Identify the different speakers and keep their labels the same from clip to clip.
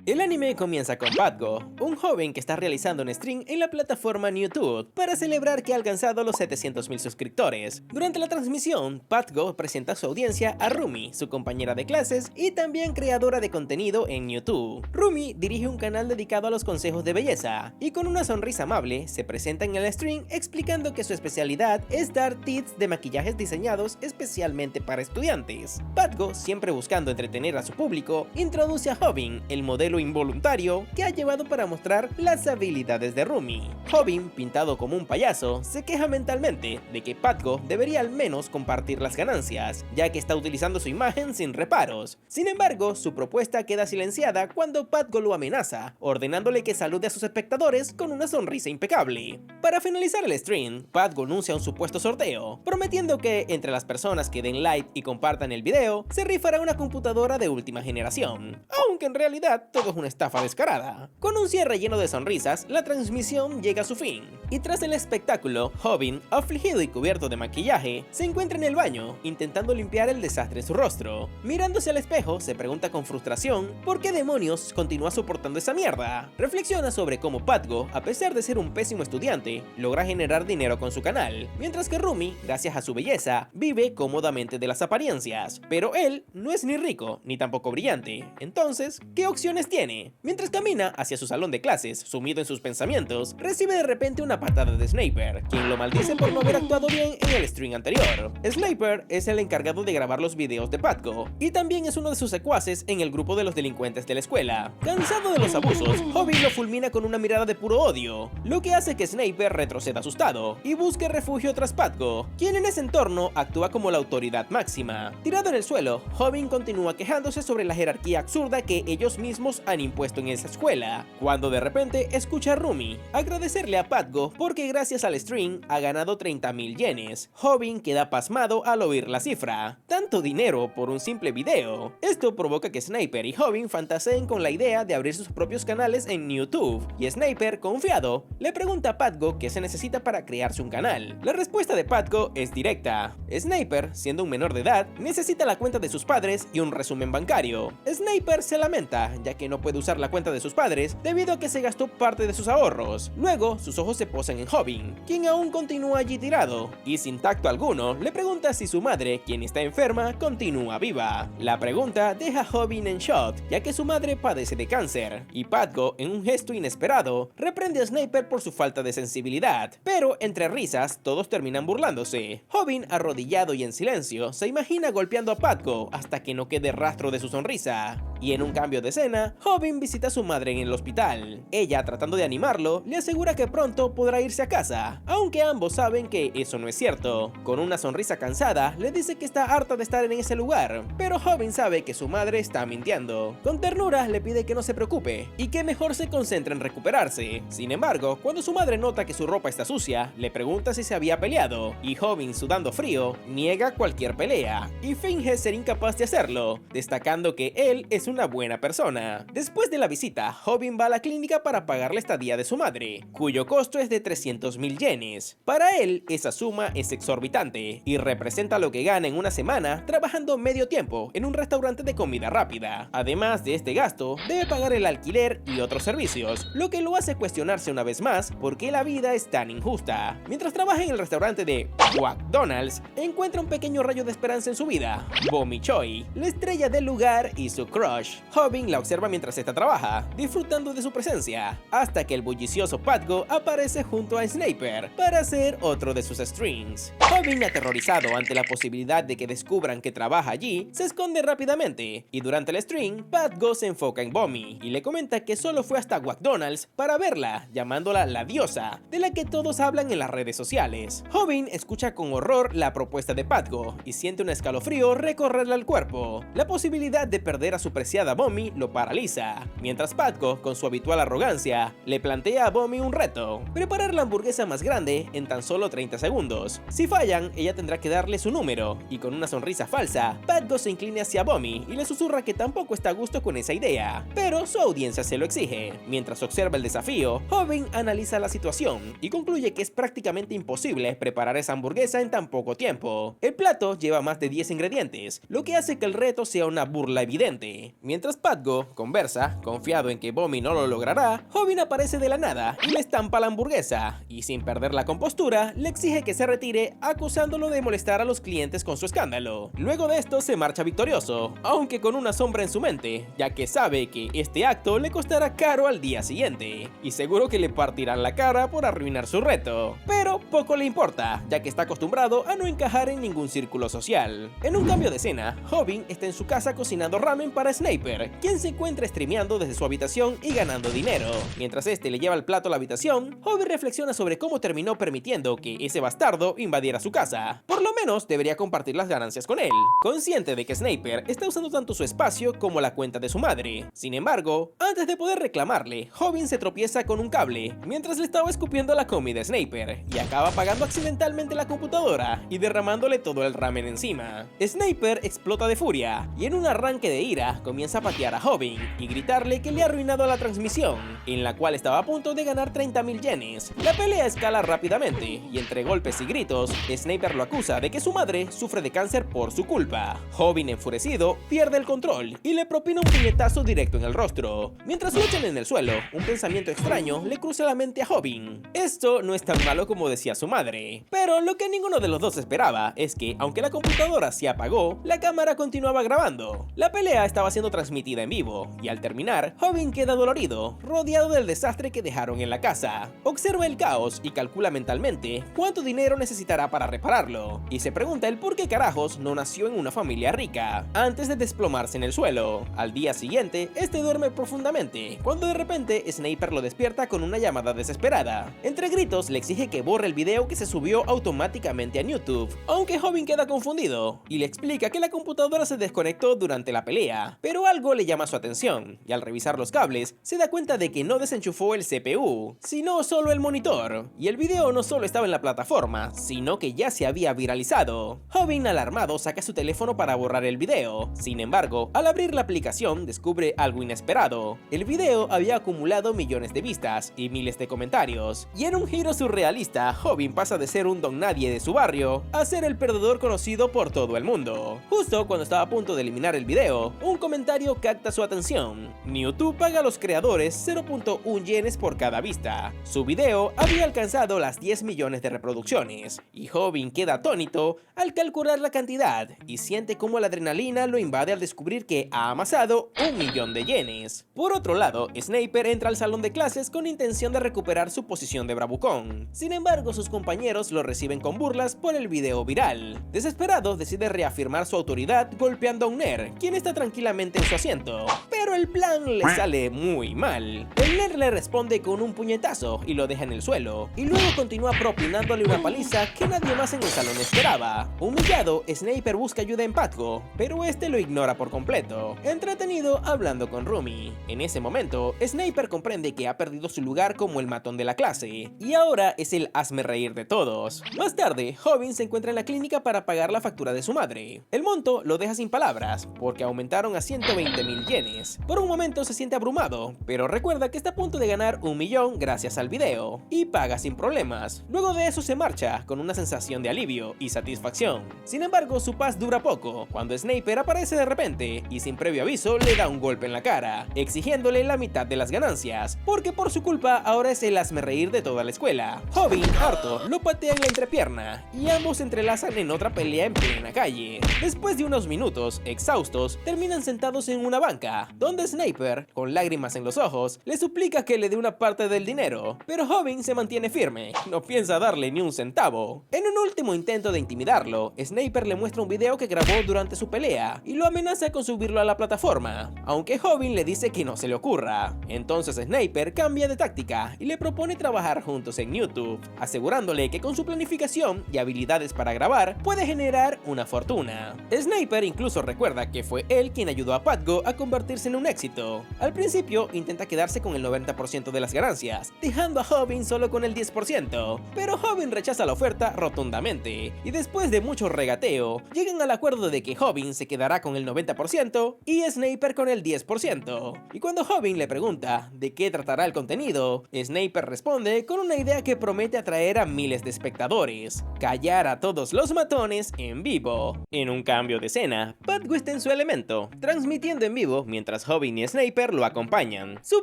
Speaker 1: El anime comienza con Patgo, un joven que está realizando un stream en la plataforma YouTube para celebrar que ha alcanzado los 700.000 suscriptores. Durante la transmisión, Patgo presenta a su audiencia a Rumi, su compañera de clases y también creadora de contenido en YouTube. Rumi dirige un canal dedicado a los consejos de belleza y con una sonrisa amable se presenta en el stream explicando que su especialidad es dar tips de maquillajes diseñados especialmente para estudiantes. Patgo, siempre buscando entretener a su público, introduce a Hobin, el modelo involuntario que ha llevado para mostrar las habilidades de Rumi. Hobin, pintado como un payaso, se queja mentalmente de que Patgo debería al menos compartir las ganancias, ya que está utilizando su imagen sin reparos. Sin embargo, su propuesta queda silenciada cuando Patgo lo amenaza, ordenándole que salude a sus espectadores con una sonrisa impecable. Para finalizar el stream, Patgo anuncia un supuesto sorteo, prometiendo que entre las personas que den like y compartan el video, se rifará una computadora de última generación, aunque en realidad todo es una estafa descarada. Con un cierre lleno de sonrisas, la transmisión llega a su fin, y tras el espectáculo, Hobin, afligido y cubierto de maquillaje, se encuentra en el baño, intentando limpiar el desastre en su rostro. Mirándose al espejo, se pregunta con frustración ¿por qué demonios continúa soportando esa mierda? Reflexiona sobre cómo Patgo, a pesar de ser un pésimo estudiante, logra generar dinero con su canal, mientras que Rumi, gracias a su belleza, vive cómodamente de las apariencias. Pero él no es ni rico, ni tampoco brillante. Entonces, ¿qué opciones tiene? Mientras camina hacia su salón de clases, sumido en sus pensamientos, recibe de repente una patada de Sniper, quien lo maldice por no haber actuado bien en el stream anterior. Sniper es el encargado de grabar los videos de Patgo, y también es uno de sus secuaces en el grupo de los delincuentes de la escuela. Cansado de los abusos, Hobin lo fulmina con una mirada de puro odio, lo que hace que Sniper retroceda asustado y busque refugio tras Patgo, quien en ese entorno actúa como la autoridad máxima. Tirado en el suelo, Hobin continúa quejándose sobre la jerarquía absurda que ellos mismos han impuesto en esa escuela, cuando de repente escucha a Rumi agradecerle a Patgo porque gracias al stream ha ganado 30.000 yenes. Hobin queda pasmado al oír la cifra. Tanto dinero por un simple video. Esto provoca que Sniper y Hobin fantaseen con la idea de abrir sus propios canales en YouTube, y Sniper, confiado, le pregunta a Patgo qué se necesita para crearse un canal. La respuesta de Patgo es directa. Sniper, siendo un menor de edad, necesita la cuenta de sus padres y un resumen bancario. Sniper se lamenta, ya que no puede usar la cuenta de sus padres debido a que se gastó parte de sus ahorros. Luego, sus ojos se posan en Hobin, quien aún continúa allí tirado, y sin tacto alguno, le pregunta si su madre, quien está enferma, continúa viva. La pregunta deja a Hobin en shock, ya que su madre padece de cáncer, y Patgo, en un gesto inesperado, reprende a Sniper por su falta de sensibilidad, pero entre risas, todos terminan burlándose. Hobin, arrodillado y en silencio, se imagina golpeando a Patgo hasta que no quede rastro de su sonrisa. Y en un cambio de escena, Hobin visita a su madre en el hospital. Ella, tratando de animarlo, le asegura que pronto podrá irse a casa, aunque ambos saben que eso no es cierto. Con una sonrisa cansada, le dice que está harta de estar en ese lugar, pero Hobin sabe que su madre está mintiendo. Con ternura, le pide que no se preocupe y que mejor se concentre en recuperarse. Sin embargo, cuando su madre nota que su ropa está sucia, le pregunta si se había peleado, y Hobin, sudando frío, niega cualquier pelea y finge ser incapaz de hacerlo, destacando que él es una buena persona. Después de la visita, Hobin va a la clínica para pagar la estadía de su madre, cuyo costo es de 300.000 yenes. Para él, esa suma es exorbitante y representa lo que gana en una semana trabajando medio tiempo en un restaurante de comida rápida. Además de este gasto, debe pagar el alquiler y otros servicios, lo que lo hace cuestionarse una vez más por qué la vida es tan injusta. Mientras trabaja en el restaurante de McDonald's, encuentra un pequeño rayo de esperanza en su vida: Bomi Choi, la estrella del lugar y su crush. Hobin la observa mientras esta trabaja, disfrutando de su presencia, hasta que el bullicioso Patgo aparece junto a Sniper para hacer otro de sus streams. Hobin, aterrorizado ante la posibilidad de que descubran que trabaja allí, se esconde rápidamente, y durante el stream, Patgo se enfoca en Bomi y le comenta que solo fue hasta McDonald's para verla, llamándola la diosa, de la que todos hablan en las redes sociales. Hobin escucha con horror la propuesta de Patgo y siente un escalofrío recorrerle al cuerpo. La posibilidad de perder a su preciada Bomi lo paraliza, mientras Patgo, con su habitual arrogancia, le plantea a Bomi un reto: preparar la hamburguesa más grande en tan solo 30 segundos. Si fallan, ella tendrá que darle su número, y con una sonrisa falsa, Patgo se inclina hacia Bomi y le susurra que tampoco está a gusto con esa idea, pero su audiencia se lo exige. Mientras observa el desafío, Hobin analiza la situación y concluye que es prácticamente imposible preparar esa hamburguesa en tan poco tiempo. El plato lleva más de 10 ingredientes, lo que hace que el reto sea una burla evidente. Mientras Patgo conversa, confiado en que Bomi no lo logrará, Hobbin aparece de la nada y le estampa la hamburguesa, y sin perder la compostura, le exige que se retire, acusándolo de molestar a los clientes con su escándalo. Luego de esto se marcha victorioso, aunque con una sombra en su mente, ya que sabe que este acto le costará caro al día siguiente, y seguro que le partirán la cara por arruinar su reto. Pero poco le importa, ya que está acostumbrado a no encajar en ningún círculo social. En un cambio de escena, Hobbin está en su casa cocinando ramen para Sniper, quien se encuentra streameando desde su habitación y ganando dinero. Mientras este le lleva el plato a la habitación, Hobbin reflexiona sobre cómo terminó permitiendo que ese bastardo invadiera su casa. Por lo menos debería compartir las ganancias con él, consciente de que Sniper está usando tanto su espacio como la cuenta de su madre. Sin embargo, antes de poder reclamarle, Hobbin se tropieza con un cable mientras le estaba escupiendo la comida a Sniper y acaba apagando accidentalmente la computadora y derramándole todo el ramen encima. Sniper explota de furia y en un arranque de ira comienza a patear a Hobbin y gritarle que le ha arruinado la transmisión, en la cual estaba a punto de ganar 30.000 yenes. La pelea escala rápidamente y entre golpes y gritos, Sniper lo acusa de que su madre sufre de cáncer por su culpa. Hobbin, enfurecido, pierde el control y le propina un puñetazo directo en el rostro. Mientras luchan en el suelo, un pensamiento extraño le cruza la mente a Hobbin. Esto no es tan malo como decía su madre, pero lo que ninguno de los dos esperaba es que, aunque la computadora se apagó, la cámara continuaba grabando. La pelea estaba siendo transmitida en vivo, y al terminar, Hobbin queda dolorido, rodeado del desastre que dejaron en la casa. Observa el caos y calcula mentalmente cuánto dinero necesitará para repararlo, y se pregunta el por qué carajos no nació en una familia rica, antes de desplomarse en el suelo. Al día siguiente, este duerme profundamente, cuando de repente Sniper lo despierta con una llamada desesperada. Entre gritos le exige que borre el video que se subió automáticamente a YouTube, aunque Hobbin queda confundido, y le explica que la computadora se desconectó durante la pelea, pero algo le llama su atención, y al revisar los cables, se da cuenta de que no desenchufó el CPU, sino solo el monitor, y el video no solo estaba en la plataforma, sino que ya se había viralizado. Hobbin, alarmado, saca su teléfono para borrar el video. Sin embargo, al abrir la aplicación descubre algo inesperado. El video había acumulado millones de vistas y miles de comentarios, y en un giro surrealista, Hobbin pasa de ser un don nadie de su barrio a ser el perdedor conocido por todo el mundo. Justo cuando estaba a punto de eliminar el video, un comentario capta su atención. YouTube paga a los creadores 0.1 yenes por cada vista. Su video había alcanzado las 10 millones de reproducciones, y Hobbin queda atónito al calcular la cantidad y siente como la adrenalina lo invade al descubrir que ha amasado 1 millón de yenes. Por otro lado, Sniper entra al salón de clases con intención de recuperar su posición de bravucón. Sin embargo, sus compañeros lo reciben con burlas por el video viral. Desesperado, decide reafirmar su autoridad golpeando a un nerd, quien está tranquilamente en su asiento. Pero el plan le sale muy mal. El nerd le responde con un puñetazo y lo deja en el suelo, y luego continúa propinándole una paliza que nadie más en el salón esperaba. Humillado, Sniper busca ayuda en Patgo, pero este lo ignora por completo, entretenido hablando con Rumi. En ese momento, Sniper comprende que ha perdido su lugar como el matón de la clase, y ahora es el hazme reír de todos. Más tarde, Hobbin se encuentra en la clínica para pagar la factura de su madre. El monto lo deja sin palabras, porque aumentaron a 120.000 yenes. Por un momento se siente abrumado, pero recuerda que está a punto de ganar 1 millón gracias al video, y paga sin problemas. Luego de eso se marcha, con una sensación de alivio y satisfacción. Sin embargo, su paz dura poco, cuando Sniper aparece de repente, y sin previo aviso le da un golpe en la cara, exigiéndole la mitad de las ganancias, porque por su culpa ahora es el hazme reír de toda la escuela. Hobbin, harto, lo patea en la entrepierna, y ambos se entrelazan en otra pelea en plena calle. Después de unos minutos, exhaustos, terminan sentados en una banca, donde Sniper, con lágrimas en los ojos, le suplica que le dé una parte del dinero, pero Hobbin se mantiene firme, no piensa darle ni un centavo. En un último intento de intimidarlo, Sniper le muestra un video que grabó durante su pelea, y lo amenaza con subirlo a la plataforma, aunque Hobbin le dice que no se le ocurra. Entonces Sniper cambia de táctica y le propone trabajar juntos en YouTube, asegurándole que con su planificación y habilidades para grabar puede generar una fortuna. Sniper incluso recuerda que fue él quien ayudó a Patgo a convertirse en un éxito. Al principio intenta quedarse con el 90% de las ganancias, dejando a Hobbin solo con el 10%, pero Hobbin rechaza la oferta rotundamente, y después de mucho regateo, llegan al acuerdo de que Hobbin se quedará con el 90% y Sniper con el 10%. Y cuando Hobbin le pregunta de qué tratará el contenido, Sniper responde con una idea que promete atraer a miles de espectadores: callar a todos los matones en vivo. En un cambio de escena, Patgo está en su elemento, transmitiendo transmitiendo en vivo mientras Hobbin y Sniper lo acompañan. Su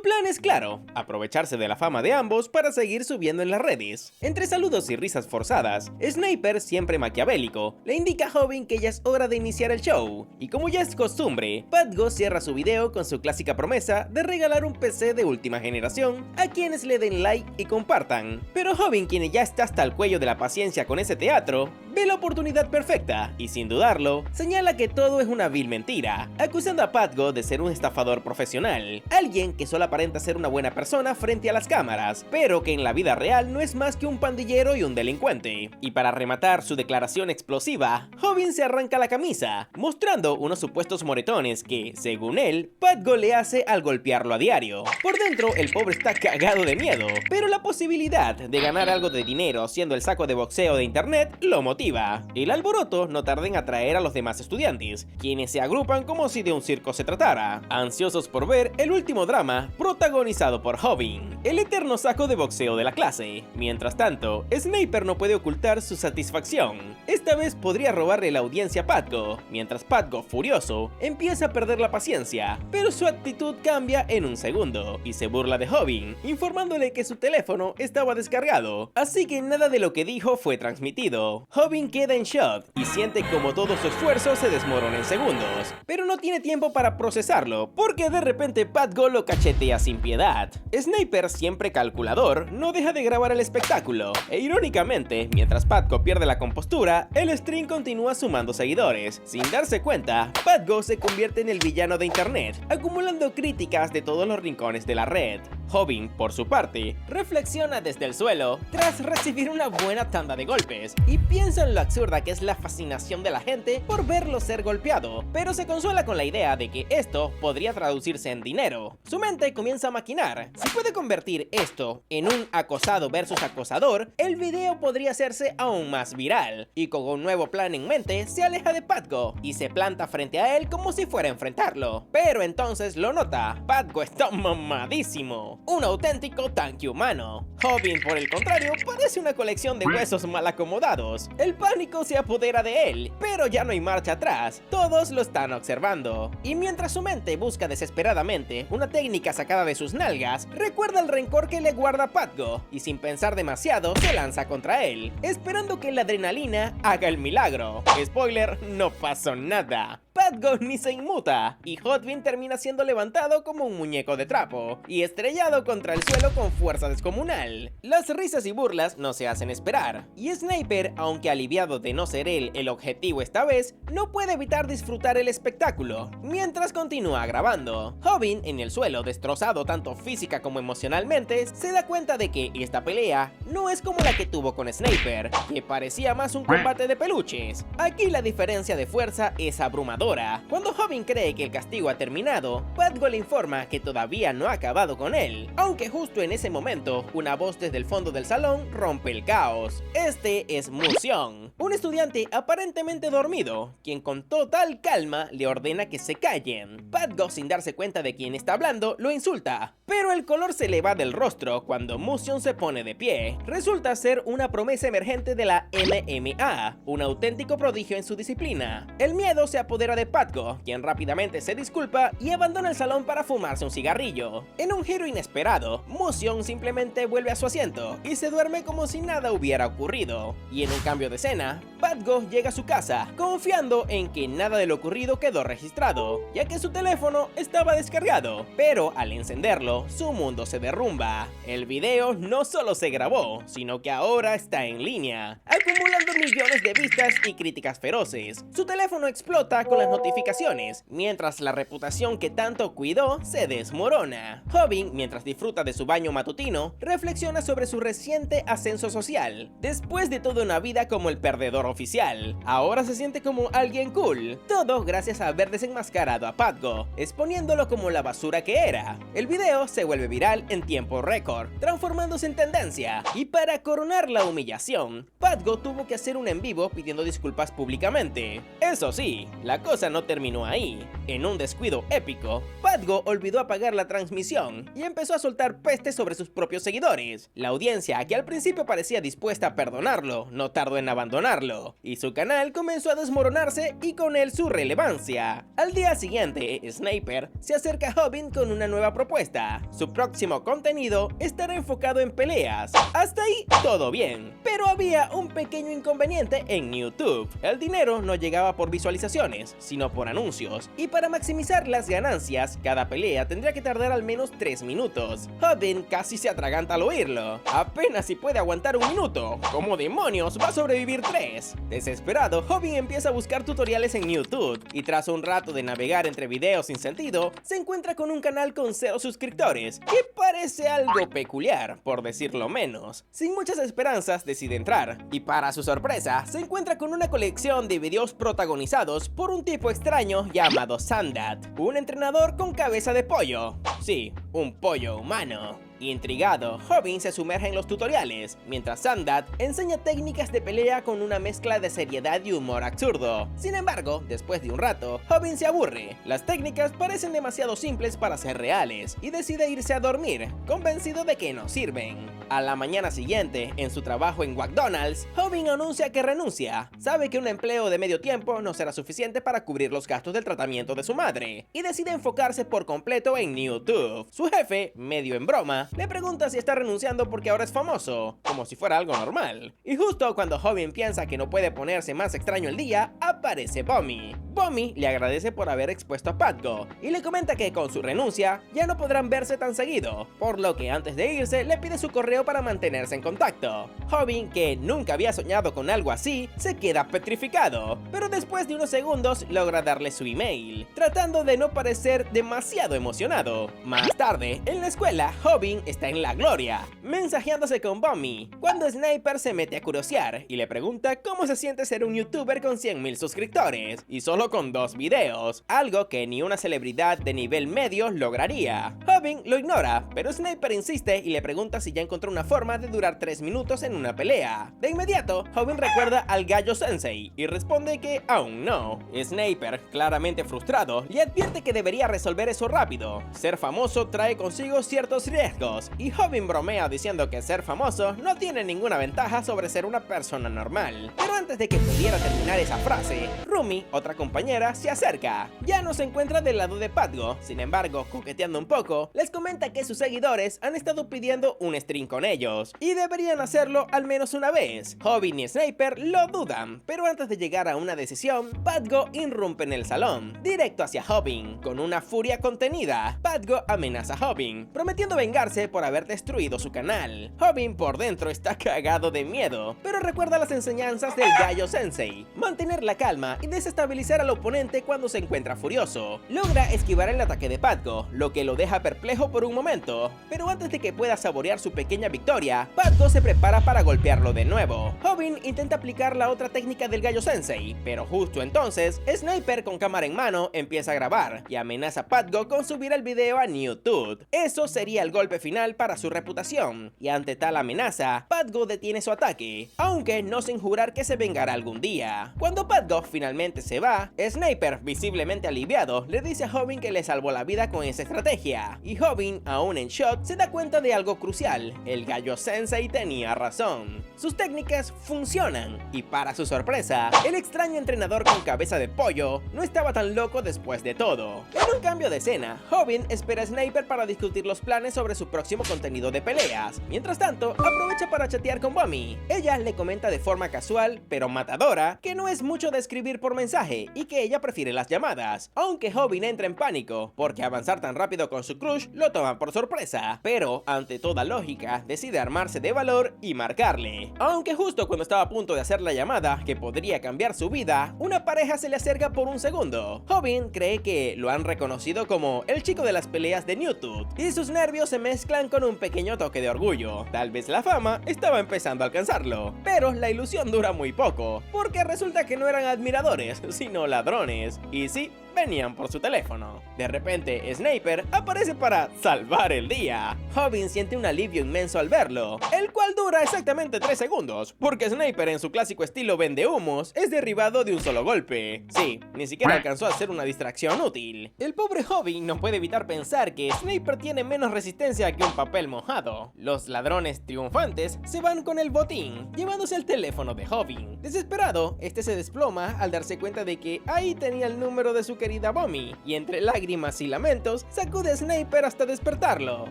Speaker 1: plan es claro, aprovecharse de la fama de ambos para seguir subiendo en las redes. Entre saludos y risas forzadas, Sniper, siempre maquiavélico, le indica a Hobbin que ya es hora de iniciar el show, y como ya es costumbre, Patgo cierra su video con su clásica promesa de regalar un PC de última generación a quienes le den like y compartan. Pero Hobbin, quien ya está hasta el cuello de la paciencia con ese teatro, ve la oportunidad perfecta y sin dudarlo, señala que todo es una vil mentira, acusando a Patgo de ser un estafador profesional, alguien que solo aparenta ser una buena persona frente a las cámaras, pero que en la vida real no es más que un pandillero y un delincuente. Y para rematar su declaración explosiva, Hobbin se arranca la camisa, mostrando unos supuestos moretones que, según él, Patgo le hace al golpearlo a diario. Por dentro, el pobre está cagado de miedo, pero la posibilidad de ganar algo de dinero siendo el saco de boxeo de internet lo motiva. El alboroto no tarda en atraer a los demás estudiantes, quienes se agrupan como si de un circo se tratara, ansiosos por ver el último drama protagonizado por Hobbin, el eterno saco de boxeo de la clase. Mientras tanto, Sniper no puede ocultar su satisfacción. Esta vez podría robarle la audiencia a Patgo, mientras Patgo, furioso, empieza a perder la paciencia, pero su actitud cambia en un segundo y se burla de Hobbin, informándole que su teléfono estaba descargado, así que nada de lo que dijo fue transmitido. Hobbin queda en shock y siente como todo su esfuerzo se desmorona en segundos, pero no tiene tiempo para procesarlo, porque de repente Patgo lo cachetea sin piedad. Sniper, siempre calculador, no deja de grabar el espectáculo, e irónicamente, mientras Patgo pierde la compostura, el stream continúa sumando seguidores. Sin darse cuenta, Patgo se convierte en el villano de internet, acumulando críticas de todos los rincones de la red. Hobbin, por su parte, reflexiona desde el suelo tras recibir una buena tanda de golpes y piensa en lo absurda que es la fascinación de la gente por verlo ser golpeado, pero se consuela con la idea de que esto podría traducirse en dinero. Su mente comienza a maquinar: si puede convertir esto en un acosado versus acosador, el video podría hacerse aún más viral, y con un nuevo plan en mente se aleja de Patgo y se planta frente a él como si fuera a enfrentarlo. Pero entonces lo nota: Patgo está mamadísimo, un auténtico tanque humano. Hobbin, por el contrario, parece una colección de huesos mal acomodados. El pánico se apodera de él, pero ya no hay marcha atrás, todos lo están observando. Y mientras su mente busca desesperadamente una técnica sacada de sus nalgas, recuerda el rencor que le guarda Patgo, y sin pensar demasiado se lanza contra él, esperando que la adrenalina haga el milagro. Spoiler, no pasó nada. Patgo ni se inmuta, y Hobbin termina siendo levantado como un muñeco de trapo y estrellado contra el suelo con fuerza descomunal. Las risas y burlas no se hacen esperar, y Sniper, aunque aliviado de no ser él el objetivo esta vez, no puede evitar disfrutar el espectáculo, mientras continúa grabando. Hobbin, en el suelo, destrozado tanto física como emocionalmente, se da cuenta de que esta pelea no es como la que tuvo con Sniper, que parecía más un combate de peluches. Aquí la diferencia de fuerza es abrumadora. Cuando Hobbin cree que el castigo ha terminado, Patgo le informa que todavía no ha acabado con él, aunque justo en ese momento, una voz desde el fondo del salón rompe el caos. Este es Museong, un estudiante aparentemente dormido, quien con total calma le ordena que se callen. Patgo, sin darse cuenta de quién está hablando, lo insulta, pero el color se le va del rostro cuando Museong se pone de pie. Resulta ser una promesa emergente de la MMA, un auténtico prodigio en su disciplina. El miedo se apodera de Patgo, quien rápidamente se disculpa y abandona el salón para fumarse un cigarrillo. En un giro inesperado, Museong simplemente vuelve a su asiento y se duerme como si nada hubiera ocurrido. Y en un cambio de escena, Patgo llega a su casa, confiando en que nada de lo ocurrido quedó registrado, ya que su teléfono estaba descargado, pero al encenderlo, su mundo se derrumba. El video no solo se grabó, sino que ahora está en línea, acumulando millones de vistas y críticas feroces. Su teléfono explota con las notificaciones, mientras la reputación que tanto cuidó se desmorona. Hobbin, mientras disfruta de su baño matutino, reflexiona sobre su reciente ascenso social. Después de toda una vida como el perdedor oficial, ahora se siente como alguien cool. Todo gracias a haber desenmascarado a Patgo, exponiéndolo como la basura que era. El video se vuelve viral en en tiempo récord, transformándose en tendencia. Y para coronar la humillación, Patgo tuvo que hacer un en vivo pidiendo disculpas públicamente. Eso sí, la cosa no terminó ahí. En un descuido épico, Patgo olvidó apagar la transmisión y empezó a soltar peste sobre sus propios seguidores. La audiencia, que al principio parecía dispuesta a perdonarlo, no tardó en abandonarlo, y su canal comenzó a desmoronarse y con él su relevancia. Al día siguiente, Sniper se acerca a Hobbin con una nueva propuesta. Su próximo contenido estará enfocado en peleas. Hasta ahí todo bien, pero había un pequeño inconveniente en YouTube. El dinero no llegaba por visualizaciones, sino por anuncios, y para maximizar las ganancias, cada pelea tendría que tardar al menos 3 minutos. Hobbin casi se atraganta al oírlo. Apenas si puede aguantar un minuto. ¿Cómo demonios va a sobrevivir 3? Desesperado, Hobbin empieza a buscar tutoriales en YouTube, y tras un rato de navegar entre videos sin sentido, se encuentra con un canal con 0 suscriptores, que parece algo peculiar, por decirlo menos. Sin muchas esperanzas decide entrar, y para su sorpresa, se encuentra con una colección de videos protagonizados por un tipo extraño llamado Sandat, un entrenador con cabeza de pollo. Sí, un pollo humano. Intrigado, Hobbin se sumerge en los tutoriales, mientras Sandat enseña técnicas de pelea con una mezcla de seriedad y humor absurdo. Sin embargo, después de un rato, Hobbin se aburre. Las técnicas parecen demasiado simples para ser reales, y decide irse a dormir, convencido de que no sirven. A la mañana siguiente, en su trabajo en McDonald's, Hobbin anuncia que renuncia. Sabe que un empleo de medio tiempo no será suficiente para cubrir los gastos del tratamiento de su madre, y decide enfocarse por completo en YouTube. Su jefe, medio en broma, le pregunta si está renunciando porque ahora es famoso, como si fuera algo normal. Y justo cuando Hobbin piensa que no puede ponerse más extraño el día, aparece Bommy. Bommy le agradece por haber expuesto a Patgo, y le comenta que con su renuncia ya no podrán verse tan seguido, por lo que antes de irse le pide su correo para mantenerse en contacto. Hobbin, que nunca había soñado con algo así, se queda petrificado, pero después de unos segundos logra darle su email, tratando de no parecer demasiado emocionado. Más tarde, en la escuela, Hobbin está en la gloria, mensajeándose con Bommy, cuando Sniper se mete a curiosear y le pregunta cómo se siente ser un youtuber con 100.000 suscriptores, y solo con 2 videos, algo que ni una celebridad de nivel medio lograría. Hobbin lo ignora, pero Sniper insiste y le pregunta si ya encontró una forma de durar 3 minutos en una pelea. De inmediato, Hobbin recuerda al Gallo Sensei y responde que aún no. Sniper, claramente frustrado, le advierte que debería resolver eso rápido. Ser famoso trae consigo ciertos riesgos, y Hobbin bromea diciendo que ser famoso no tiene ninguna ventaja sobre ser una persona normal. Pero antes de que pudiera terminar esa frase, Rumi, otra compañera, se acerca. Ya no se encuentra del lado de Patgo, sin embargo, coqueteando un poco, les comenta que sus seguidores han estado pidiendo un stream con ellos, y deberían hacerlo al menos una vez. Hobbin y Sniper lo dudan, pero antes de llegar a una decisión, Patgo irrumpe en el salón, directo hacia Hobbin, con una furia contenida. Patgo amenaza a Hobbin, prometiendo vengarse por haber destruido su canal. Hobbin por dentro está cagado de miedo, pero recuerda las enseñanzas del Gallo Sensei: mantener la calma y desestabilizar al oponente cuando se encuentra furioso. Logra esquivar el ataque de Patgo, lo que lo deja perplejo por un momento, pero antes de que pueda saborear su pequeña victoria, Patgo se prepara para golpearlo de nuevo. Hobbin intenta aplicar la otra técnica del Gallo Sensei, pero justo entonces, Sniper con cámara en mano empieza a grabar y amenaza a Patgo con subir el video a YouTube. Eso sería el golpe final para su reputación, y ante tal amenaza, Patgo detiene su ataque, aunque no sin jurar que se vengará algún día. Cuando Patgo finalmente se va, Sniper, visiblemente aliviado, le dice a Hobbin que le salvó la vida con esa estrategia, y Hobbin, aún en shock, se da cuenta de algo crucial: el Gallo Sensei tenía razón. Sus técnicas funcionan, y para su sorpresa, el extraño entrenador con cabeza de pollo no estaba tan loco después de todo. En un cambio de escena, Hobbin espera a Sniper para discutir los planes sobre su próximo contenido de peleas. Mientras tanto, aprovecha para chatear con Bommy. Ella le comenta de forma casual, pero matadora, que no es mucho de escribir por mensaje y que ella prefiere las llamadas, aunque Hobbin entra en pánico, porque avanzar tan rápido con su crush lo toma por sorpresa, pero ante toda lógica, decide armarse de valor y marcarle. Aunque justo cuando estaba a punto de hacer la llamada, que podría cambiar su vida, una pareja se le acerca por un segundo. Hobbin cree que lo han reconocido como el chico de las peleas de YouTube, y sus nervios se mezclan con un pequeño toque de orgullo. Tal vez la fama estaba empezando a alcanzarlo, pero la ilusión dura muy poco, porque resulta que no eran admiradores, sino ladrones. Y sí, venían por su teléfono. De repente, Sniper aparece para salvar el día. Hobbin siente un alivio inmenso al verlo, el cual dura exactamente 3 segundos, porque Sniper en su clásico estilo vendehumos es derribado de un solo golpe. Sí, ni siquiera alcanzó a ser una distracción útil. El pobre Hobbin no puede evitar pensar que Sniper tiene menos resistencia que un papel mojado. Los ladrones triunfantes se van con el botín, llevándose el teléfono de Hobbin. Desesperado, este se desploma al darse cuenta de que ahí tenía el número de su querida Bomi, y entre lágrimas y lamentos sacude a Sniper hasta despertarlo,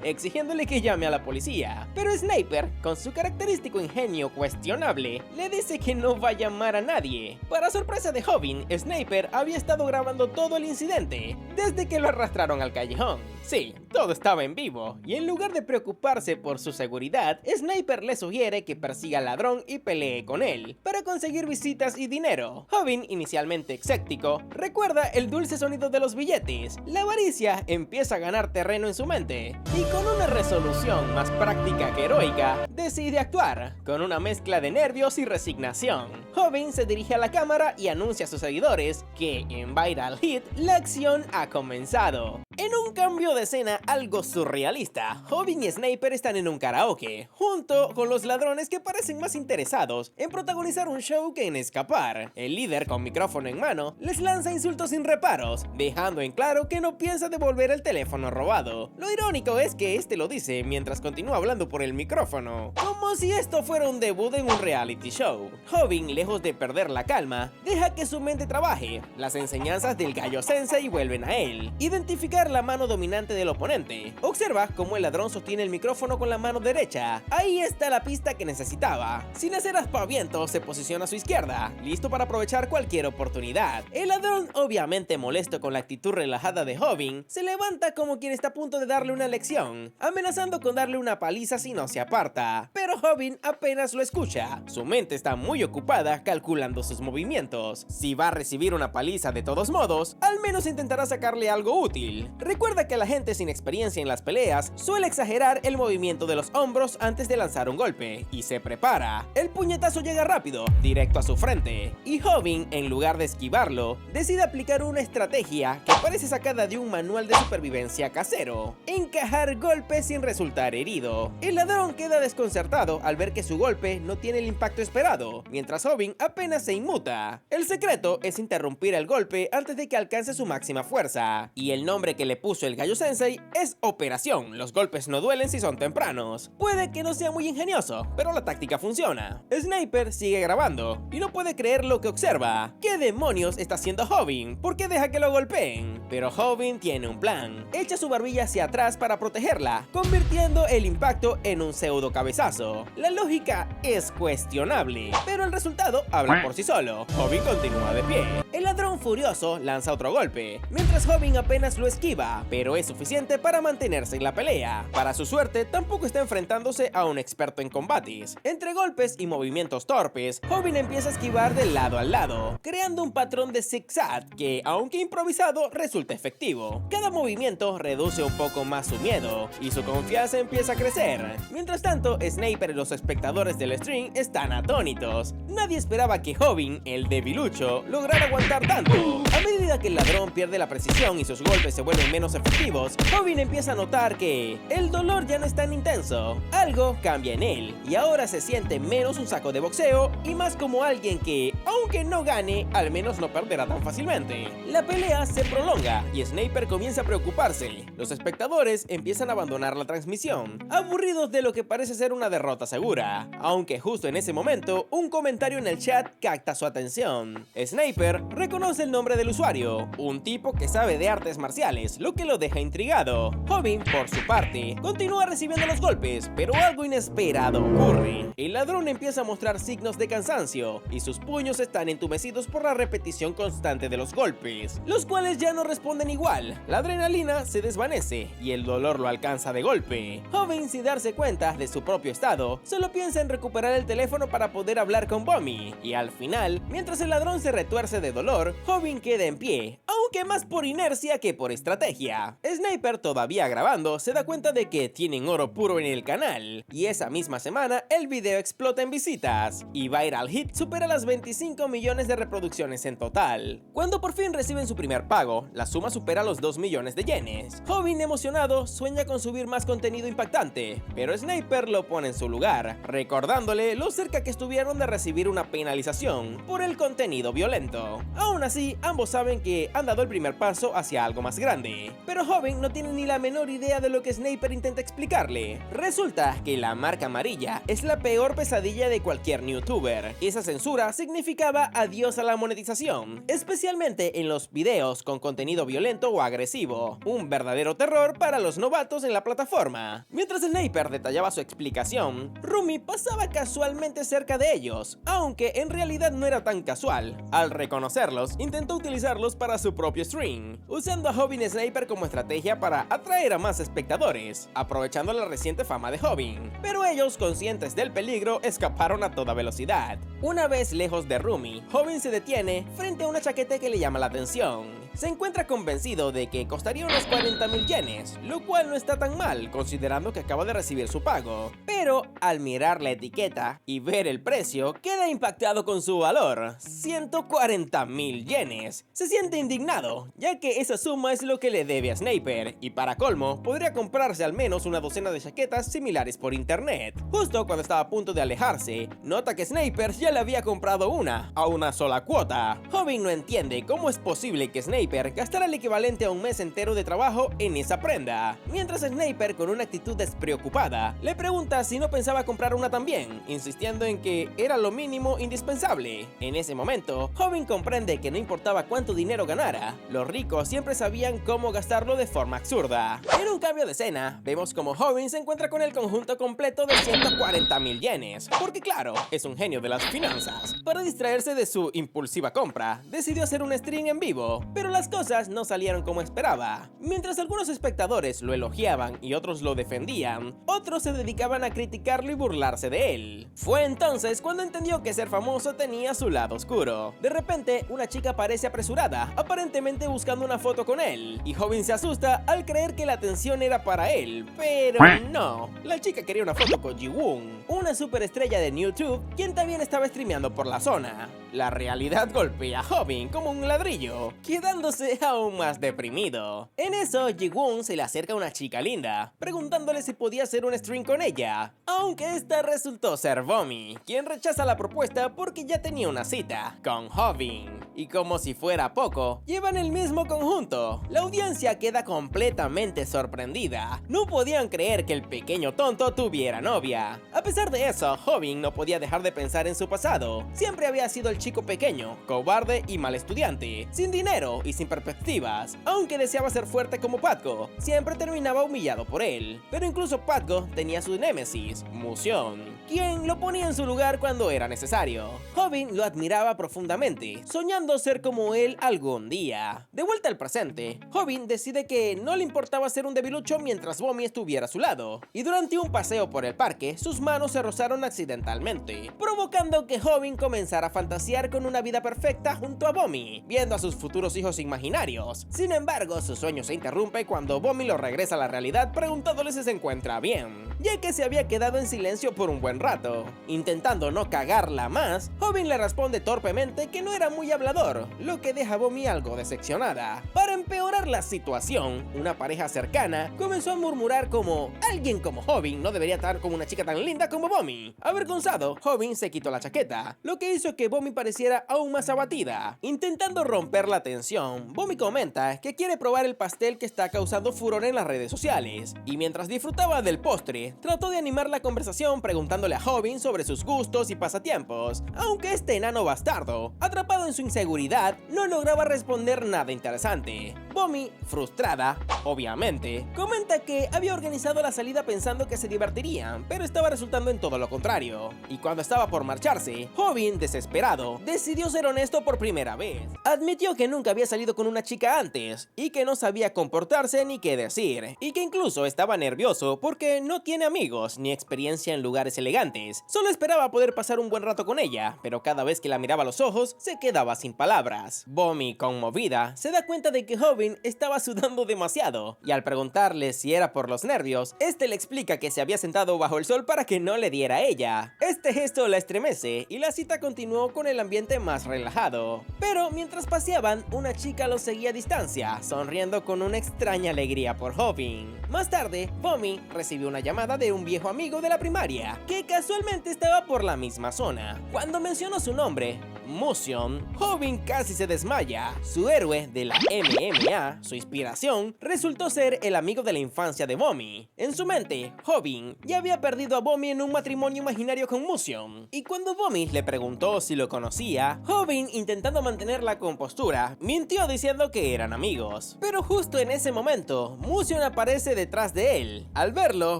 Speaker 1: exigiéndole que llame a la policía. Pero Sniper, con su característico ingenio cuestionable, le dice que no va a llamar a nadie. Para sorpresa de Hobbin, Sniper había estado grabando todo el incidente, desde que lo arrastraron al callejón. Sí, todo estaba en vivo, y en lugar de preocuparse por su seguridad, Sniper le sugiere que persiga al ladrón y pelee con él, para conseguir visitas y dinero. Hobbin, inicialmente escéptico, recuerda el dulce sonido de los billetes. La avaricia empieza a ganar terreno en su mente, y con una resolución más práctica que heroica, decide actuar, con una mezcla de nervios y resignación. Hobbin se dirige a la cámara y anuncia a sus seguidores que en Viral Hit la acción ha comenzado. En un cambio de escena algo surrealista, Hobbin y Sniper están en un karaoke, junto con los ladrones que parecen más interesados en protagonizar un show que en escapar. El líder, con micrófono en mano, les lanza insultos sin reparos, dejando en claro que no piensa devolver el teléfono robado. Lo irónico es que este lo dice mientras continúa hablando por el micrófono, como si esto fuera un debut en un reality show. Hobbin, lejos de perder la calma, deja que su mente trabaje. Las enseñanzas del gallo sensei vuelven a él. Identificar la mano dominante del oponente. Observa cómo el ladrón sostiene el micrófono con la mano derecha. Ahí está la pista que necesitaba. Sin hacer aspavientos, se posiciona a su izquierda, listo para aprovechar cualquier oportunidad. El ladrón, obviamente molesto con la actitud relajada de Hobbin, se levanta como quien está a punto de darle una lección, amenazando con darle una paliza si no se aparta. Pero Hobbin apenas lo escucha. Su mente está muy ocupada calculando sus movimientos. Si va a recibir una paliza de todos modos, al menos intentará sacarle algo útil. Recuerda que la gente sin experiencia en las peleas suele exagerar el movimiento de los hombros antes de lanzar un golpe, y se prepara. El puñetazo llega rápido, directo a su frente, y Hobbin, en lugar de esquivarlo, decide aplicar una estrategia que parece sacada de un manual de supervivencia casero: encajar golpes sin resultar herido. El ladrón queda desconcertado al ver que su golpe no tiene el impacto esperado, mientras Hobbin apenas se inmuta. El secreto es interrumpir el golpe antes de que alcance su máxima fuerza, y el nombre que le puso el gallo sensei es Operación. Los golpes no duelen si son tempranos. Puede que no sea muy ingenioso, pero la táctica funciona. Sniper sigue grabando y no puede creer lo que observa. ¿Qué demonios está haciendo Hobbin? ¿Por qué deja que lo golpeen? Pero Hobbin tiene un plan. Echa su barbilla hacia atrás para protegerla, convirtiendo el impacto en un pseudo cabezazo. La lógica es cuestionable, pero el resultado habla por sí solo. Hobbin continúa de pie. El ladrón furioso lanza otro golpe, mientras Hobbin apenas lo esquiva, pero es suficiente para mantenerse en la pelea. Para su suerte, tampoco está enfrentándose a un experto en combates. Entre golpes y movimientos torpes, Hobbin empieza a esquivar de lado a lado, creando un patrón de zigzag que, aunque improvisado, resulta efectivo. Cada movimiento reduce un poco más su miedo, y su confianza empieza a crecer. Mientras tanto, Sniper y los espectadores del stream están atónitos. Nadie esperaba que Hobbin, el debilucho, lograra aguantar tanto. A medida que el ladrón pierde la precisión y sus golpes se vuelven menos efectivos, Hobbin empieza a notar que el dolor ya no es tan intenso. Algo cambia en él, y ahora se siente menos un saco de boxeo y más como alguien que, aunque no gane, al menos no perderá tan fácilmente. La pelea se prolonga y Sniper comienza a preocuparse. Los espectadores empiezan a abandonar la transmisión, aburridos de lo que parece ser una derrota segura, aunque justo en ese momento un comentario en el chat capta su atención. Sniper reconoce el nombre del usuario, un tipo que sabe de artes marciales, lo que lo deja intrigado. Hobbin, por su parte, continúa recibiendo los golpes, pero algo inesperado ocurre. El ladrón empieza a mostrar signos de cansancio, y sus puños están entumecidos por la repetición constante de los golpes, los cuales ya no responden igual. La adrenalina se desvanece, y el dolor lo alcanza de golpe. Hobbin, sin darse cuenta de su propio estado, solo piensa en recuperar el teléfono para poder hablar con Bomi, y al final, mientras el ladrón se retuerce de dolor, Hobbin queda en pie, aunque más por inercia que por estrategia. estrategia. Sniper, todavía grabando, se da cuenta de que tienen oro puro en el canal, y esa misma semana el video explota en visitas, y Viral Hit supera las 25 millones de reproducciones en total. Cuando por fin reciben su primer pago, la suma supera los 2 millones de yenes. Hobin, emocionado, sueña con subir más contenido impactante, pero Sniper lo pone en su lugar, recordándole lo cerca que estuvieron de recibir una penalización por el contenido violento. Aún así, ambos saben que han dado el primer paso hacia algo más grande, pero Hobin no tiene ni la menor idea de lo que Sniper intenta explicarle. Resulta que la marca amarilla es la peor pesadilla de cualquier youtuber. Esa censura significaba adiós a la monetización, especialmente en los videos con contenido violento o agresivo, un verdadero terror para los novatos en la plataforma. Mientras Sniper detallaba su explicación, Rumi pasaba casualmente cerca de ellos, aunque en realidad no era tan casual. Al reconocerlos, intentó utilizarlos para su propio stream, usando a Hobin y Sniper como estrategia para atraer a más espectadores, aprovechando la reciente fama de Hobin. Pero ellos, conscientes del peligro, escaparon a toda velocidad. Una vez lejos de Rumi, Hobin se detiene frente a una chaqueta que le llama la atención. Se encuentra convencido de que costaría unos 40.000 yenes, lo cual no está tan mal considerando que acaba de recibir su pago. Pero al mirar la etiqueta y ver el precio, queda impactado con su valor, 140.000 yenes. Se siente indignado, ya que esa suma es lo que le debe a Sniper, y para colmo, podría comprarse al menos una docena de chaquetas similares por internet. Justo cuando estaba a punto de alejarse, nota que Sniper ya le había comprado una, a una sola cuota. Hobin no entiende cómo es posible que Sniper gastara el equivalente a un mes entero de trabajo en esa prenda, mientras Sniper, con una actitud despreocupada, le pregunta si no pensaba comprar una también, insistiendo en que era lo mínimo indispensable. En ese momento, Hobin comprende que no importaba cuánto dinero ganara, los ricos siempre sabían cómo gastarlo de forma absurda. En un cambio de escena, vemos como Hobin se encuentra con el conjunto completo de 140.000 yenes, porque claro, es un genio de las finanzas. Para distraerse de su impulsiva compra, decidió hacer un stream en vivo, pero las cosas no salieron como esperaba. Mientras algunos espectadores lo elogiaban y otros lo defendían, otros se dedicaban a criticarlo y burlarse de él. Fue entonces cuando entendió que ser famoso tenía su lado oscuro. De repente, una chica parece apresurada, aparentemente buscando una foto con él, y Hobin se asusta al creer que la atención era para él, pero no. La chica quería una foto con Ji-Woon, una superestrella de YouTube, quien también estaba streameando por la zona. La realidad golpea a Hobin como un ladrillo, quedándose aún más deprimido. En eso, Ji-Woon se le acerca a una chica linda, preguntándole si podía hacer un stream con ella, aunque esta resultó ser Bomi, quien rechaza la propuesta porque ya tenía una cita con Hobin. Y como si fuera poco, llevan el mismo conjunto. La audiencia queda completamente sorprendida. No podían creer que el pequeño tonto tuviera novia. A pesar de eso, Hobin no podía dejar de pensar en su pasado. Siempre había sido el chico pequeño, cobarde y mal estudiante, sin dinero y sin perspectivas. Aunque deseaba ser fuerte como Patgo, siempre terminaba humillado por él. Pero incluso Patgo tenía su némesis, Museon, quien lo ponía en su lugar cuando era necesario. Hobin lo admiraba profundamente, soñando ser como él algún día. De vuelta al presente, Hobin decide que no le importaba ser un debilucho mientras Bomi estuviera a su lado, y durante un paseo por el parque, sus manos se rozaron accidentalmente, provocando que Hobin comenzara a fantasear con una vida perfecta junto a Bomi, viendo a sus futuros hijos imaginarios. Sin embargo, su sueño se interrumpe cuando Bomi lo regresa a la realidad preguntándole si se encuentra bien, ya que se había quedado en silencio por un buen rato. Intentando no cagarla más, Hobin le responde torpemente que no era muy hablador, lo que deja a Bomi algo decepcionada. Para empeorar la situación, una pareja cercana comenzó a murmurar como alguien como Hobin no debería estar con una chica tan linda como Bomi. Avergonzado, Hobin se quitó la chaqueta, lo que hizo que Bomi pareciera aún más abatida. Intentando romper la tensión, Bomi comenta que quiere probar el pastel que está causando furor en las redes sociales, y mientras disfrutaba del postre, trató de animar la conversación preguntándole a Hobin sobre sus gustos y pasatiempos, aunque este enano bastardo, atrapado en su inseguridad, no lograba responder nada interesante. Bomi, frustrada, obviamente, comenta que había organizado la salida pensando que se divertirían, pero estaba resultando en todo lo contrario. Y cuando estaba por marcharse, Hobin, desesperado, decidió ser honesto por primera vez. Admitió que nunca había salido con una chica antes, y que no sabía comportarse ni qué decir, y que incluso estaba nervioso porque no tiene amigos ni experiencia en lugares elegantes. Solo esperaba poder pasar un buen rato con ella, pero cada vez que la miraba a los ojos, se quedaba sin palabras. Bomi, conmovida, se da cuenta de que Hobin estaba sudando demasiado, y al preguntarle si era por los nervios, este le explica que se había sentado bajo el sol para que no le diera a ella. Este gesto la estremece, y la cita continuó con el ambiente más relajado. Pero mientras paseaban, una chica los seguía a distancia, sonriendo con una extraña alegría por Hobin. Más tarde, Bomi recibió una llamada de un viejo amigo de la primaria, que casualmente estaba por la misma zona. Cuando mencionó su nombre, Musion, Hobin casi se desmaya. Su héroe de la MMA, su inspiración, resultó ser el amigo de la infancia de Bomi. En su mente, Hobin ya había perdido a Bomi en un matrimonio imaginario con Musion. Y cuando Bomi le preguntó si lo conocía, Hobin, intentando mantener la compostura, mintió diciendo que eran amigos. Pero justo en ese momento, Musion aparece detrás de él. Al verlo,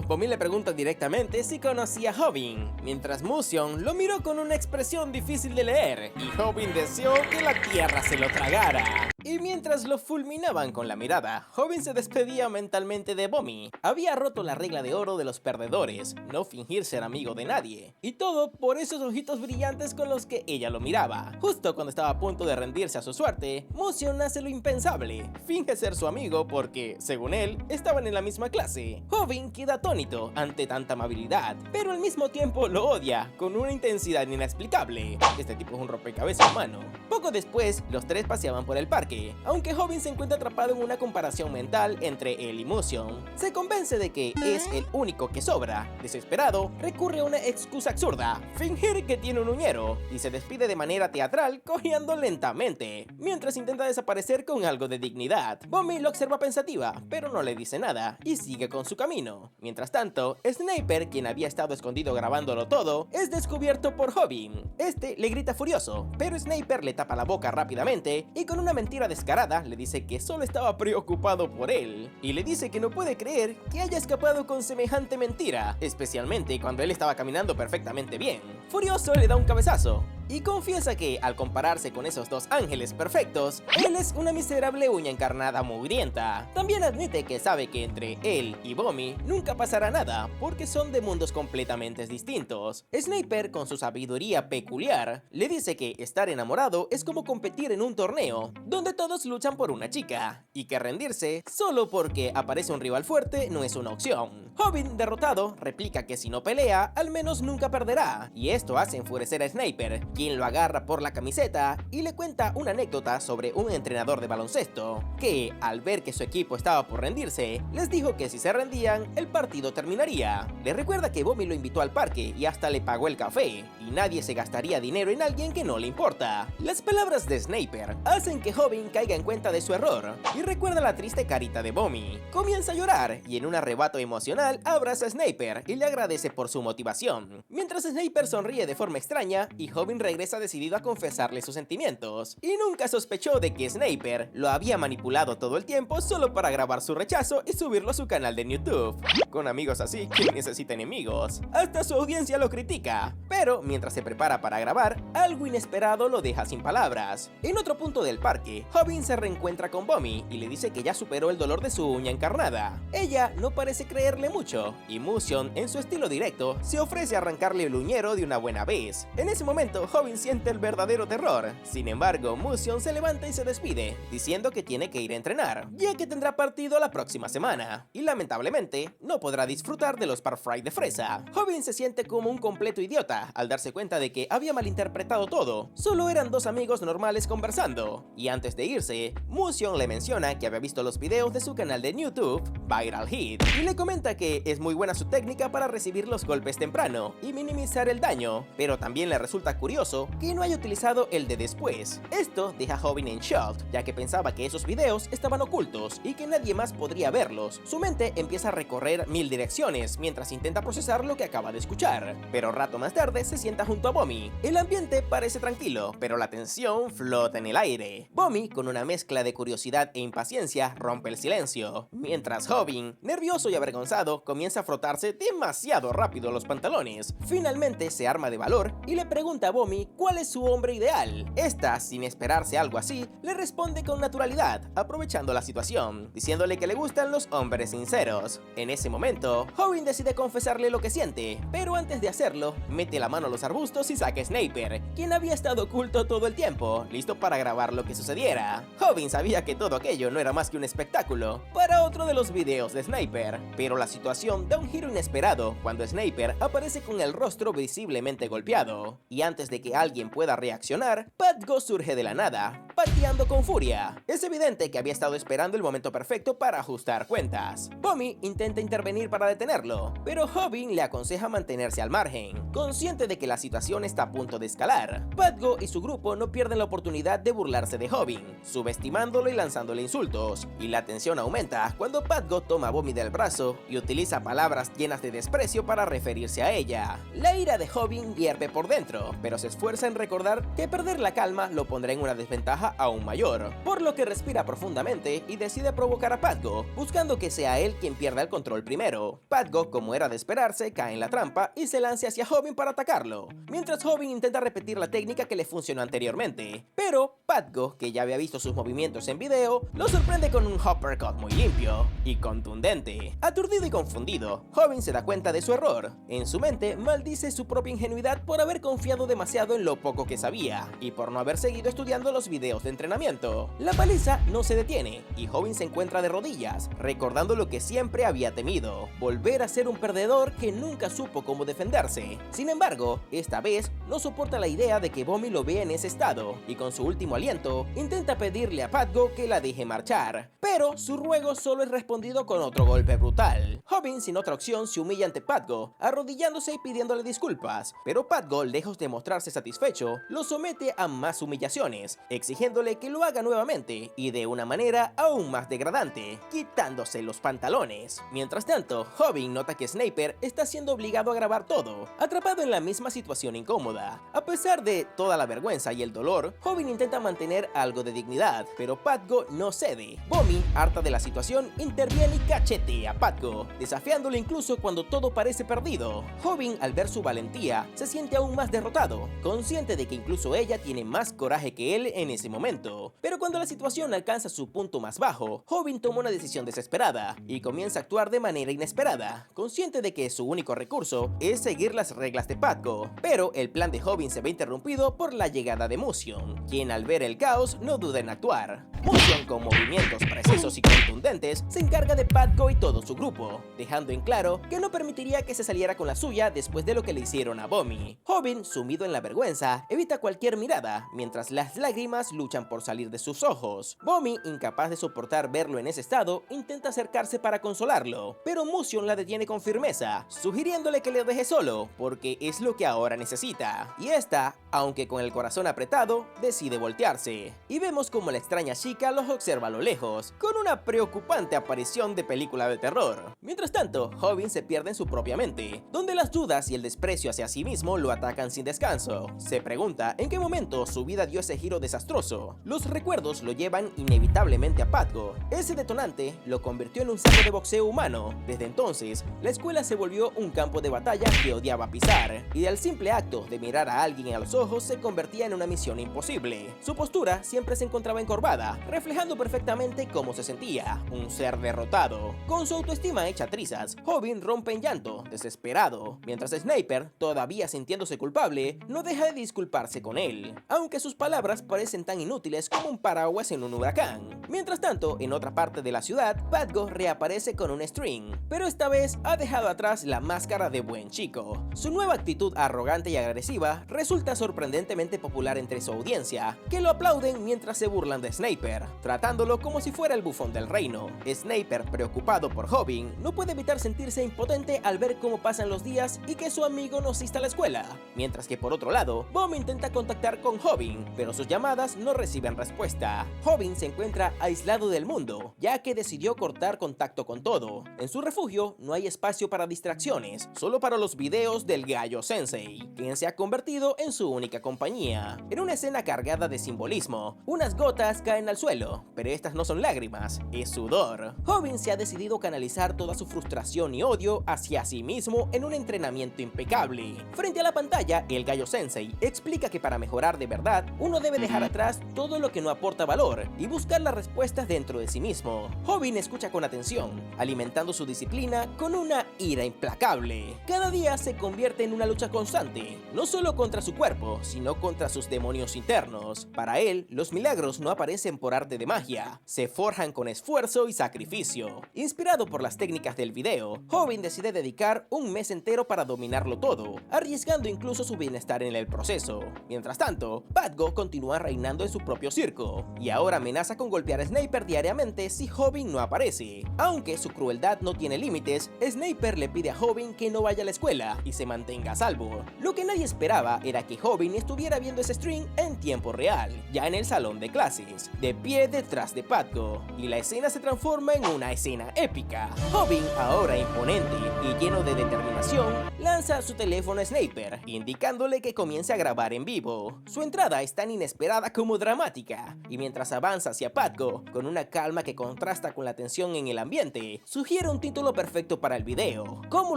Speaker 1: Bomi le pregunta directamente si conocía a Hobin, mientras Musion lo miró con una expresión difícil de leer, y Hobin deseó que la tierra se lo tragara. Y mientras lo fulminaban con la mirada, Hobin se despedía mentalmente de Bomi. Había roto la regla de oro de los perdedores, no fingir ser amigo de nadie. Y todo por esos ojitos brillantes con los que ella lo miraba. Justo cuando estaba a punto de rendirse a su suerte, Musion hace lo impensable. Finge ser su amigo porque, según él, estaban en la misma clase. Hobin queda atónito ante tanta amabilidad, pero al mismo tiempo lo odia con una intensidad inexplicable. Este tipo es un rompecabezas humano. Poco después, los tres paseaban por el parque. Aunque Hobin se encuentra atrapado en una comparación mental entre él y Musion, se convence de que es el único que sobra. Desesperado, recurre a una excusa absurda, fingir que tiene un uñero, y se despide de manera teatral cojeando lentamente, mientras intenta desaparecer con algo de dignidad. Bomi lo observa pensativa, pero no le dice nada, y sigue con su camino. Mientras tanto, Sniper, quien había estado escondido grabándolo todo, es descubierto por Hobin. Este le grita furioso, pero Sniper le tapa la boca rápidamente, y con una mentira descarada le dice que solo estaba preocupado por él, y le dice que no puede creer que haya escapado con semejante mentira, especialmente cuando él estaba caminando perfectamente bien. Furioso le da un cabezazo y confiesa que, al compararse con esos dos ángeles perfectos, él es una miserable uña encarnada mugrienta. También admite que sabe que entre él y Bomi nunca pasará nada, porque son de mundos completamente distintos. Sniper, con su sabiduría peculiar, le dice que estar enamorado es como competir en un torneo, donde todos luchan por una chica, y que rendirse solo porque aparece un rival fuerte no es una opción. Hobin, derrotado, replica que si no pelea, al menos nunca perderá, y esto hace enfurecer a Sniper, quien lo agarra por la camiseta y le cuenta una anécdota sobre un entrenador de baloncesto, que, al ver que su equipo estaba por rendirse, les dijo que si se rendían, el partido terminaría. Le recuerda que Bomi lo invitó al parque y hasta le pagó el café, y nadie se gastaría dinero en alguien que no le importa. Las palabras de Sniper hacen que Hobin caiga en cuenta de su error, y recuerda la triste carita de Bomi. Comienza a llorar, y en un arrebato emocional abraza a Sniper y le agradece por su motivación, mientras Sniper sonríe de forma extraña y Hobin regresa decidido a confesarle sus sentimientos, y nunca sospechó de que Sniper lo había manipulado todo el tiempo solo para grabar su rechazo y subirlo a su canal de YouTube. Con amigos así, ¿quién necesita enemigos? Hasta su audiencia lo critica, pero mientras se prepara para grabar, algo inesperado lo deja sin palabras. En otro punto del parque, Hobin se reencuentra con Bomi y le dice que ya superó el dolor de su uña encarnada. Ella no parece creerle mucho, y Musion, en su estilo directo, se ofrece a arrancarle el uñero de una buena vez. En ese momento, Hobin siente el verdadero terror. Sin embargo, Musion se levanta y se despide, diciendo que tiene que ir a entrenar, ya que tendrá partido la próxima semana, y lamentablemente no podrá disfrutar de los parfait de fresa. Hobin se siente como un completo idiota al darse cuenta de que había malinterpretado todo. Solo eran dos amigos normales conversando, y antes de irse, Musion le menciona que había visto los videos de su canal de YouTube, Viral Hit, y le comenta que es muy buena su técnica para recibir los golpes temprano y minimizar el daño, pero también le resulta curioso que no haya utilizado el de después. Esto deja a Hobin en shock, ya que pensaba que esos videos estaban ocultos y que nadie más podría verlos. Su mente empieza a recorrer mil direcciones mientras intenta procesar lo que acaba de escuchar, pero rato más tarde se sienta junto a Bomi. El ambiente parece tranquilo, pero la tensión flota en el aire. Bomi, con una mezcla de curiosidad e impaciencia, rompe el silencio, mientras Hobin, nervioso y avergonzado, comienza a frotarse demasiado rápido los pantalones. Finalmente se arma de valor y le pregunta a Bomi Bomi cuál es su hombre ideal. Esta, sin esperarse algo así, le responde con naturalidad, aprovechando la situación, diciéndole que le gustan los hombres sinceros. En ese momento, Hobin decide confesarle lo que siente, pero antes de hacerlo, mete la mano a los arbustos y saca a Sniper, quien había estado oculto todo el tiempo, listo para grabar lo que sucediera. Hobin sabía que todo aquello no era más que un espectáculo para otro de los videos de Sniper, pero la situación da un giro inesperado cuando Sniper aparece con el rostro visiblemente golpeado, y antes de que alguien pueda reaccionar, Patgo surge de la nada, pateando con furia. Es evidente que había estado esperando el momento perfecto para ajustar cuentas. Bomi intenta intervenir para detenerlo, pero Hobin le aconseja mantenerse al margen, consciente de que la situación está a punto de escalar. Patgo y su grupo no pierden la oportunidad de burlarse de Hobin, subestimándolo y lanzándole insultos, y la tensión aumenta cuando Patgo toma a Bomi del brazo y utiliza palabras llenas de desprecio para referirse a ella. La ira de Hobin hierve por dentro, pero se esfuerza en recordar que perder la calma lo pondrá en una desventaja aún mayor, por lo que respira profundamente y decide provocar a Patgo, buscando que sea él quien pierda el control primero. Patgo, como era de esperarse, cae en la trampa y se lanza hacia Hobin para atacarlo, mientras Hobin intenta repetir la técnica que le funcionó anteriormente, pero Patgo, que ya había visto sus movimientos en video, lo sorprende con un uppercut muy limpio y contundente. Aturdido y confundido, Hobin se da cuenta de su error. En su mente, maldice su propia ingenuidad por haber confiado demasiado en lo poco que sabía y por no haber seguido estudiando los videos de entrenamiento. La paliza no se detiene y Hobin se encuentra de rodillas, recordando lo que siempre había temido: volver a ser un perdedor que nunca supo cómo defenderse. Sin embargo, esta vez no soporta la idea de que Bomi lo vea en ese estado y con su último aliento intenta pedirle a Patgo que la deje marchar, pero su ruego solo es respondido con otro golpe brutal. Hobin, sin otra opción, se humilla ante Patgo, arrodillándose y pidiéndole disculpas, pero Patgo, lejos de mostrarse satisfecho, lo somete a más humillaciones, exigiéndole que lo haga nuevamente y de una manera aún más degradante, quitándose los pantalones. Mientras tanto, Hobin nota que Sniper está siendo obligado a grabar todo, atrapado en la misma situación incómoda. A pesar de toda la vergüenza y el dolor, Hobin intenta mantener algo de dignidad, pero Patgo no cede. Bomi, harta de la situación, interviene y cachetea a Patgo, desafiándolo incluso cuando todo parece perdido. Hobin, al ver su valentía, se siente aún más derrotado, consciente de que incluso ella tiene más coraje que él en ese momento. Pero cuando la situación alcanza su punto más bajo, Hobin toma una decisión desesperada y comienza a actuar de manera inesperada, consciente de que su único recurso es seguir las reglas de Patgo. Pero el plan de Hobin se ve interrumpido por la llegada de Musion, quien al ver el caos no duda en actuar. Musion, con movimientos precisos y contundentes, se encarga de Patgo y todo su grupo, dejando en claro que no permitiría que se saliera con la suya después de lo que le hicieron a Bomi. Hobin, sumido en la vergüenza, evita cualquier mirada, mientras las lágrimas luchan por salir de sus ojos. Bomi, incapaz de soportar verlo en ese estado, intenta acercarse para consolarlo, pero Musion la detiene con firmeza, sugiriéndole que le deje solo, porque es lo que ahora necesita. Y esta, aunque con el corazón apretado, decide voltearse. Y vemos como la extraña chica los observa a lo lejos, con una preocupante aparición de película de terror. Mientras tanto, Hobin se pierde en su propia mente, donde las dudas y el desprecio hacia sí mismo lo atacan sin descanso. Se pregunta en qué momento su vida dio ese giro desastroso. Los recuerdos lo llevan inevitablemente a Patgo. Ese detonante lo convirtió en un saco de boxeo humano. Desde entonces, la escuela se volvió un campo de batalla que odiaba pisar, y el simple acto de mirar a alguien a los ojos se convertía en una misión imposible. Su postura siempre se encontraba encorvada, reflejando perfectamente cómo se sentía, un ser derrotado. Con su autoestima hecha trizas, Hobin rompe en llanto, desesperado, mientras Sniper, todavía sintiéndose culpable, no deja de disculparse con él, aunque sus palabras parecen tan inútiles como un paraguas en un huracán. Mientras tanto, en otra parte de la ciudad, Patgo reaparece con un string, pero esta vez ha dejado atrás la máscara de buen chico. Su nueva actitud arrogante y agresiva resulta sorprendentemente popular entre su audiencia, que lo aplauden mientras se burlan de Sniper, tratándolo como si fuera el bufón del reino. Sniper, preocupado por Hobin, no puede evitar sentirse impotente al ver cómo pasan los días y que su amigo no asista a la escuela, mientras que por otro lado, Bomi intenta contactar con Hobin, pero sus llamadas no reciben respuesta. Hobin se encuentra aislado del mundo, ya que decidió cortar contacto con todo. En su refugio no hay espacio para distracciones, solo para los videos del Gallo Sensei, quien se ha convertido en su única compañía. En una escena cargada de simbolismo, unas gotas caen al suelo, pero estas no son lágrimas, es sudor. Hobin se ha decidido canalizar toda su frustración y odio hacia sí mismo en un entrenamiento impecable. Frente a la pantalla, el Gallo Sensei Sensei explica que para mejorar de verdad, uno debe dejar atrás todo lo que no aporta valor y buscar las respuestas dentro de sí mismo. Hobin escucha con atención, alimentando su disciplina con una ira implacable. Cada día se convierte en una lucha constante, no solo contra su cuerpo, sino contra sus demonios internos. Para él, los milagros no aparecen por arte de magia, se forjan con esfuerzo y sacrificio. Inspirado por las técnicas del video, Hobin decide dedicar un mes entero para dominarlo todo, arriesgando incluso su bienestar en el proceso. Mientras tanto, Padgo continúa reinando en su propio circo, y ahora amenaza con golpear a Sniper diariamente si Hobin no aparece. Aunque su crueldad no tiene límites, Sniper le pide a Hobin que no vaya a la escuela y se mantenga a salvo. Lo que nadie esperaba era que Hobin estuviera viendo ese stream en tiempo real, ya en el salón de clases, de pie detrás de Padgo, y la escena se transforma en una escena épica. Hobin, ahora imponente y lleno de determinación, lanza su teléfono a Sniper, indicándole que comience a grabar en vivo. Su entrada es tan inesperada como dramática, y mientras avanza hacia Padgo, con una calma que contrasta con la tensión en el ambiente, sugiere un título perfecto para el video: cómo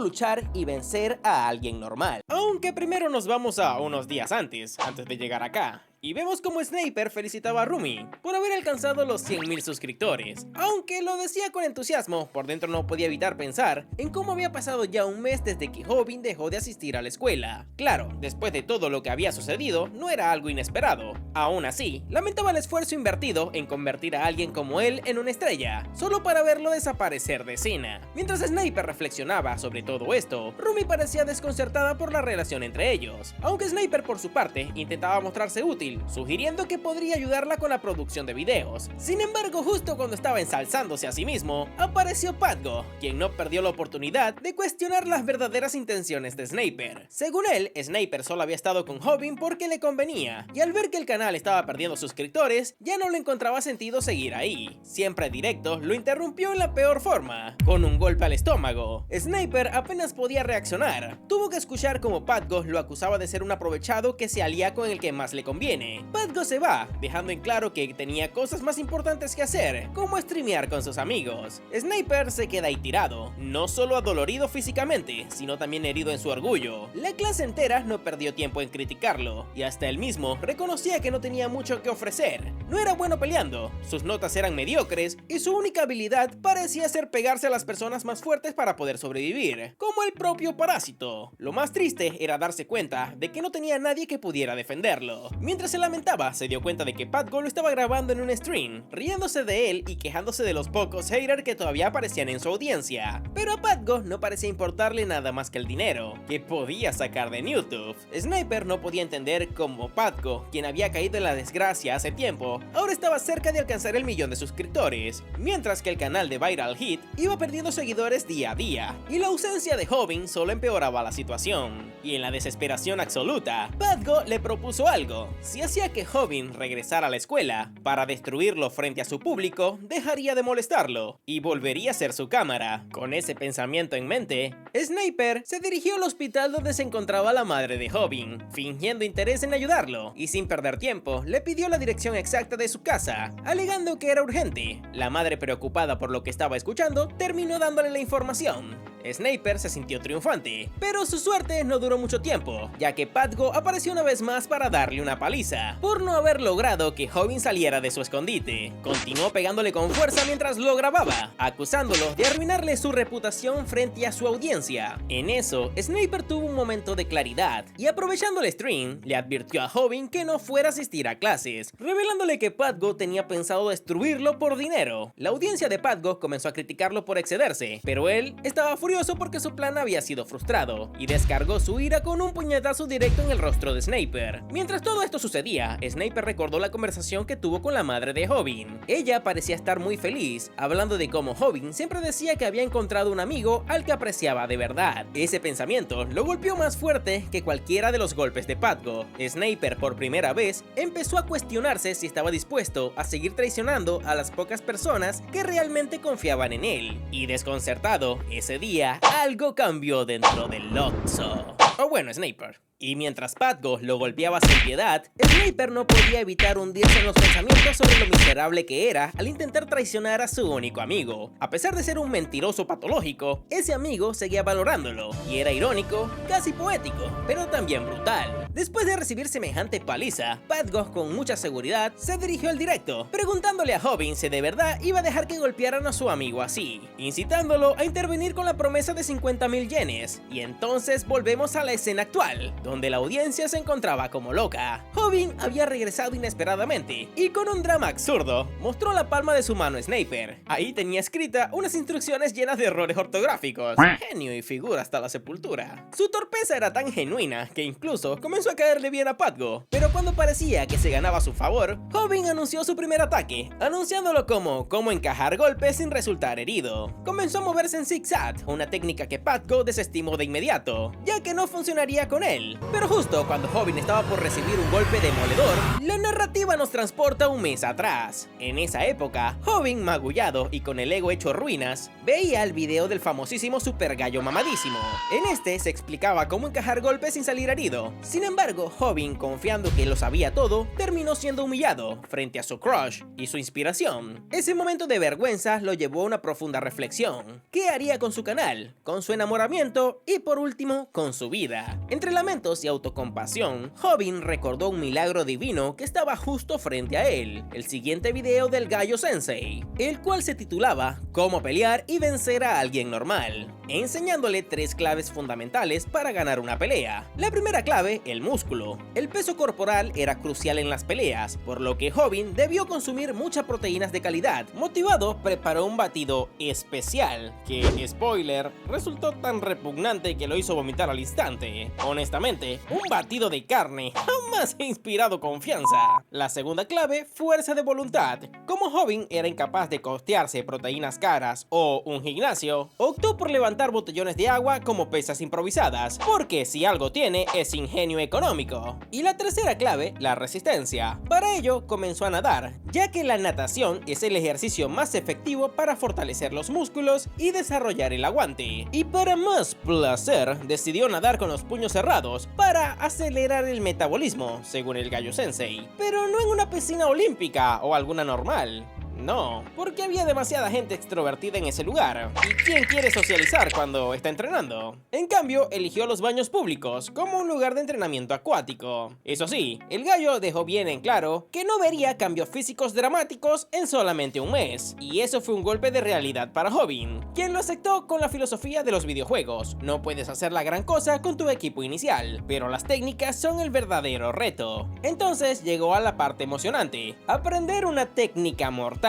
Speaker 1: luchar y vencer a alguien normal. Aunque primero nos vamos a unos días antes de llegar acá. Y vemos como Sniper felicitaba a Rumi por haber alcanzado los 100.000 suscriptores. Aunque lo decía con entusiasmo, por dentro no podía evitar pensar en cómo había pasado ya un mes desde que Hobin dejó de asistir a la escuela. Claro, después de todo lo que había sucedido, no era algo inesperado. Aún así, lamentaba el esfuerzo invertido en convertir a alguien como él en una estrella, solo para verlo desaparecer de escena. Mientras Sniper reflexionaba sobre todo esto, Rumi parecía desconcertada por la relación entre ellos, aunque Sniper por su parte intentaba mostrarse útil, sugiriendo que podría ayudarla con la producción de videos. Sin embargo, justo cuando estaba ensalzándose a sí mismo, apareció Padgo, quien no perdió la oportunidad de cuestionar las verdaderas intenciones de Sniper. Según él, Sniper solo había estado con Hobin porque le convenía, y al ver que el canal estaba perdiendo suscriptores, ya no le encontraba sentido seguir ahí. Siempre directo, lo interrumpió en la peor forma, con un golpe al estómago. Sniper apenas podía reaccionar. Tuvo que escuchar como Padgo lo acusaba de ser un aprovechado que se alía con el que más le conviene. Padgo se va, dejando en claro que tenía cosas más importantes que hacer, como streamear con sus amigos. Sniper se queda ahí tirado, no solo adolorido físicamente, sino también herido en su orgullo. La clase entera no perdió tiempo en criticarlo, y hasta él mismo reconocía que no tenía mucho que ofrecer. No era bueno peleando, sus notas eran mediocres, y su única habilidad parecía ser pegarse a las personas más fuertes para poder sobrevivir, como el propio Parásito. Lo más triste era darse cuenta de que no tenía nadie que pudiera defenderlo. Mientras se lamentaba, se dio cuenta de que Padgo lo estaba grabando en un stream, riéndose de él y quejándose de los pocos haters que todavía aparecían en su audiencia. Pero a Padgo no parecía importarle nada más que el dinero que podía sacar de YouTube. Sniper no podía entender cómo Padgo, quien había caído en la desgracia hace tiempo, ahora estaba cerca de alcanzar el 1.000.000 de suscriptores, mientras que el canal de Viral Hit iba perdiendo seguidores día a día, y la ausencia de Hobin solo empeoraba la situación. Y en la desesperación absoluta, Padgo le propuso algo: si hacía que Hobin regresara a la escuela para destruirlo frente a su público, dejaría de molestarlo y volvería a ser su cámara. Con ese pensamiento en mente, Sniper se dirigió al hospital donde se encontraba la madre de Hobin, fingiendo interés en ayudarlo, y sin perder tiempo, le pidió la dirección exacta de su casa, alegando que era urgente. La madre, preocupada por lo que estaba escuchando, terminó dándole la información. Sniper se sintió triunfante, pero su suerte no duró mucho tiempo, ya que Padgo apareció una vez más para darle una paliza, por no haber logrado que Hobin saliera de su escondite. Continuó pegándole con fuerza mientras lo grababa, acusándolo de arruinarle su reputación frente a su audiencia. En eso, Sniper tuvo un momento de claridad, y aprovechando el stream, le advirtió a Hobin que no fuera a asistir a clases, revelándole que Padgo tenía pensado destruirlo por dinero. La audiencia de Padgo comenzó a criticarlo por excederse, pero él estaba furioso porque su plan había sido frustrado, y descargó su ira con un puñetazo directo en el rostro de Sniper. Mientras todo esto sucedía, Sniper recordó la conversación que tuvo con la madre de Hobin. Ella parecía estar muy feliz, hablando de cómo Hobin siempre decía que había encontrado un amigo al que apreciaba de verdad. Ese pensamiento lo golpeó más fuerte que cualquiera de los golpes de Padgo. Sniper, por primera vez, empezó a cuestionarse si estaba dispuesto a seguir traicionando a las pocas personas que realmente confiaban en él. Y desconcertado, ese día algo cambió dentro del Oxxo. O bueno, Sniper. Y mientras Padgo lo golpeaba sin piedad, Sniper no podía evitar hundirse en los pensamientos sobre lo miserable que era al intentar traicionar a su único amigo. A pesar de ser un mentiroso patológico, ese amigo seguía valorándolo, y era irónico, casi poético, pero también brutal. Después de recibir semejante paliza, Padgo con mucha seguridad se dirigió al directo, preguntándole a Hobbin si de verdad iba a dejar que golpearan a su amigo así, incitándolo a intervenir con la promesa de 50.000 yenes. Y entonces volvemos a la escena actual, donde la audiencia se encontraba como loca. Hobbin había regresado inesperadamente y con un drama absurdo mostró la palma de su mano a Sniper. Ahí tenía escrita unas instrucciones llenas de errores ortográficos. Genio y figura hasta la sepultura. Su torpeza era tan genuina que incluso comenzó a caerle bien a Padgo, pero cuando parecía que se ganaba a su favor, Hobbin anunció su primer ataque, anunciándolo como cómo encajar golpes sin resultar herido. Comenzó a moverse en zigzag, una técnica que Padgo desestimó de inmediato, ya que no funcionaría con él. Pero justo cuando Hobbin estaba por recibir un golpe demoledor, la narrativa nos transporta un mes atrás. En esa época, Hobbin, magullado y con el ego hecho ruinas, veía el video del famosísimo Super Gallo Mamadísimo. En este se explicaba cómo encajar golpes sin salir herido. Sin embargo, Hobbin, confiando que lo sabía todo, terminó siendo humillado frente a su crush y su inspiración. Ese momento de vergüenza lo llevó a una profunda reflexión. ¿Qué haría con su canal, con su enamoramiento y por último, con su vida? Entre lamentos y autocompasión, Hobbin recordó un milagro divino que estaba justo frente a él, el siguiente video del Gallo Sensei, el cual se titulaba Cómo pelear y vencer a alguien normal, enseñándole 3 claves fundamentales para ganar una pelea. La primera clave, el músculo. El peso corporal era crucial en las peleas, por lo que Hobbin debió consumir muchas proteínas de calidad. Motivado, preparó un batido especial, que, spoiler, resultó tan repugnante que lo hizo vomitar al instante. Honestamente, un batido de carne jamás ha inspirado confianza. La segunda clave, fuerza de voluntad. Como Hobbin era incapaz de costearse proteínas caras o un gimnasio, optó por levantar botellones de agua como pesas improvisadas, porque si algo tiene es ingenio económico. Y la tercera clave, la resistencia. Para ello comenzó a nadar, ya que la natación es el ejercicio más efectivo para fortalecer los músculos y desarrollar el aguante. Y para más placer, decidió nadar con los puños cerrados para acelerar el metabolismo, según el Gallo Sensei. Pero no en una piscina olímpica o alguna normal. No, porque había demasiada gente extrovertida en ese lugar. ¿Y quién quiere socializar cuando está entrenando? En cambio, eligió los baños públicos como un lugar de entrenamiento acuático. Eso sí, el gallo dejó bien en claro que no vería cambios físicos dramáticos en solamente un mes. Y eso fue un golpe de realidad para Hobbin, quien lo aceptó con la filosofía de los videojuegos. No puedes hacer la gran cosa con tu equipo inicial, pero las técnicas son el verdadero reto. Entonces llegó a la parte emocionante, aprender una técnica mortal.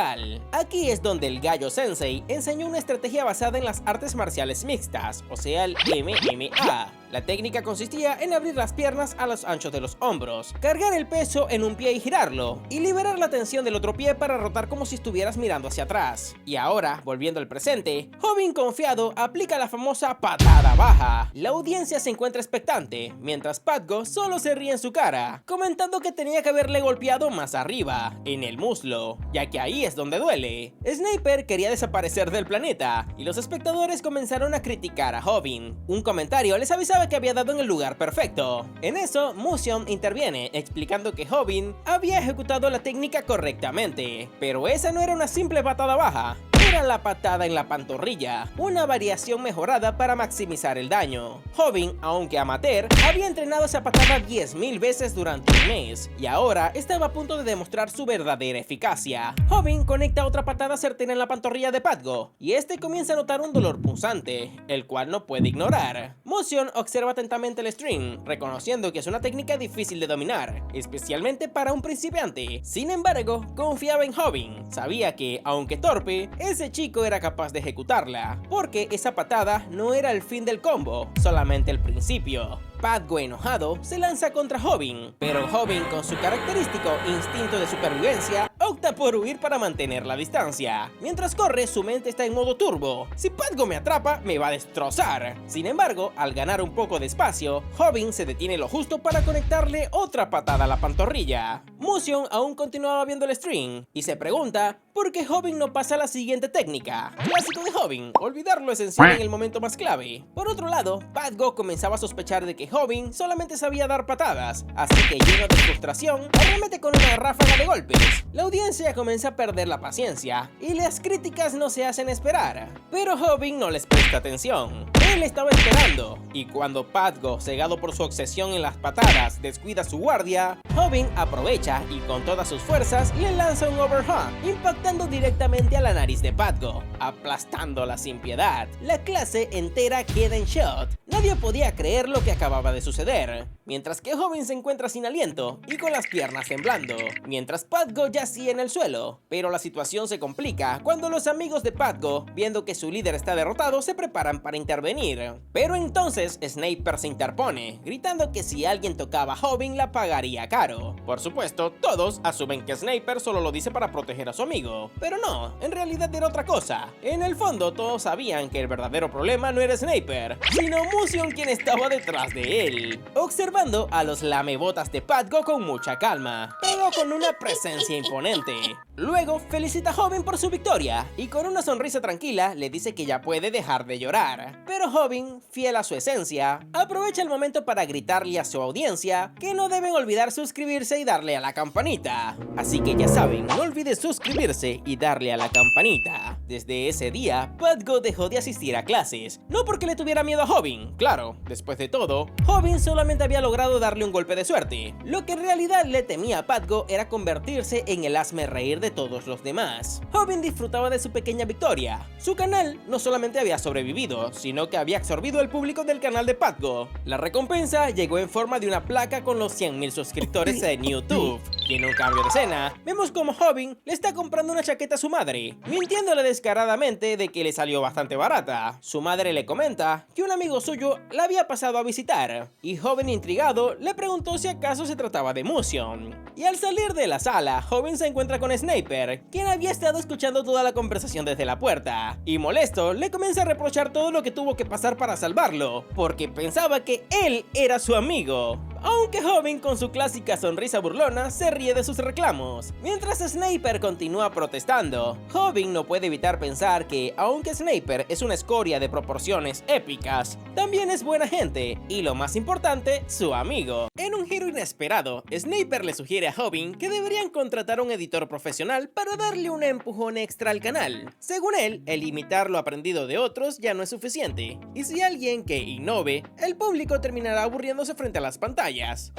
Speaker 1: Aquí es donde el Gallo Sensei enseñó una estrategia basada en las artes marciales mixtas, o sea el MMA. La técnica consistía en abrir las piernas a los anchos de los hombros, cargar el peso en un pie y girarlo, y liberar la tensión del otro pie para rotar como si estuvieras mirando hacia atrás. Y ahora, volviendo al presente, Hobbin confiado aplica la famosa patada baja. La audiencia se encuentra expectante, mientras Padgo solo se ríe en su cara, comentando que tenía que haberle golpeado más arriba, en el muslo, ya que ahí es donde duele. Sniper quería desaparecer del planeta, y los espectadores comenzaron a criticar a Hobbin. Un comentario les avisaba que había dado en el lugar perfecto. En eso, Motion interviene, explicando que Hobbin había ejecutado la técnica correctamente, pero esa no era una simple patada baja. Era la patada en la pantorrilla, una variación mejorada para maximizar el daño. Hobbin, aunque amateur, había entrenado esa patada 10.000 veces durante un mes, y ahora estaba a punto de demostrar su verdadera eficacia. Hobbin conecta otra patada certera en la pantorrilla de Padgo, y este comienza a notar un dolor punzante, el cual no puede ignorar. Motion observa atentamente el stream, reconociendo que es una técnica difícil de dominar, especialmente para un principiante. Sin embargo, confiaba en Hobbin, sabía que, aunque torpe, ese chico era capaz de ejecutarla, porque esa patada no era el fin del combo, solamente el principio. Padgo, enojado, se lanza contra Hobbin, pero Hobbin, con su característico instinto de supervivencia, opta por huir para mantener la distancia. Mientras corre, su mente está en modo turbo. Si Padgo me atrapa, me va a destrozar. Sin embargo, al ganar un poco de espacio, Hobbin se detiene lo justo para conectarle otra patada a la pantorrilla. Motion aún continuaba viendo el stream y se pregunta por qué Hobbin no pasa a la siguiente técnica. Clásico de Hobbin, olvidar lo esencial en el momento más clave. Por otro lado, Padgo comenzaba a sospechar de que Hobbin solamente sabía dar patadas, así que lleno de frustración, arremete con una ráfaga de golpes. La audiencia comienza a perder la paciencia y las críticas no se hacen esperar, pero Hobbin no les presta atención. él estaba esperando. Y cuando Padgo, cegado por su obsesión en las patadas, descuida su guardia, Hobbin aprovecha y con todas sus fuerzas le lanza un overhand, impactando directamente a la nariz de Padgo, aplastándola sin piedad. La clase entera queda en shock. Nadie podía creer lo que acababa de suceder, mientras que Hobbin se encuentra sin aliento y con las piernas temblando, mientras Padgo yacía en el suelo. Pero la situación se complica cuando los amigos de Padgo, viendo que su líder está derrotado, se preparan para intervenir. Pero entonces Sniper se interpone, gritando que si alguien tocaba a Hobbin la pagaría caro. Por supuesto, todos asumen que Sniper solo lo dice para proteger a su amigo, pero no, en realidad era otra cosa. En el fondo todos sabían que el verdadero problema no era Sniper, sino Musion, quien estaba detrás de él, observando a los lamebotas de Padgo con mucha calma, pero con una presencia imponente. Luego felicita a Hobbin por su victoria y con una sonrisa tranquila le dice que ya puede dejar de llorar. Pero Hobbin, fiel a su esencia, aprovecha el momento para gritarle a su audiencia que no deben olvidar suscribirse y darle a la campanita. Así que ya saben, no olvides suscribirse y darle a la campanita. Desde ese día, Padgo dejó de asistir a clases, no porque le tuviera miedo a Hobbin, claro, después de todo, Hobbin solamente había logrado darle un golpe de suerte. Lo que en realidad le temía a Padgo era convertirse en el hazmerreír de todos los demás. Hobbin disfrutaba de su pequeña victoria. Su canal no solamente había sobrevivido, sino que había absorbido el público del canal de Padgo. La recompensa llegó en forma de una placa con los 100.000 suscriptores en YouTube. Y en un cambio de escena, vemos como Hobbin le está comprando una chaqueta a su madre, mintiéndole descaradamente de que le salió bastante barata. Su madre le comenta que un amigo suyo la había pasado a visitar, y Hobbin, intrigado, le preguntó si acaso se trataba de Musion. Y al salir de la sala, Hobbin se encuentra con Sniper, quien había estado escuchando toda la conversación desde la puerta, y molesto le comienza a reprochar todo lo que tuvo que pasar para salvarlo, porque pensaba que él era su amigo. Aunque Hobbin, con su clásica sonrisa burlona, se ríe de sus reclamos. Mientras Sniper continúa protestando, Hobbin no puede evitar pensar que, aunque Sniper es una escoria de proporciones épicas, también es buena gente, y lo más importante, su amigo. En un giro inesperado, Sniper le sugiere a Hobbin que deberían contratar a un editor profesional para darle un empujón extra al canal. Según él, el imitar lo aprendido de otros ya no es suficiente, y si alguien que innove, el público terminará aburriéndose frente a las pantallas.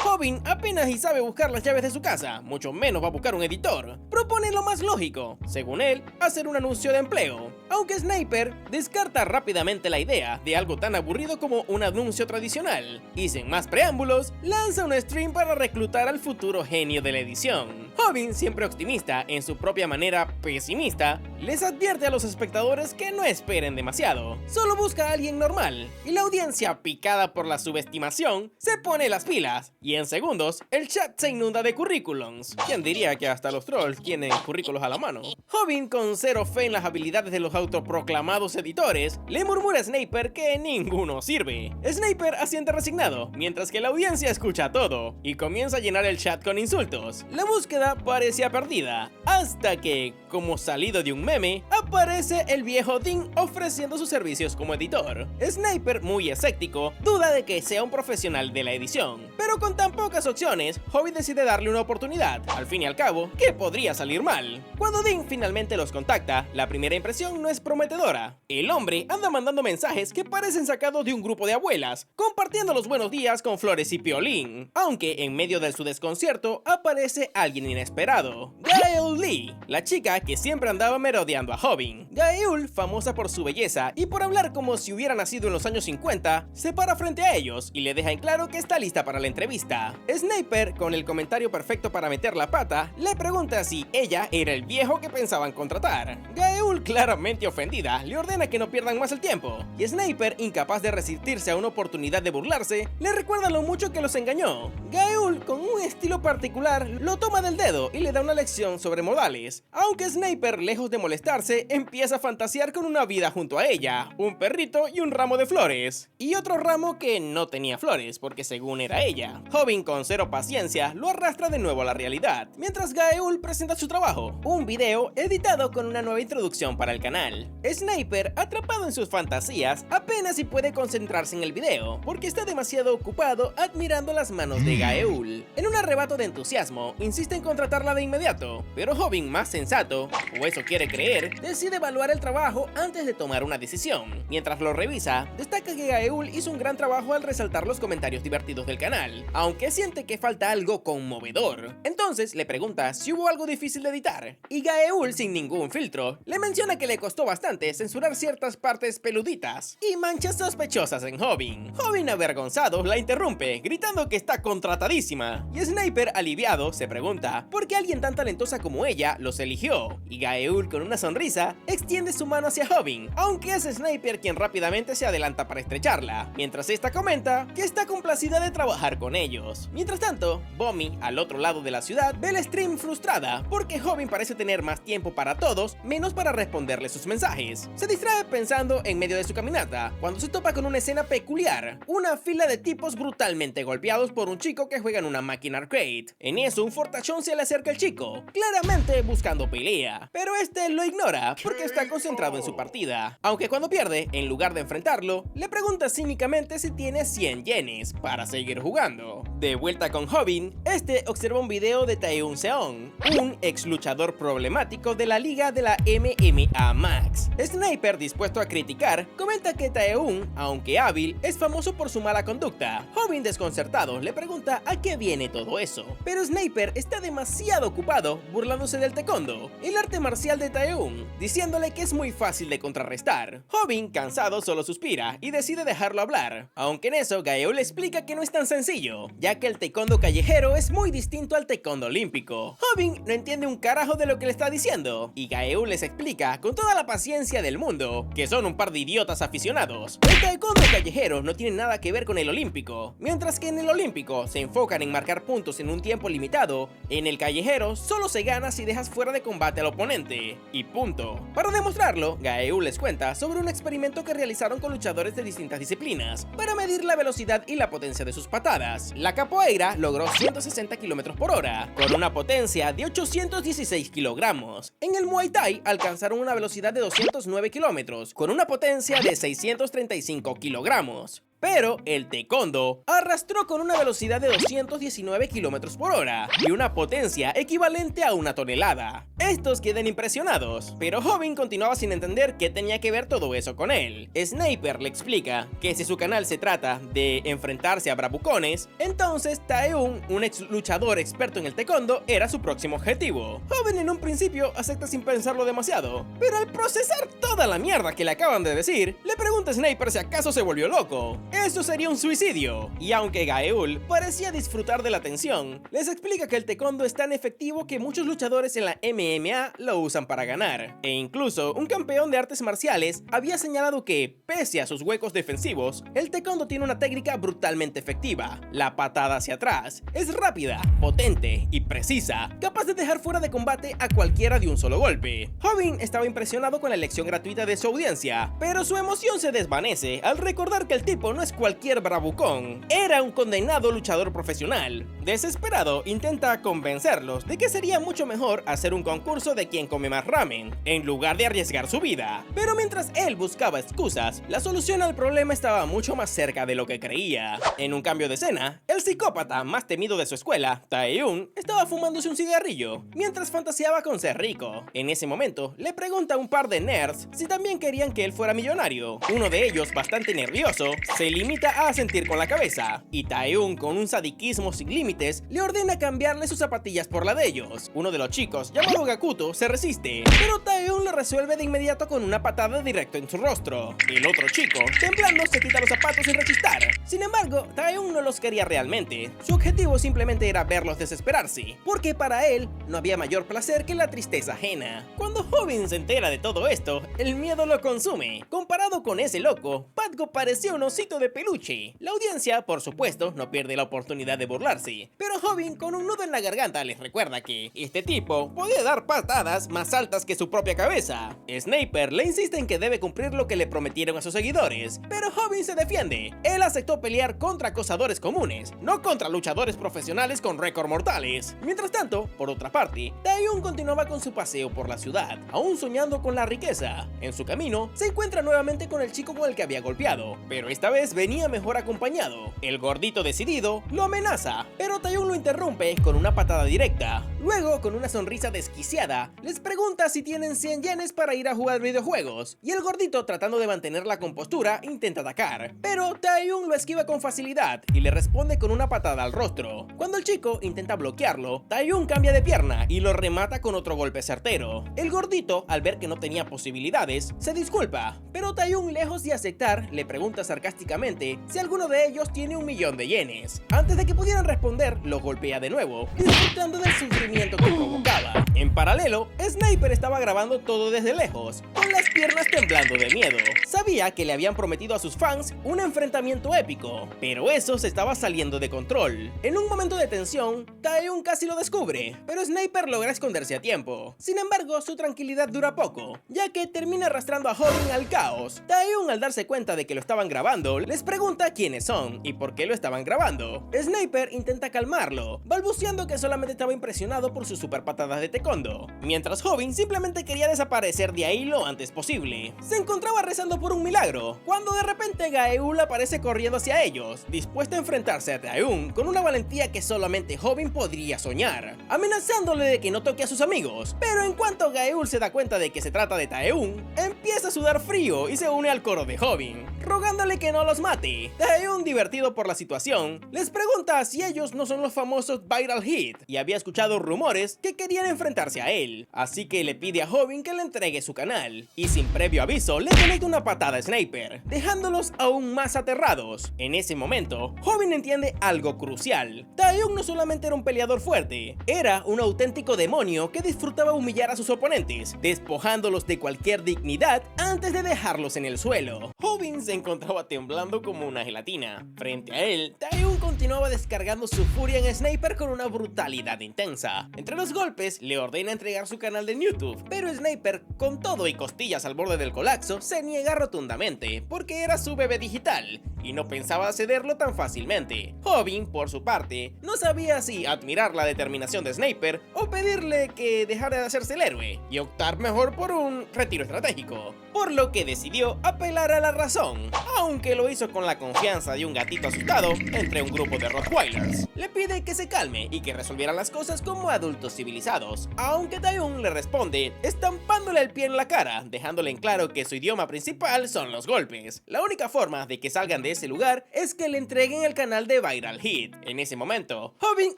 Speaker 1: Hobbin apenas y sabe buscar las llaves de su casa, mucho menos va a buscar un editor. Propone lo más lógico, según él, hacer un anuncio de empleo. Aunque Sniper descarta rápidamente la idea de algo tan aburrido como un anuncio tradicional, y sin más preámbulos, lanza un stream para reclutar al futuro genio de la edición. Hobbin, siempre optimista, en su propia manera pesimista, les advierte a los espectadores que no esperen demasiado. Solo busca a alguien normal, y la audiencia, picada por la subestimación, se pone las pilas, y en segundos, el chat se inunda de currículums. ¿Quién diría que hasta los trolls tienen currículos a la mano? Hobbin, con cero fe en las habilidades de los autoproclamados editores, le murmura a Sniper que ninguno sirve. Sniper asiente resignado, mientras que la audiencia escucha todo, y comienza a llenar el chat con insultos. La búsqueda parecía perdida, hasta que, como salido de un meme, aparece el viejo Dean ofreciendo sus servicios como editor. Sniper, muy escéptico, duda de que sea un profesional de la edición, pero con tan pocas opciones, Hobbin decide darle una oportunidad. Al fin y al cabo, ¿qué podría salir mal? Cuando Dean finalmente los contacta, la primera impresión no es prometedora. El hombre anda mandando mensajes que parecen sacados de un grupo de abuelas, compartiendo los buenos días con flores y piolín, aunque en medio de su desconcierto aparece alguien inesperado, Gael Lee, la chica que siempre andaba merodeando a Hobbin. Gael, famosa por su belleza y por hablar como si hubiera nacido en los años 50, se para frente a ellos y le deja en claro que está lista para la entrevista. Sniper, con el comentario perfecto para meter la pata, le pregunta si ella era el viejo que pensaban contratar. Gael, claramente ofendida, le ordena que no pierdan más el tiempo, y Sniper, incapaz de resistirse a una oportunidad de burlarse, le recuerda lo mucho que los engañó. Gael, con un estilo particular, lo toma del dedo y le da una lección sobre modales, aunque Sniper, lejos de molestarse, empieza a fantasear con una vida junto a ella, un perrito y un ramo de flores, y otro ramo que no tenía flores, porque según era ella. Hobin, con cero paciencia, lo arrastra de nuevo a la realidad, mientras Gaeul presenta su trabajo, un video editado con una nueva introducción para el canal. Sniper, atrapado en sus fantasías, apenas si puede concentrarse en el video, porque está demasiado ocupado admirando las manos de Gaeul. En un arrebato de entusiasmo, insiste en contratarla de inmediato, pero Hobin, más sensato, o eso quiere creer, decide evaluar el trabajo antes de tomar una decisión. Mientras lo revisa, destaca que Gaeul hizo un gran trabajo al resaltar los comentarios divertidos del canal, aunque siente que falta algo conmovedor. Entonces le pregunta si hubo algo difícil de editar, y Gaeul, sin ningún filtro, le menciona que le costó bastante censurar ciertas partes peluditas y manchas sospechosas en Hobin. Hobin, avergonzado, la interrumpe, gritando que está contratadísima, y Sniper, aliviado, se pregunta por qué alguien tan talentosa como ella los eligió, y Gaeul, con una sonrisa, extiende su mano hacia Hobin, aunque es Sniper quien rápidamente se adelanta para estrecharla, mientras esta comenta que está complacida de trabajar con ellos. Mientras tanto, Bomi, al otro lado de la ciudad, ve el stream frustrada porque Hobin parece tener más tiempo para todos, menos para responderle sus mensajes. Se distrae pensando en medio de su caminata, cuando se topa con una escena peculiar, una fila de tipos brutalmente golpeados por un chico que juega en una máquina arcade. En eso, un fortachón se le acerca al chico, claramente buscando pelea, pero este lo ignora porque está concentrado en su partida, aunque cuando pierde, en lugar de enfrentarlo, le pregunta cínicamente si tiene 100 yenes para seguir jugando. De vuelta con Hobin, este observa un video de Taeun Seong, un ex luchador problemático de la liga de la MMA Max. Sniper, dispuesto a criticar, comenta que Taeun, aunque hábil, es famoso por su mala conducta. Hobin, desconcertado, le pregunta a qué viene todo eso, pero Sniper está demasiado ocupado burlándose del taekwondo, el arte marcial de Taeun, diciéndole que es muy fácil de contrarrestar. Hobin, cansado, solo suspira y decide dejarlo hablar, aunque en eso Gaeul le explica que no es tan sencillo, ya que el taekwondo callejero es muy distinto al taekwondo olímpico. Hobin no entiende un carajo de lo que le está diciendo, y Gaeul les explica con toda la paciencia del mundo que son un par de idiotas aficionados. El taekwondo callejero no tiene nada que ver con el olímpico. Mientras que en el olímpico se enfocan en marcar puntos en un tiempo limitado, en el callejero solo se gana si dejas fuera de combate al oponente. Y punto. Para demostrarlo, Gaeul les cuenta sobre un experimento que realizaron con luchadores de distintas disciplinas para medir la velocidad y la potencia de sus patadas. La capoeira logró 160 km por hora, con una potencia de 816 kilogramos. En el Muay Thai alcanzaron una velocidad de 209 kilómetros, con una potencia de 635 kilogramos. Pero el taekwondo arrastró con una velocidad de 219 km por hora y una potencia equivalente a una tonelada. Estos quedan impresionados, pero Hobin continuaba sin entender qué tenía que ver todo eso con él. Sniper le explica que si su canal se trata de enfrentarse a bravucones, entonces Taeun, un ex luchador experto en el taekwondo, era su próximo objetivo. Hobin en un principio acepta sin pensarlo demasiado, pero al procesar toda la mierda que le acaban de decir, le pregunta a Sniper si acaso se volvió loco. Eso sería un suicidio. Y aunque Gaeul parecía disfrutar de la tensión, les explica que el taekwondo es tan efectivo que muchos luchadores en la MMA lo usan para ganar. E incluso un campeón de artes marciales había señalado que, pese a sus huecos defensivos, el taekwondo tiene una técnica brutalmente efectiva. La patada hacia atrás es rápida, potente y precisa, capaz de dejar fuera de combate a cualquiera de un solo golpe. Hobin estaba impresionado con la elección gratuita de su audiencia, pero su emoción se desvanece al recordar que el tipo no es cualquier bravucón, era un condenado luchador profesional. Desesperado, intenta convencerlos de que sería mucho mejor hacer un concurso de quién come más ramen, en lugar de arriesgar su vida. Pero mientras él buscaba excusas, la solución al problema estaba mucho más cerca de lo que creía. En un cambio de escena, el psicópata más temido de su escuela, Taeun, estaba fumándose un cigarrillo, mientras fantaseaba con ser rico. En ese momento, le pregunta a un par de nerds si también querían que él fuera millonario. Uno de ellos, bastante nervioso, se limita a asentir con la cabeza, y Taeun, con un sadiquismo sin límites, le ordena cambiarle sus zapatillas por la de ellos. Uno de los chicos, llamado Gakuto, se resiste, pero Taeun lo resuelve de inmediato con una patada directo en su rostro. El otro chico, temblando, se quita los zapatos sin rechistar. Sin embargo, Taeun no los quería realmente. Su objetivo simplemente era verlos desesperarse, porque para él no había mayor placer que la tristeza ajena. Cuando Hobin se entera de todo esto, el miedo lo consume. Comparado con ese loco, Patgo parecía un osito de peluche. La audiencia, por supuesto, no pierde la oportunidad de burlarse, pero Hobin, con un nudo en la garganta, les recuerda que este tipo podía dar patadas más altas que su propia cabeza. Sniper le insiste en que debe cumplir lo que le prometieron a sus seguidores, pero Hobin se defiende. Él aceptó pelear contra acosadores comunes, golpes, no contra luchadores profesionales con récord mortales. Mientras tanto, por otra parte, Taeyong continuaba con su paseo por la ciudad, aún soñando con la riqueza. En su camino, se encuentra nuevamente con el chico con el que había golpeado, pero esta vez venía mejor acompañado. El gordito decidido lo amenaza, pero Taeyong lo interrumpe con una patada directa. Luego, con una sonrisa desquiciada, les pregunta si tienen 100 yenes para ir a jugar videojuegos, y el gordito, tratando de mantener la compostura, intenta atacar, pero Taeyong lo esquiva con facilidad y le responde con una patada al rostro. Cuando el chico intenta bloquearlo, Taeyong cambia de pierna y lo remata con otro golpe certero. El gordito, al ver que no tenía posibilidades, se disculpa, pero Taeyong, lejos de aceptar, le pregunta sarcásticamente si alguno de ellos tiene 1.000.000 de yenes. Antes de que pudieran responder, lo golpea de nuevo, disfrutando del sufrimiento que provocaba. En paralelo, Sniper estaba grabando todo desde lejos, con las piernas temblando de miedo. Sabía que le habían prometido a sus fans un enfrentamiento épico, pero eso se estaba saliendo de control. En un momento de tensión, Taeyong casi lo descubre, pero Sniper logra esconderse a tiempo. Sin embargo, su tranquilidad dura poco, ya que termina arrastrando a Hobin al caos. Taeyong, al darse cuenta de que lo estaban grabando, les pregunta quiénes son y por qué lo estaban grabando. Sniper intenta calmarlo, balbuceando que solamente estaba impresionado por sus super patadas de taekwondo, mientras Hobin simplemente quería desaparecer de ahí lo antes posible. Se encontraba rezando por un milagro, cuando de repente Gaeul aparece corriendo hacia ellos, dispuesto a enfrentarse a Taeyong con una valentía que solamente Hobin podría soñar, amenazándole de que no toque a sus amigos. Pero en cuanto Gaeul se da cuenta de que se trata de Taeyong, empieza a sudar frío y se une al coro de Hobin, rogándole que no los mate. Taeyong, divertido por la situación, les pregunta si ellos no son los famosos Viral Hit, y había escuchado rumores que querían enfrentarse a él, así que le pide a Hobin que le entregue su canal, y sin previo aviso le conecta una patada a Sniper, dejándolos aún más aterrados. En ese momento, Hobin entiende algo crucial. Taeyong no solamente era un peleador fuerte, era un auténtico demonio que disfrutaba humillar a sus oponentes, despojándolos de cualquier dignidad antes de dejarlos en el suelo. Hobin se encontraba temblando como una gelatina. Frente a él, Taeyong continuaba descargando su furia en Sniper con una brutalidad intensa. Entre los golpes, le ordena entregar su canal de YouTube, pero Sniper, con todo y costillas al borde del colapso, se niega rotundamente, porque era su bebé digital, y no pensaba cederlo tan fácilmente. Hobin, por su parte, no sabía si admirar la determinación de Sniper o pedirle que dejara de hacerse el héroe, y optar mejor por un retiro estratégico, por lo que decidió apelar a la razón, aunque lo hizo con la confianza de un gatito asustado entre un grupo de Rottweilers. Le pide que se calme y que resolvieran las cosas como adultos civilizados, aunque Taeyong le responde estampándole el pie en la cara, dejándole en claro que su idioma principal son los golpes. La única forma de que salgan de ese lugar es que le entreguen el canal de Viral Hit. En ese momento, Hobin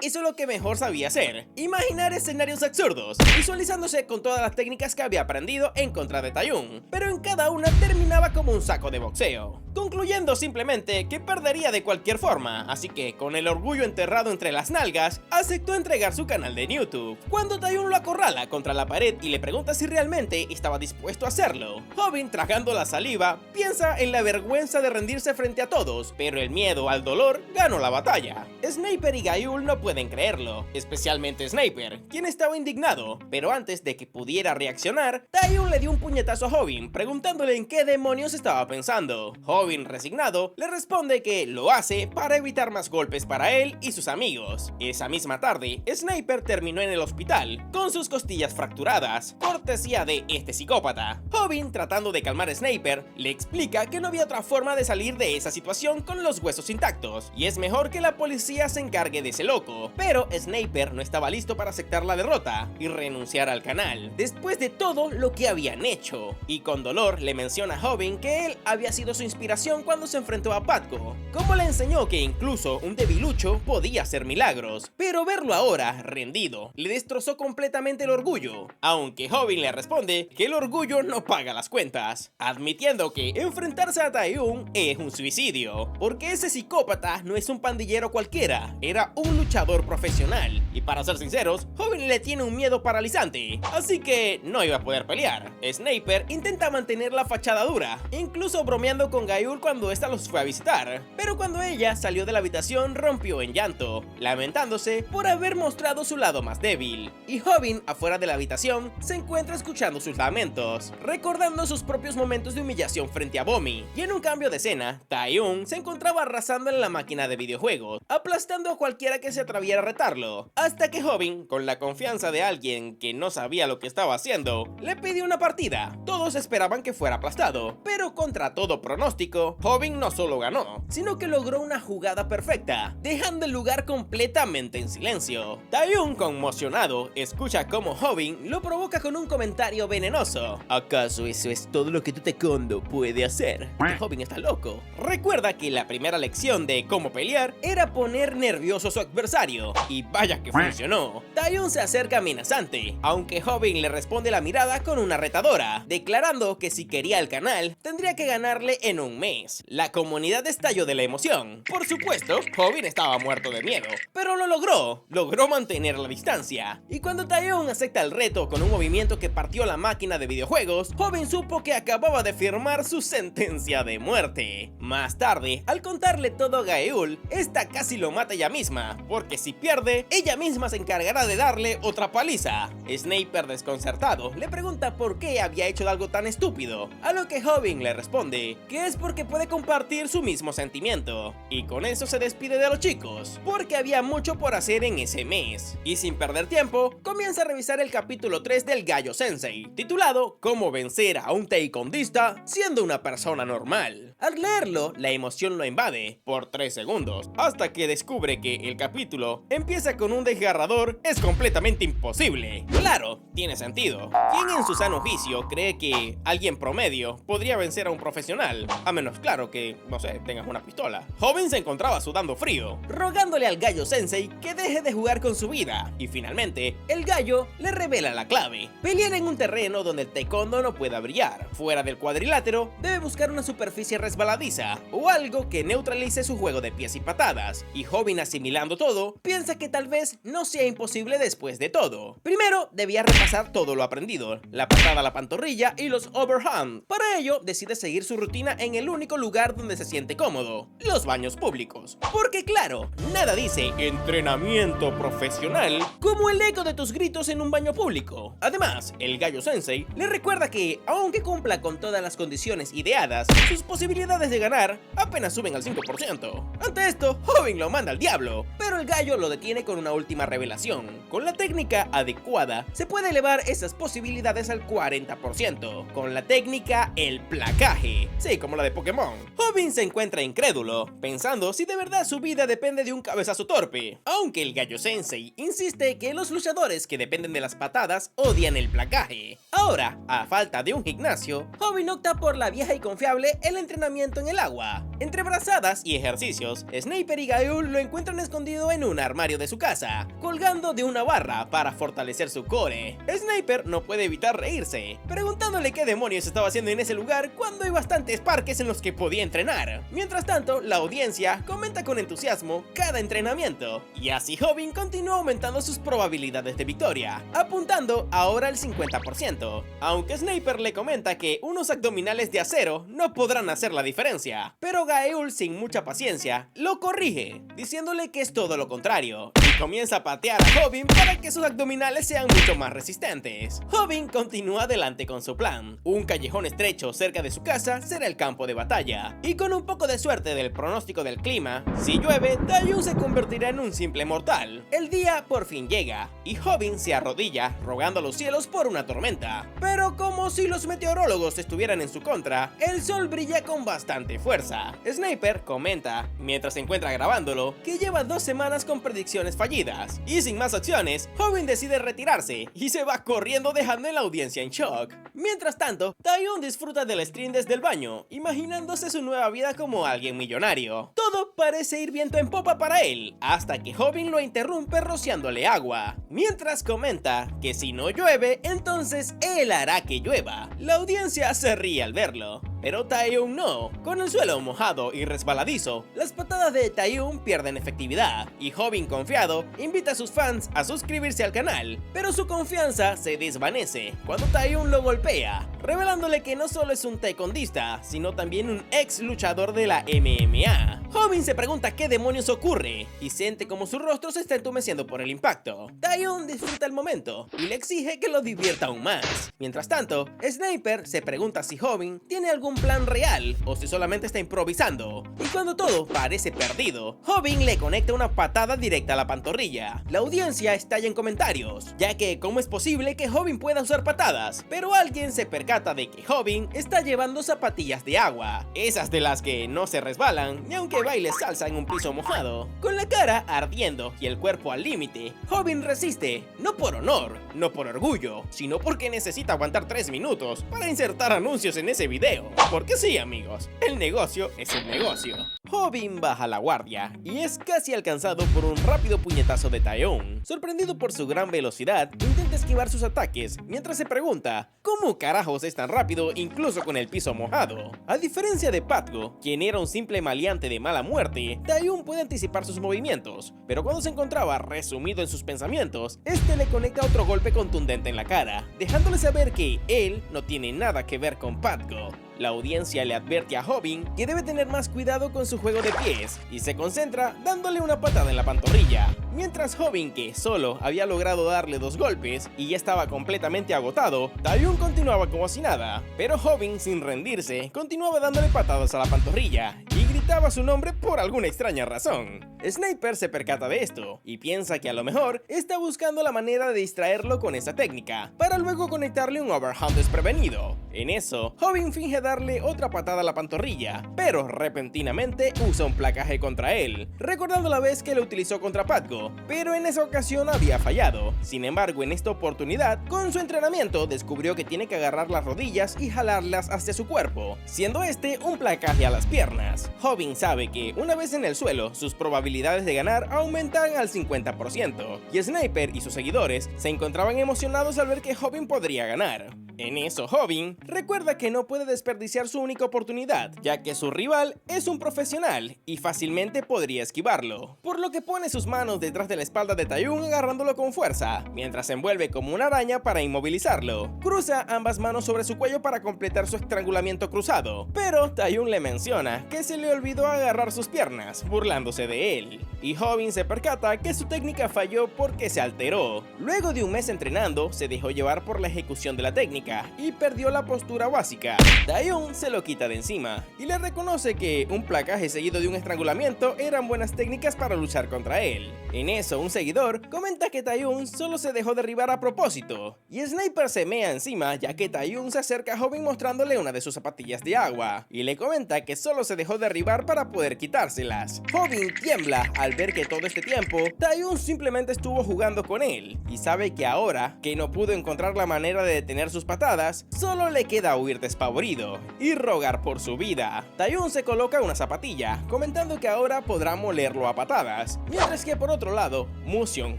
Speaker 1: hizo lo que mejor sabía hacer: imaginar escenarios absurdos, visualizándose con todas las técnicas que había aprendido en contra de Taeyong, pero en cada una terminaba como un saco de boxeo, concluyendo simplemente que perdería de cualquier forma, así que con el orgullo enterrado entre las nalgas, aceptó entregar su canal de YouTube. Cuando Taeyong lo acorrala contra la pared y le pregunta si realmente estaba dispuesto a hacerlo, Hobin, tragando la saliva, piensa en la vergüenza de rendirse frente a todos, pero el miedo al dolor ganó la batalla. Sniper y Gaeul no pueden creerlo, especialmente Sniper, quien estaba indignado, pero antes de que pudiera reaccionar, Taeyong le dio un puñetazo a Hobin, preguntándole en qué demonios estaba pensando. Hobin, resignado, le responde que lo hace para evitar más golpes para él y sus amigos. Esa misma tarde, Sniper terminó en el hospital, con sus costillas fracturadas, cortesía de este psicópata. Hobin, tratando de calmar a Sniper, le explica que no había otra forma de salir de esa situación con los huesos intactos, y es mejor que la policía se encargue de ese loco. Pero Sniper no estaba listo para aceptar la derrota y renunciar al canal, después de todo lo que habían hecho, y con dolor le menciona a Hobin que él había sido su inspiración cuando se enfrentó a Patco, como le enseñó que incluso un debilucho podía hacer milagros. Pero verlo ahora rendido le destrozó completamente el orgullo, aunque Hobin le responde que el orgullo no paga las cuentas, admitiendo que enfrentarse a Taeyong es un suicidio, porque ese psicópata no es un pandillero cualquiera, era un luchador profesional, y para ser sinceros, Hobin le tiene un miedo paralizante, así que no iba a poder pelear. Sniper intenta mantener la fachada dura, incluso bromeando con Gaeul cuando ésta los fue a visitar, pero cuando ella salió de la habitación rompió en llanto, lamentándose por haber mostrado su lado más débil. Y Hobin, afuera de la habitación, se encuentra escuchando sus lamentos, recordando sus propios momentos de humillación frente a Bomi. Y en un cambio de escena, Taehyung se encontraba arrasando en la máquina de videojuegos, aplastando a cualquiera que se atreviera a retarlo, hasta que Hobin, con la confianza de alguien que no sabía lo que estaba haciendo, le pidió una partida. Todos esperaban que fuera aplastado, pero contra todo pronóstico, Hobin no solo ganó, sino que logró una jugada perfecta, dejando el lugar completamente en silencio. Taehyung, conmocionado, escucha cómo Hobin lo provoca con un comentario venenoso. ¿Acaso eso es todo lo que tu taekwondo puede hacer? Hobin está loco. Recuerda que la primera lección de cómo pelear era poner nervioso a su adversario, y vaya que funcionó. Taehyung se acerca amenazante, aunque Hobin le responde la mirada con una retadora, declarando que si quería el canal, tendría que ganarle en un mes. La comunidad estalló de la emoción. Por supuesto, Hobin estaba muerto de miedo, pero lo logró mantener la distancia. Y cuando Taehyung acepta el reto con un movimiento que partió la máquina de videojuegos, Hobin supo que acababa de firmar su sentencia de muerte. Más tarde, al contarle todo a Gaeul, esta casi lo mata ella misma, porque si pierde, ella misma se encargará de darle otra paliza. Sniper, desconcertado, le pregunta por qué había hecho algo tan estúpido, a lo que Hobin le responde que es porque puede compartir su mismo sentimiento. Y con eso se despide de los chicos, porque había mucho por hacer en ese mes. Y sin perder tiempo, comienza a revisar el capítulo 3 del Gallo Sensei, titulado Cómo vencer a un taekwondista siendo una persona normal. Al leerlo, la emoción lo invade por 3 segundos, hasta que descubre que el capítulo empieza con un desgarrador "es completamente imposible". Claro, tiene sentido. ¿Quién en su sano juicio cree que alguien promedio podría vencer a un profesional? A menos, claro, que, no sé, tengas una pistola. Hobin se encontraba sudando frío, rogándole al Gallo Sensei que deje de jugar con su vida. Y finalmente, el gallo le revela la clave: pelear en un terreno donde el taekwondo no pueda brillar. Fuera del cuadrilátero, debe buscar una superficie resbaladiza o algo que neutralice su juego de pies y patadas. Y Hobin, asimilando todo, piensa que tal vez no sea imposible después de todo. Primero, debía repasar todo lo aprendido: la patada a la pantorrilla y los overhand. Para ello, decide seguir su rutina en el único lugar donde se siente cómodo: los baños públicos. Porque claro, nada dice entrenamiento profesional como el eco de tus gritos en un baño público. Además, el Gallo Sensei le recuerda que, aunque cumpla con todas las condiciones ideadas, sus posibilidades de ganar apenas suben al 5%. Ante esto, Hobin lo manda al diablo, pero el gallo lo detiene con una última revelación: con la técnica adecuada, se puede elevar esas posibilidades al 40%, con la técnica el placaje, sí, como la de Pokémon. Hobin se encuentra incrédulo, pensando si de verdad su vida depende de un cabezazo torpe, aunque el Gallo Sensei insiste que los luchadores que dependen de las patadas odian el placaje. Ahora, a falta de un gimnasio, Hobin opta por la vieja y confiable: el entrenamiento en el agua. Entre brazadas y ejercicios, Sniper y Gaeul lo encuentran escondido en un armario de su casa, colgando de una barra para fortalecer su core. Sniper no puede evitar reírse, preguntándole qué demonios estaba haciendo en ese lugar cuando hay bastantes parques en los que podía entrenar. Mientras tanto, la audiencia comenta con entusiasmo cada entrenamiento, y así Hobin continúa aumentando sus probabilidades de victoria, apuntando ahora al 50%, aunque Sniper le comenta que unos abdominales de acero no podrán hacer la diferencia. Pero Gaeul, sin mucha paciencia, lo corrige, diciéndole que es todo lo contrario, y comienza a patear a Hobin para que sus abdominales sean mucho más resistentes. Hobin continúa adelante con su plan: un callejón estrecho cerca de su casa será el campo de batalla, y con un poco de suerte del pronóstico del clima, si llueve, Taehyung se convertirá en un simple mortal. El día por fin llega, y Hobin se arrodilla rogando a los cielos por una tormenta. Pero como si los meteorólogos estuvieran en su contra, el sol brilla con bastante fuerza. Sniper comenta, mientras se encuentra grabándolo, que lleva 2 semanas con predicciones fallidas, y sin más acciones, Hobin decide retirarse y se va corriendo, dejando a la audiencia en shock. Mientras tanto, Taehyung disfruta del stream desde el baño, imaginándose su nueva vida como alguien millonario. Todo parece ir viento en popa para él, hasta que Hobin lo interrumpe rociándole agua, mientras comenta que si no llueve, entonces él hará que llueva. La audiencia se ríe al verlo. pero Taeyong no. Con el suelo mojado y resbaladizo, las patadas de Taeyong pierden efectividad, y Hobin, confiado, invita a sus fans a suscribirse al canal, pero su confianza se desvanece cuando Taeyong lo golpea, revelándole que no solo es un taekwondista, sino también un ex luchador de la MMA. Hobin se pregunta qué demonios ocurre, y siente como su rostro se está entumeciendo por el impacto. Taeyong disfruta el momento, y le exige que lo divierta aún más. Mientras tanto, Sniper se pregunta si Hobin tiene algún plan real, o si solamente está improvisando. Y cuando todo parece perdido, Hobin le conecta una patada directa a la pantorrilla. La audiencia estalla en comentarios, ya que ¿cómo es posible que Hobin pueda usar patadas? Pero alguien se percata de que Hobin está llevando zapatillas de agua, esas de las que no se resbalan ni aunque baile salsa en un piso mojado. Con la cara ardiendo y el cuerpo al límite, Hobin resiste, no por honor, no por orgullo, sino porque necesita aguantar 3 minutos para insertar anuncios en ese video. Porque sí, amigos, el negocio es el negocio. Hobin baja la guardia y es casi alcanzado por un rápido puñetazo de Taeyong. Sorprendido por su gran velocidad, intenta esquivar sus ataques mientras se pregunta ¿cómo carajos es tan rápido incluso con el piso mojado? A diferencia de Patgo, quien era un simple maleante de mala muerte, Taeyong puede anticipar sus movimientos, pero cuando se encontraba resumido en sus pensamientos, este le conecta otro golpe contundente en la cara, dejándole saber que él no tiene nada que ver con Patgo. La audiencia le advierte a Hobin que debe tener más cuidado con su juego de pies y se concentra dándole una patada en la pantorrilla. Mientras Hobin, que solo había logrado darle 2 golpes y ya estaba completamente agotado, Taeyong continuaba como si nada. Pero Hobin, sin rendirse, continuaba dándole patadas a la pantorrilla y gritaba su nombre por alguna extraña razón. Sniper se percata de esto y piensa que a lo mejor está buscando la manera de distraerlo con esa técnica, para luego conectarle un overhand desprevenido. En eso, Hobin finge darle otra patada a la pantorrilla, pero repentinamente usa un placaje contra él, recordando la vez que lo utilizó contra Patgo, pero en esa ocasión había fallado. Sin embargo, en esta oportunidad, con su entrenamiento descubrió que tiene que agarrar las rodillas y jalarlas hacia su cuerpo, siendo este un placaje a las piernas. Hobin sabe que una vez en el suelo, sus probabilidades de ganar aumentan al 50%, y Sniper y sus seguidores se encontraban emocionados al ver que Hobin podría ganar. En eso, Hobin recuerda que no puede desperdiciar su única oportunidad, ya que su rival es un profesional y fácilmente podría esquivarlo, por lo que pone sus manos detrás de la espalda de Taeyong agarrándolo con fuerza, mientras se envuelve como una araña para inmovilizarlo. Cruza ambas manos sobre su cuello para completar su estrangulamiento cruzado, pero Taeyong le menciona que se le olvidó agarrar sus piernas, burlándose de él, y Hobin se percata que su técnica falló porque se alteró. Luego de un mes entrenando, se dejó llevar por la ejecución de la técnica y perdió la postura básica. Taeyong se lo quita de encima y le reconoce que un placaje seguido de un estrangulamiento eran buenas técnicas para luchar contra él. En eso, un seguidor comenta que Taeyong solo se dejó derribar a propósito, y Sniper se mea encima ya que Taeyong se acerca a Hobin mostrándole una de sus zapatillas de agua y le comenta que solo se dejó derribar para poder quitárselas. Hobin tiembla al ver que todo este tiempo Taeyong simplemente estuvo jugando con él y sabe que ahora que no pudo encontrar la manera de detener sus patadas, solo le queda huir despavorido y rogar por su vida. Taeyong se coloca una zapatilla, comentando que ahora podrá molerlo a patadas, mientras que por otro lado, Musion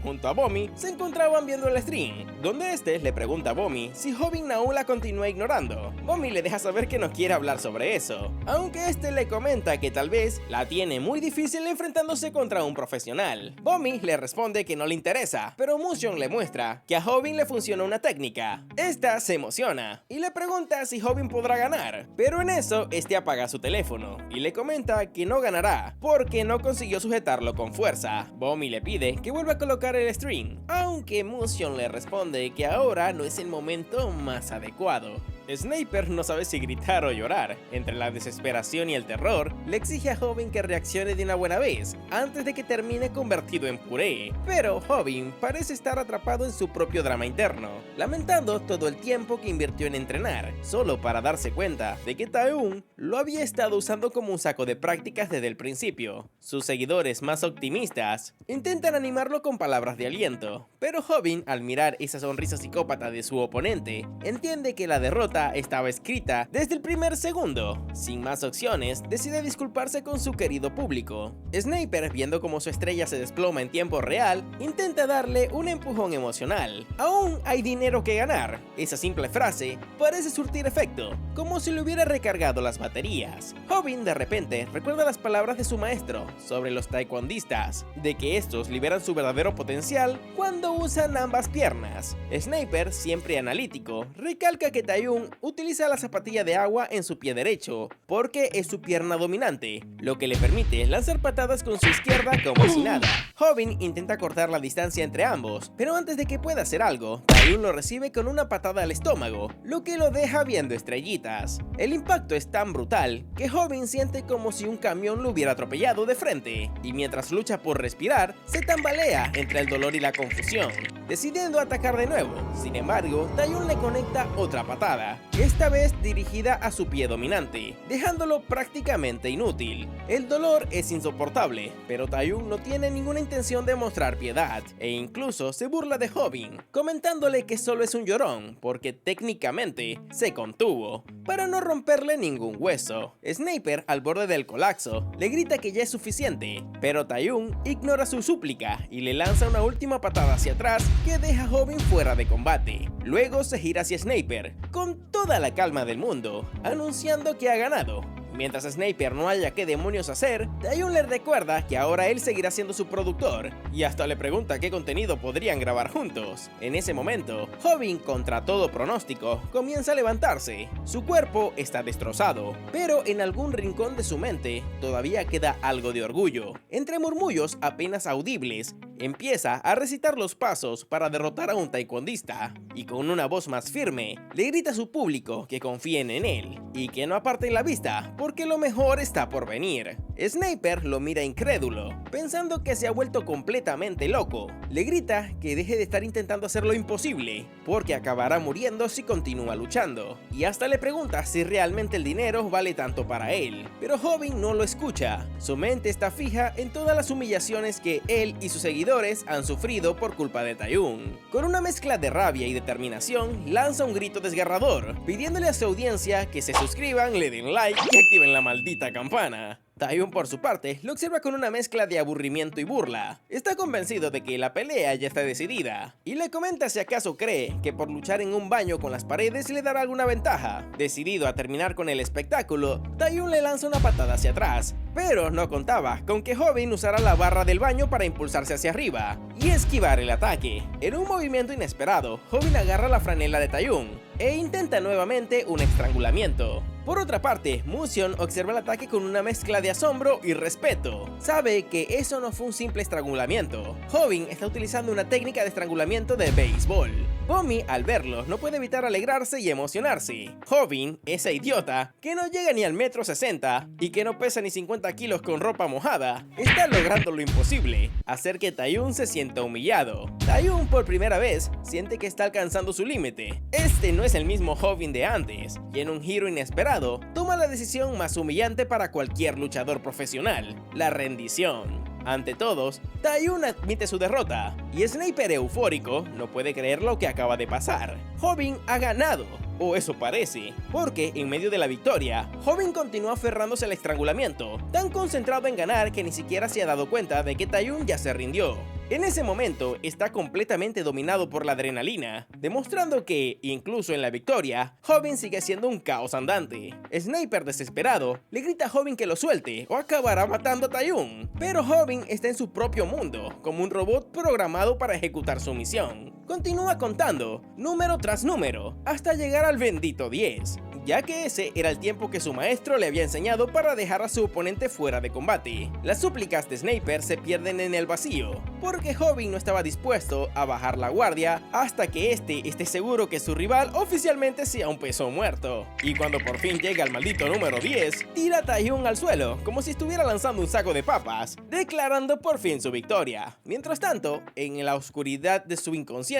Speaker 1: junto a Bomi se encontraban viendo el stream, donde este le pregunta a Bomi si Hobin aún la continúa ignorando. Bomi le deja saber que no quiere hablar sobre eso, aunque este le comenta que tal vez la tiene muy difícil enfrentándose contra un profesional. Bomi le responde que no le interesa, pero Musion le muestra que a Hobin le funciona una técnica. Esta se emociona y le pregunta si Hobin podrá ganar, pero en eso este apaga su teléfono y le comenta que no ganará porque no consiguió sujetarlo con fuerza. Bomi le pide que vuelva a colocar el string, aunque Musion le responde que ahora no es el momento más adecuado. Sniper no sabe si gritar o llorar. Entre la desesperación y el terror, le exige a Hobin que reaccione de una buena vez, antes de que termine convertido en puré. Pero Hobin parece estar atrapado en su propio drama interno, lamentando todo el tiempo que invirtió en entrenar, solo para darse cuenta de que Taeyong lo había estado usando como un saco de prácticas desde el principio. Sus seguidores más optimistas intentan animarlo con palabras de aliento, pero Hobin, al mirar esa sonrisa psicópata de su oponente, entiende que la derrota derrota estaba escrita desde el primer segundo. Sin más opciones, decide disculparse con su querido público. Sniper, viendo cómo su estrella se desploma en tiempo real, intenta darle un empujón emocional. Aún hay dinero que ganar. Esa simple frase parece surtir efecto, como si le hubiera recargado las baterías. Hobin de repente recuerda las palabras de su maestro sobre los taekwondistas, de que estos liberan su verdadero potencial cuando usan ambas piernas. Sniper, siempre analítico, recalca que Taeyong utiliza la zapatilla de agua en su pie derecho, porque es su pierna dominante, lo que le permite lanzar patadas con su izquierda como si nada. Hobin intenta cortar la distancia entre ambos, pero antes de que pueda hacer algo, Taeyong lo recibe con una patada al estómago, lo que lo deja viendo estrellitas. El impacto es tan brutal que Hobin siente como si un camión lo hubiera atropellado de frente, y mientras lucha por respirar, se tambalea entre el dolor y la confusión, decidiendo atacar de nuevo. Sin embargo, Taeyong le conecta otra patada, esta vez dirigida a su pie dominante, dejándolo prácticamente inútil. El dolor es insoportable, pero Taeyong no tiene ninguna intención de mostrar piedad, e incluso se burla de Hobin, comentándole que solo es un llorón, porque técnicamente se contuvo, para no romperle ningún hueso. Sniper, al borde del colapso, le grita que ya es suficiente, pero Taeyong ignora su súplica y le lanza una última patada hacia atrás que deja a Hobin fuera de combate. Luego se gira hacia Sniper, con toda la calma del mundo, anunciando que ha ganado. Mientras Sniper no haya qué demonios hacer, Taeyong le recuerda que ahora él seguirá siendo su productor, y hasta le pregunta qué contenido podrían grabar juntos. En ese momento, Hobin, contra todo pronóstico, comienza a levantarse. Su cuerpo está destrozado, pero en algún rincón de su mente todavía queda algo de orgullo. Entre murmullos apenas audibles, empieza a recitar los pasos para derrotar a un taekwondista, y con una voz más firme, le grita a su público que confíen en él, y que no aparten la vista, porque lo mejor está por venir. Sniper lo mira incrédulo, pensando que se ha vuelto completamente loco. Le grita que deje de estar intentando hacer lo imposible, porque acabará muriendo si continúa luchando, y hasta le pregunta si realmente el dinero vale tanto para él. Pero Hobin no lo escucha, su mente está fija en todas las humillaciones que él y sus seguidores han sufrido por culpa de Taeyong. Con una mezcla de rabia y determinación, lanza un grito desgarrador, pidiéndole a su audiencia que se suscriban, le den like y activen la maldita campana. Taeyong, por su parte, lo observa con una mezcla de aburrimiento y burla. Está convencido de que la pelea ya está decidida, y le comenta si acaso cree que por luchar en un baño con las paredes le dará alguna ventaja. Decidido a terminar con el espectáculo, Taeyong le lanza una patada hacia atrás, pero no contaba con que Hobin usara la barra del baño para impulsarse hacia arriba y esquivar el ataque. En un movimiento inesperado, Hobin agarra la franela de Taeyong e intenta nuevamente un estrangulamiento. Por otra parte, Musion observa el ataque con una mezcla de asombro y respeto. Sabe que eso no fue un simple estrangulamiento. Hobin está utilizando una técnica de estrangulamiento de béisbol. Bomi, al verlo, no puede evitar alegrarse y emocionarse. Hobin, ese idiota, que no llega ni al 1,60 m y que no pesa ni 50 kilos con ropa mojada, está logrando lo imposible, hacer que Taeyong se sienta humillado. Taeyong, por primera vez, siente que está alcanzando su límite. Este no es el mismo Hobin de antes, y en un giro inesperado, toma la decisión más humillante para cualquier luchador profesional: la rendición. Ante todos, Taeyong admite su derrota, y Sniper, eufórico, no puede creer lo que acaba de pasar. Hobin ha ganado, o eso parece, porque en medio de la victoria, Hobin continúa aferrándose al estrangulamiento, tan concentrado en ganar que ni siquiera se ha dado cuenta de que Taeyong ya se rindió. En ese momento está completamente dominado por la adrenalina, demostrando que, incluso en la victoria, Hobin sigue siendo un caos andante. Sniper, desesperado, le grita a Hobin que lo suelte o acabará matando a Taeyong, pero Hobin está en su propio mundo, como un robot programado para ejecutar su misión. Continúa contando, número tras número, hasta llegar al bendito 10, ya que ese era el tiempo que su maestro le había enseñado para dejar a su oponente fuera de combate. Las súplicas de Sniper se pierden en el vacío, porque Hobin no estaba dispuesto a bajar la guardia hasta que este esté seguro que su rival oficialmente sea un peso muerto. Y cuando por fin llega al maldito número 10, tira a Taeyong al suelo como si estuviera lanzando un saco de papas, declarando por fin su victoria. Mientras tanto, en la oscuridad de su inconsciencia,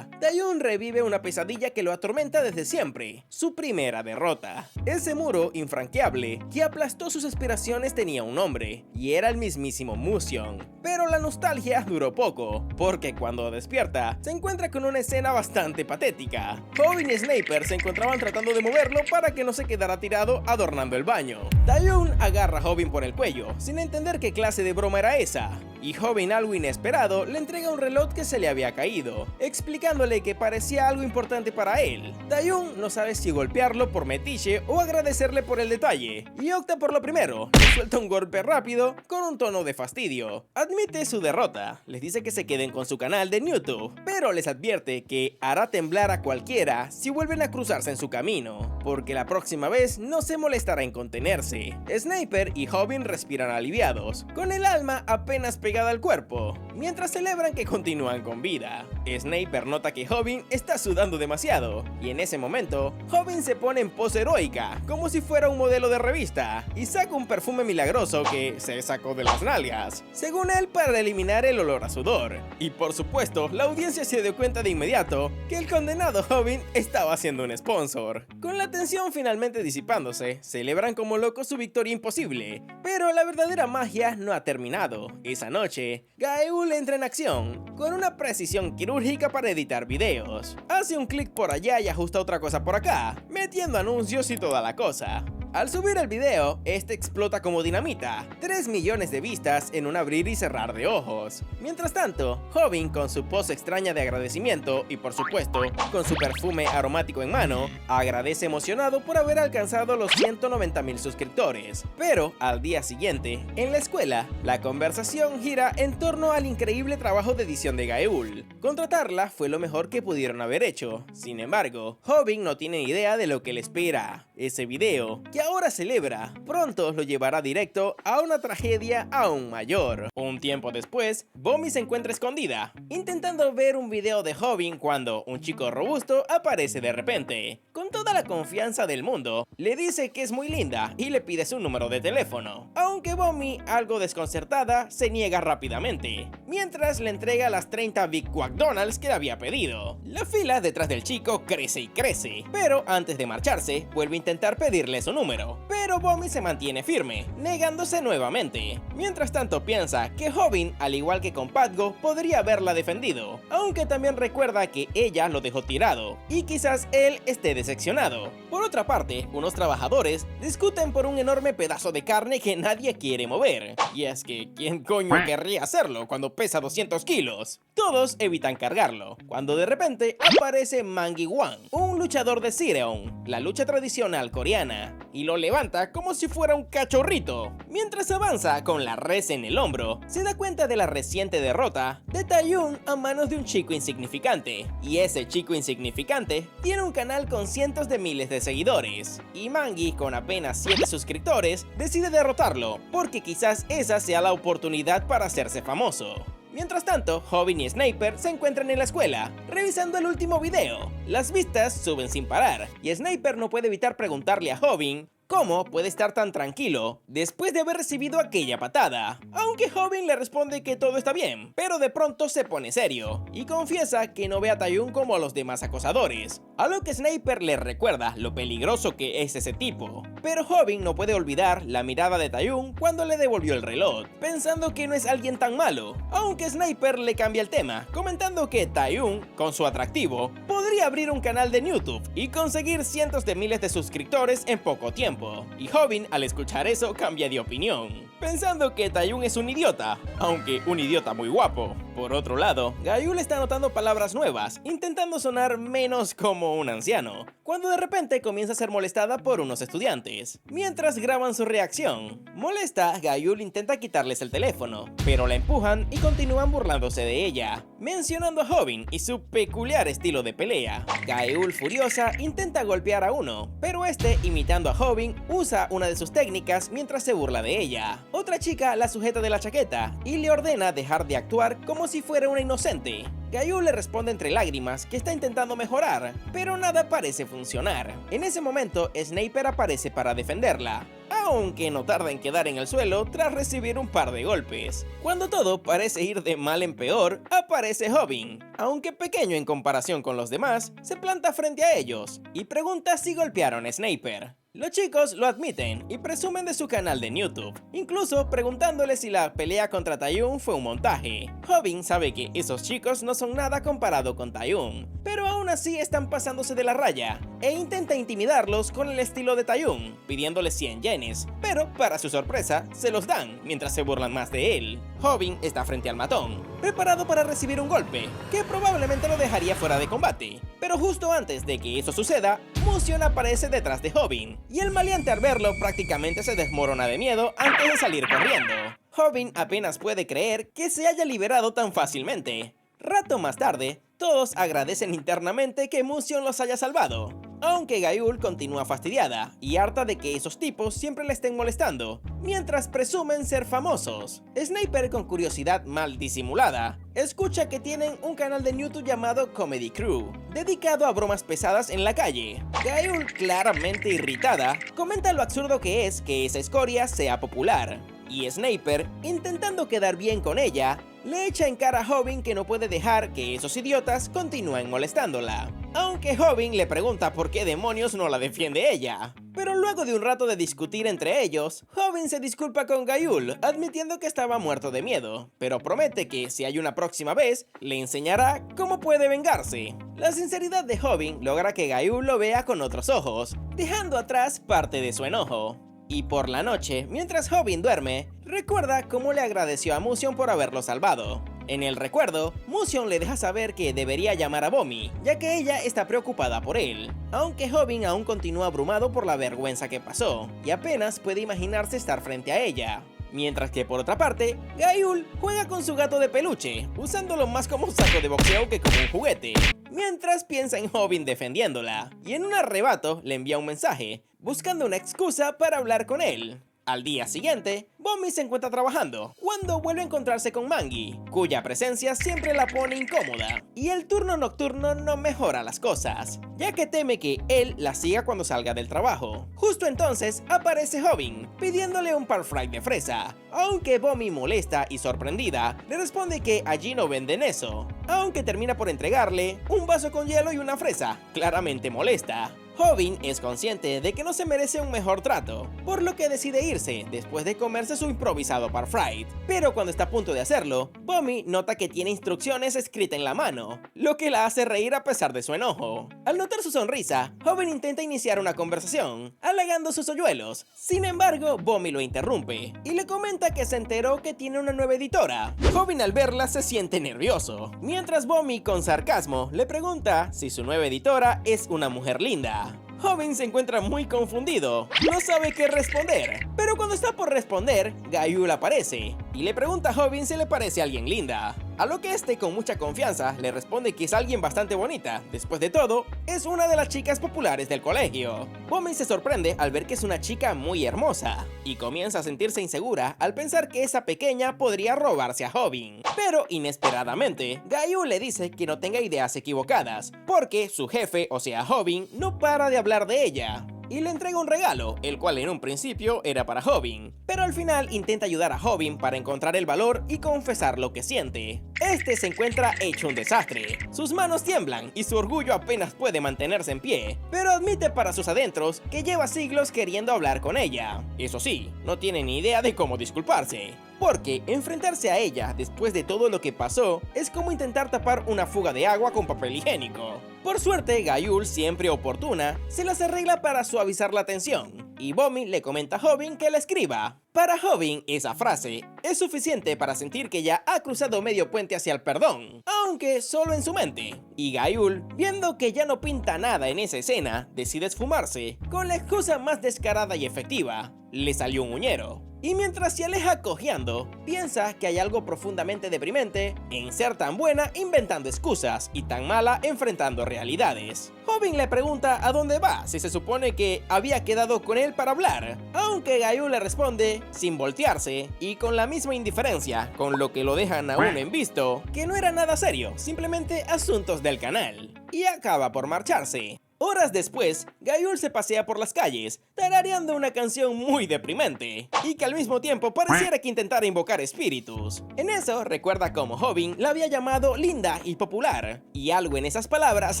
Speaker 1: Taeyong revive una pesadilla que lo atormenta desde siempre: su primera derrota. Ese muro infranqueable que aplastó sus aspiraciones tenía un nombre, y era el mismísimo Musion. Pero la nostalgia duró poco, porque cuando despierta, se encuentra con una escena bastante patética. Hobbin y Sniper se encontraban tratando de moverlo para que no se quedara tirado adornando el baño. Taeyun agarra a Hobbin por el cuello, sin entender qué clase de broma era esa, y Hobbin, algo inesperado, le entrega un reloj que se le había caído, explicándole que parecía algo importante para él. Taeyun no sabe si golpearlo por metiche o agradecerle por el detalle, y opta por lo primero. Le suelta un golpe rápido con un tono de fastidio. Admite su derrota, les dice que se queden con su canal de YouTube, pero les advierte que hará temblar a cualquiera si vuelven a cruzarse en su camino, porque la próxima vez no se molestará en contenerse. Sniper y Hobbin respiran aliviados, con el alma apenas pegada al cuerpo, mientras celebran que continúan con vida. Sniper nota que Hobbin está sudando demasiado, y en ese momento, Hobbin se pone en pose heroica, como si fuera un modelo de revista, y saca un perfume milagroso que se sacó de las nalgas, según él, para eliminar el olor a sudor. Y por supuesto, la audiencia se dio cuenta de inmediato que el condenado Hobbin estaba siendo un sponsor. Con la tensión finalmente disipándose, celebran como locos su victoria imposible, pero la verdadera magia no ha terminado. Esa noche, Gaeul entra en acción, con una precisión quirúrgica para editar videos. Hace un clic por allá y ajusta otra cosa por acá, metiendo anuncios y toda la cosa. Al subir el video, este explota como dinamita, 3 millones de vistas en un abrir y cerrar de ojos. Mientras tanto, Hobbin, con su pose extraña de agradecimiento y por supuesto, con su perfume aromático en mano, agradece emocionado por haber alcanzado los 190.000 suscriptores. Pero al día siguiente, en la escuela, la conversación gira en torno al increíble trabajo de edición de Gaeul. Contratarla fue lo mejor que pudieron haber hecho. Sin embargo, Hobbin no tiene idea de lo que le espera. Ese video, que ahora celebra, pronto lo llevará directo a una tragedia aún mayor. Un tiempo después, Bomi se encuentra escondida, intentando ver un video de Hobbin cuando un chico robusto aparece de repente. Con toda la confianza del mundo, le dice que es muy linda y le pide su número de teléfono, aunque Bomi, algo desconcertada, se niega rápidamente, mientras le entrega las 30 Big McDonald's que le había pedido. La fila detrás del chico crece y crece, pero antes de marcharse, vuelve a intentar pedirle su número, pero Bomi se mantiene firme, negándose nuevamente. Mientras tanto piensa que Hobbin, al igual que con Patgo, podría haberla defendido, aunque también recuerda que ella lo dejó tirado, y quizás él esté decepcionado. Por otra parte, unos trabajadores discuten por un enorme pedazo de carne que nadie quiere mover, y es que ¿quién coño querría hacerlo cuando pesa 200 kilos? Todos evitan cargarlo, cuando de repente aparece Mangi Wang, un luchador de Sireon, la lucha tradicional coreana, y lo levanta como si fuera un cachorrito. Mientras avanza con la res en el hombro, se da cuenta de la reciente derrota de Taeyun a manos de un chico insignificante, y ese chico insignificante tiene un canal con cientos de miles de seguidores, y Mangi, con apenas 7 suscriptores, decide derrotarlo, porque quizás esa sea la oportunidad para hacerse famoso. Mientras tanto, Hobbin y Sniper se encuentran en la escuela, revisando el último video. Las vistas suben sin parar, y Sniper no puede evitar preguntarle a Hobbin ¿cómo puede estar tan tranquilo después de haber recibido aquella patada? Aunque Hobbin le responde que todo está bien, pero de pronto se pone serio y confiesa que no ve a Taeyun como a los demás acosadores, a lo que Sniper le recuerda lo peligroso que es ese tipo. Pero Hobbin no puede olvidar la mirada de Taeyun cuando le devolvió el reloj, pensando que no es alguien tan malo, aunque Sniper le cambia el tema, comentando que Taeyun, con su atractivo, podría abrir un canal de YouTube y conseguir cientos de miles de suscriptores en poco tiempo. Y Hobbin, al escuchar eso, cambia de opinión, pensando que Taeyun es un idiota, aunque un idiota muy guapo. Por otro lado, Gaeul está anotando palabras nuevas, intentando sonar menos como un anciano, cuando de repente comienza a ser molestada por unos estudiantes, mientras graban su reacción. Molesta, Gaeul intenta quitarles el teléfono, pero la empujan y continúan burlándose de ella, mencionando a Hobbin y su peculiar estilo de pelea. Gaeul, furiosa, intenta golpear a uno, pero este, imitando a Hobbin, usa una de sus técnicas mientras se burla de ella. Otra chica la sujeta de la chaqueta y le ordena dejar de actuar como si fuera una inocente. Gaeul le responde entre lágrimas que está intentando mejorar, pero nada parece funcionar. En ese momento, Sniper aparece para defenderla, aunque no tarda en quedar en el suelo tras recibir un par de golpes. Cuando todo parece ir de mal en peor, aparece Hobbin, aunque pequeño en comparación con los demás, se planta frente a ellos y pregunta si golpearon a Sniper. Los chicos lo admiten y presumen de su canal de YouTube, incluso preguntándole si la pelea contra Taeyong fue un montaje. Hobin sabe que esos chicos no son nada comparado con Taeyong, pero aún así están pasándose de la raya e intenta intimidarlos con el estilo de Taeyong, pidiéndole 100 yenes, pero para su sorpresa se los dan mientras se burlan más de él. Hobin está frente al matón, preparado para recibir un golpe, que probablemente lo dejaría fuera de combate. Pero justo antes de que eso suceda, Musion aparece detrás de Hobin, y el maleante al verlo prácticamente se desmorona de miedo antes de salir corriendo. Hobin apenas puede creer que se haya liberado tan fácilmente. Rato más tarde, todos agradecen internamente que Musion los haya salvado, aunque Gaiul continúa fastidiada y harta de que esos tipos siempre le estén molestando, mientras presumen ser famosos. Sniper, con curiosidad mal disimulada, escucha que tienen un canal de YouTube llamado Comedy Crew, dedicado a bromas pesadas en la calle. Gaiul, claramente irritada, comenta lo absurdo que es que esa escoria sea popular, y Sniper, intentando quedar bien con ella, le echa en cara a Hobin que no puede dejar que esos idiotas continúen molestándola. Aunque Hobin le pregunta por qué demonios no la defiende ella. Pero luego de un rato de discutir entre ellos, Hobin se disculpa con Gaiul, admitiendo que estaba muerto de miedo, pero promete que si hay una próxima vez, le enseñará cómo puede vengarse. La sinceridad de Hobin logra que Gaiul lo vea con otros ojos, dejando atrás parte de su enojo. Y por la noche, mientras Hobin duerme, recuerda cómo le agradeció a Musion por haberlo salvado. En el recuerdo, Musion le deja saber que debería llamar a Bomi, ya que ella está preocupada por él, aunque Hobin aún continúa abrumado por la vergüenza que pasó, y apenas puede imaginarse estar frente a ella. Mientras que por otra parte, Gaiul juega con su gato de peluche, usándolo más como un saco de boxeo que como un juguete, mientras piensa en Hobin defendiéndola, y en un arrebato le envía un mensaje, buscando una excusa para hablar con él. Al día siguiente, Bomi se encuentra trabajando, cuando vuelve a encontrarse con Mangi, cuya presencia siempre la pone incómoda, y el turno nocturno no mejora las cosas, ya que teme que él la siga cuando salga del trabajo. Justo entonces aparece Hobin, pidiéndole un parfait de fresa, aunque Bomi, molesta y sorprendida, le responde que allí no venden eso, aunque termina por entregarle un vaso con hielo y una fresa, claramente molesta. Hobin es consciente de que no se merece un mejor trato, por lo que decide irse después de comerse su improvisado parfait. Pero cuando está a punto de hacerlo, Bomi nota que tiene instrucciones escritas en la mano, lo que la hace reír a pesar de su enojo. Al notar su sonrisa, Hobin intenta iniciar una conversación, halagando sus hoyuelos. Sin embargo, Bomi lo interrumpe y le comenta que se enteró que tiene una nueva editora. Hobin, al verla, se siente nervioso, mientras Bomi, con sarcasmo, le pregunta si su nueva editora es una mujer linda. Hobin se encuentra muy confundido, no sabe qué responder, pero cuando está por responder, Gaiul aparece y le pregunta a Hobin si le parece a alguien linda, a lo que este, con mucha confianza, le responde que es alguien bastante bonita. Después de todo, es una de las chicas populares del colegio. Bomi se sorprende al ver que es una chica muy hermosa y comienza a sentirse insegura al pensar que esa pequeña podría robarse a Hobin. Pero inesperadamente, Gaiul le dice que no tenga ideas equivocadas, porque su jefe, o sea Hobin, no para de hablar de ella, y le entrega un regalo, el cual en un principio era para Hobin, pero al final intenta ayudar a Hobin para encontrar el valor y confesar lo que siente. Este se encuentra hecho un desastre, sus manos tiemblan y su orgullo apenas puede mantenerse en pie, pero admite para sus adentros que lleva siglos queriendo hablar con ella. Eso sí, no tiene ni idea de cómo disculparse, porque enfrentarse a ella después de todo lo que pasó es como intentar tapar una fuga de agua con papel higiénico. Por suerte, Gaiul, siempre oportuna, se las arregla para suavizar la tensión, y Bomi le comenta a Hobin que la escriba. Para Hobin, esa frase es suficiente para sentir que ya ha cruzado medio puente hacia el perdón, aunque solo en su mente. Y Gaiul, viendo que ya no pinta nada en esa escena, decide esfumarse, con la excusa más descarada y efectiva: le salió un uñero. Y mientras se aleja cojeando, piensa que hay algo profundamente deprimente en ser tan buena inventando excusas y tan mala enfrentando realidades. Hobin le pregunta a dónde va, si se supone que había quedado con él para hablar, aunque Gaiul le responde, sin voltearse y con la misma indiferencia, con lo que lo dejan aún en visto, que no era nada serio, simplemente asuntos del canal, y acaba por marcharse. Horas después, Gaiul se pasea por las calles, tarareando una canción muy deprimente, y que al mismo tiempo pareciera que intentara invocar espíritus. En eso, recuerda cómo Hobin la había llamado linda y popular, y algo en esas palabras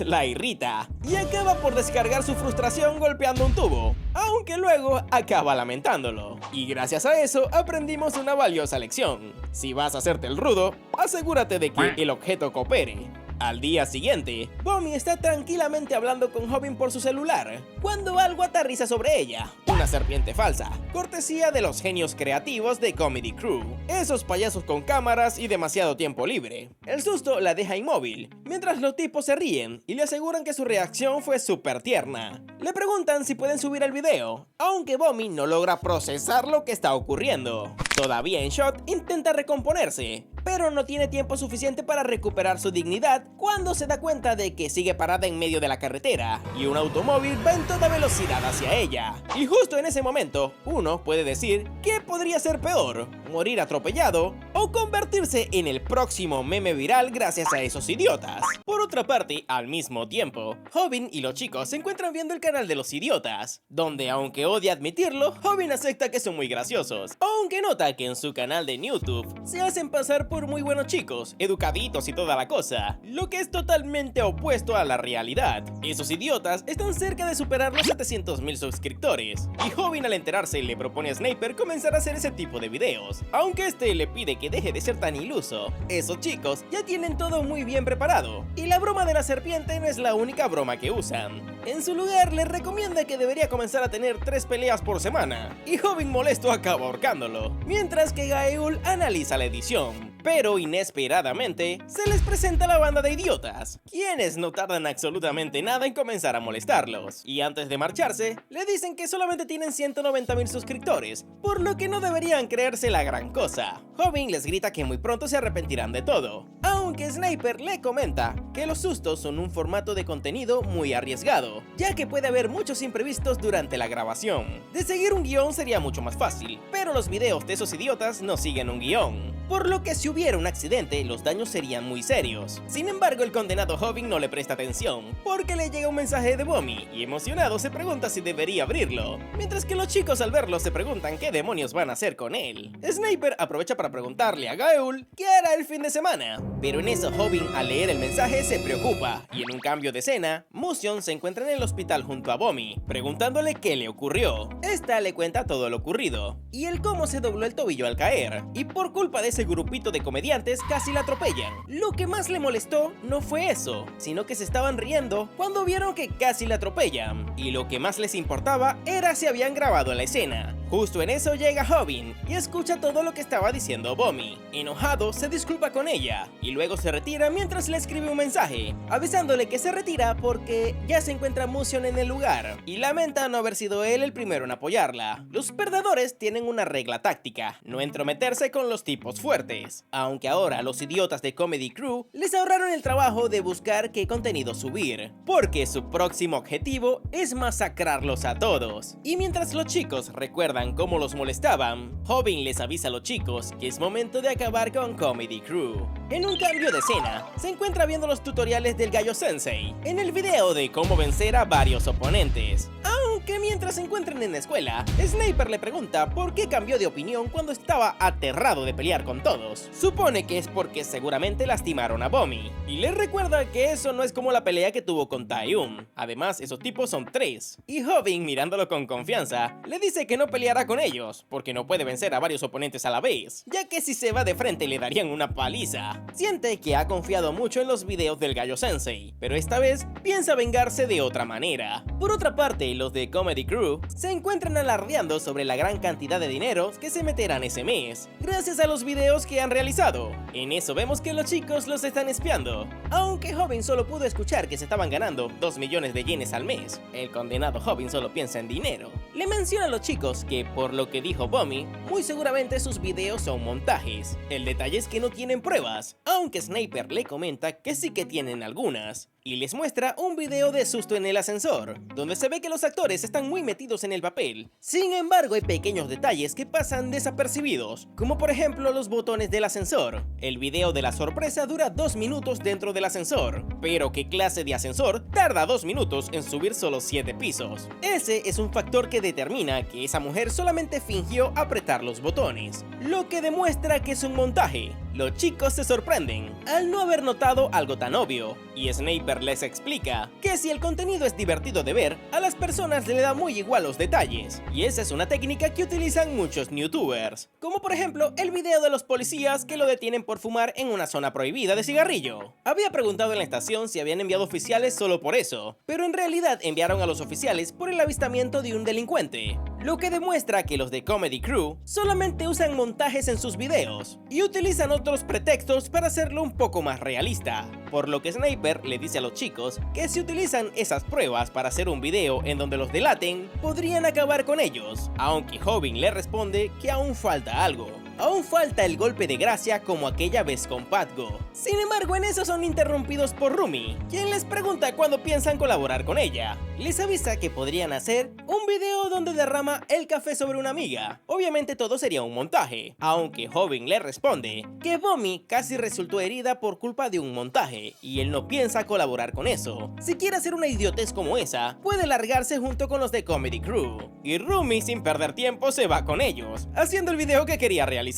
Speaker 1: la irrita, y acaba por descargar su frustración golpeando un tubo, aunque luego acaba lamentándolo. Y gracias a eso aprendimos una valiosa lección: si vas a hacerte el rudo, asegúrate de que el objeto coopere. Al día siguiente, Bomi está tranquilamente hablando con Hobin por su celular, cuando algo aterriza sobre ella, una serpiente falsa, cortesía de los genios creativos de Comedy Crew, esos payasos con cámaras y demasiado tiempo libre. El susto la deja inmóvil, mientras los tipos se ríen y le aseguran que su reacción fue súper tierna. Le preguntan si pueden subir el video, aunque Bomi no logra procesar lo que está ocurriendo. Todavía en shock, intenta recomponerse, pero no tiene tiempo suficiente para recuperar su dignidad cuando se da cuenta de que sigue parada en medio de la carretera y un automóvil va en toda velocidad hacia ella. Y justo en ese momento, uno puede decir que podría ser peor: morir atropellado o convertirse en el próximo meme viral gracias a esos idiotas. Por otra parte, al mismo tiempo, Hobin y los chicos se encuentran viendo el canal de los idiotas, donde aunque odia admitirlo, Hobin acepta que son muy graciosos, aunque nota que en su canal de YouTube se hacen pasar por muy buenos chicos, educaditos y toda la cosa, lo que es totalmente opuesto a la realidad. Esos idiotas están cerca de superar los 700.000 suscriptores, y Hobin al enterarse le propone a Sniper comenzar a hacer ese tipo de videos, aunque este le pide que deje de ser tan iluso. Esos chicos ya tienen todo muy bien preparado, y la broma de la serpiente no es la única broma que usan. En su lugar, le recomienda que debería comenzar a tener 3 peleas por semana, y Hobin molesto acaba ahorcándolo, mientras que Gaiul analiza la edición. Pero inesperadamente, se les presenta la banda de idiotas, quienes no tardan absolutamente nada en comenzar a molestarlos. Y antes de marcharse, le dicen que solamente tienen 190.000 suscriptores, por lo que no deberían creerse la gran cosa. Hobin les grita que muy pronto se arrepentirán de todo, aunque Sniper le comenta que los sustos son un formato de contenido muy arriesgado, ya que puede haber muchos imprevistos durante la grabación. De seguir un guión sería mucho más fácil, pero los videos de esos idiotas no siguen un guión, por lo que si hubiera un accidente, los daños serían muy serios. Sin embargo, el condenado Hobin no le presta atención, porque le llega un mensaje de Bomi, y emocionado se pregunta si debería abrirlo, mientras que los chicos al verlo se preguntan qué demonios van a hacer con él. Sniper aprovecha para preguntarle a Gaiul qué hará el fin de semana, pero en eso Hobin al leer el mensaje se preocupa, y en un cambio de escena, Musion se encuentra en el hospital junto a Bomi, preguntándole qué le ocurrió. Esta le cuenta todo lo ocurrido, y el cómo se dobló el tobillo al caer, y por culpa de ese grupito de comediantes casi la atropellan. Lo que más le molestó no fue eso, sino que se estaban riendo cuando vieron que casi la atropellan, y lo que más les importaba era si habían grabado la escena. Justo en eso llega Hobin y escucha todo lo que estaba diciendo Bomi. Enojado, se disculpa con ella y luego se retira mientras le escribe un mensaje, avisándole que se retira porque ya se encuentra Musion en el lugar y lamenta no haber sido él el primero en apoyarla. Los perdedores tienen una regla táctica: no entrometerse con los tipos fuertes, aunque ahora los idiotas de Comedy Crew les ahorraron el trabajo de buscar qué contenido subir, porque su próximo objetivo es masacrarlos a todos. Y mientras los chicos recuerdan cómo los molestaban, Hobin les avisa a los chicos que es momento de acabar con Comedy Crew. En un cambio de escena, se encuentra viendo los tutoriales del Gallo Sensei en el video de cómo vencer a varios oponentes. Aunque mientras se encuentran en la escuela, Sniper le pregunta por qué cambió de opinión cuando estaba aterrado de pelear con todos. Supone que es porque seguramente lastimaron a Bomi, y le recuerda que eso no es como la pelea que tuvo con Taeum. Además, esos tipos son 3, y Hobin, mirándolo con confianza, le dice que no peleará con ellos, porque no puede vencer a varios oponentes a la vez, ya que si se va de frente le darían una paliza. Siente que ha confiado mucho en los videos del Gallo Sensei, pero esta vez piensa vengarse de otra manera. Por otra parte, los de Comedy Crew se encuentran alardeando sobre la gran cantidad de dinero que se meterán ese mes, gracias a los videos que han realizado. En eso vemos que los chicos los están espiando, aunque Hobin solo pudo escuchar que se estaban ganando 2 millones de yenes al mes. El condenado Hobin solo piensa en dinero. Le menciona a los chicos que, por lo que dijo Bomi, muy seguramente sus videos son montajes. El detalle es que no tienen pruebas, aunque Sniper le comenta que sí que tienen algunas. y les muestra un video de susto en el ascensor, donde se ve que los actores están muy metidos en el papel. Sin embargo, hay pequeños detalles que pasan desapercibidos, como por ejemplo los botones del ascensor. El video de la sorpresa dura 2 minutos dentro del ascensor, pero ¿qué clase de ascensor tarda 2 minutos en subir solo 7 pisos? Ese es un factor que determina que esa mujer solamente fingió apretar los botones, lo que demuestra que es un montaje. Los chicos se sorprenden al no haber notado algo tan obvio, y Sniper les explica que si el contenido es divertido de ver, a las personas le da muy igual los detalles, y esa es una técnica que utilizan muchos youtubers, como por ejemplo el video de los policías que lo detienen por fumar en una zona prohibida de cigarrillo. Había preguntado en la estación si habían enviado oficiales solo por eso, pero en realidad enviaron a los oficiales por el avistamiento de un delincuente, lo que demuestra que los de Comedy Crew solamente usan montajes en sus videos y utilizan otros pretextos para hacerlo un poco más realista, por lo que Sniper le dice a los chicos que si utilizan esas pruebas para hacer un video en donde los delaten, podrían acabar con ellos, aunque Hobbin le responde que aún falta algo. Aún falta el golpe de gracia como aquella vez con Patgo. Sin embargo, en eso son interrumpidos por Rumi, quien les pregunta cuándo piensan colaborar con ella. Les avisa que podrían hacer un video donde derrama el café sobre una amiga. Obviamente todo sería un montaje, aunque Hobbin le responde que Bomi casi resultó herida por culpa de un montaje y él no piensa colaborar con eso. Si quiere hacer una idiotez como esa, puede largarse junto con los de Comedy Crew. Y Rumi, sin perder tiempo, se va con ellos, haciendo el video que quería realizar.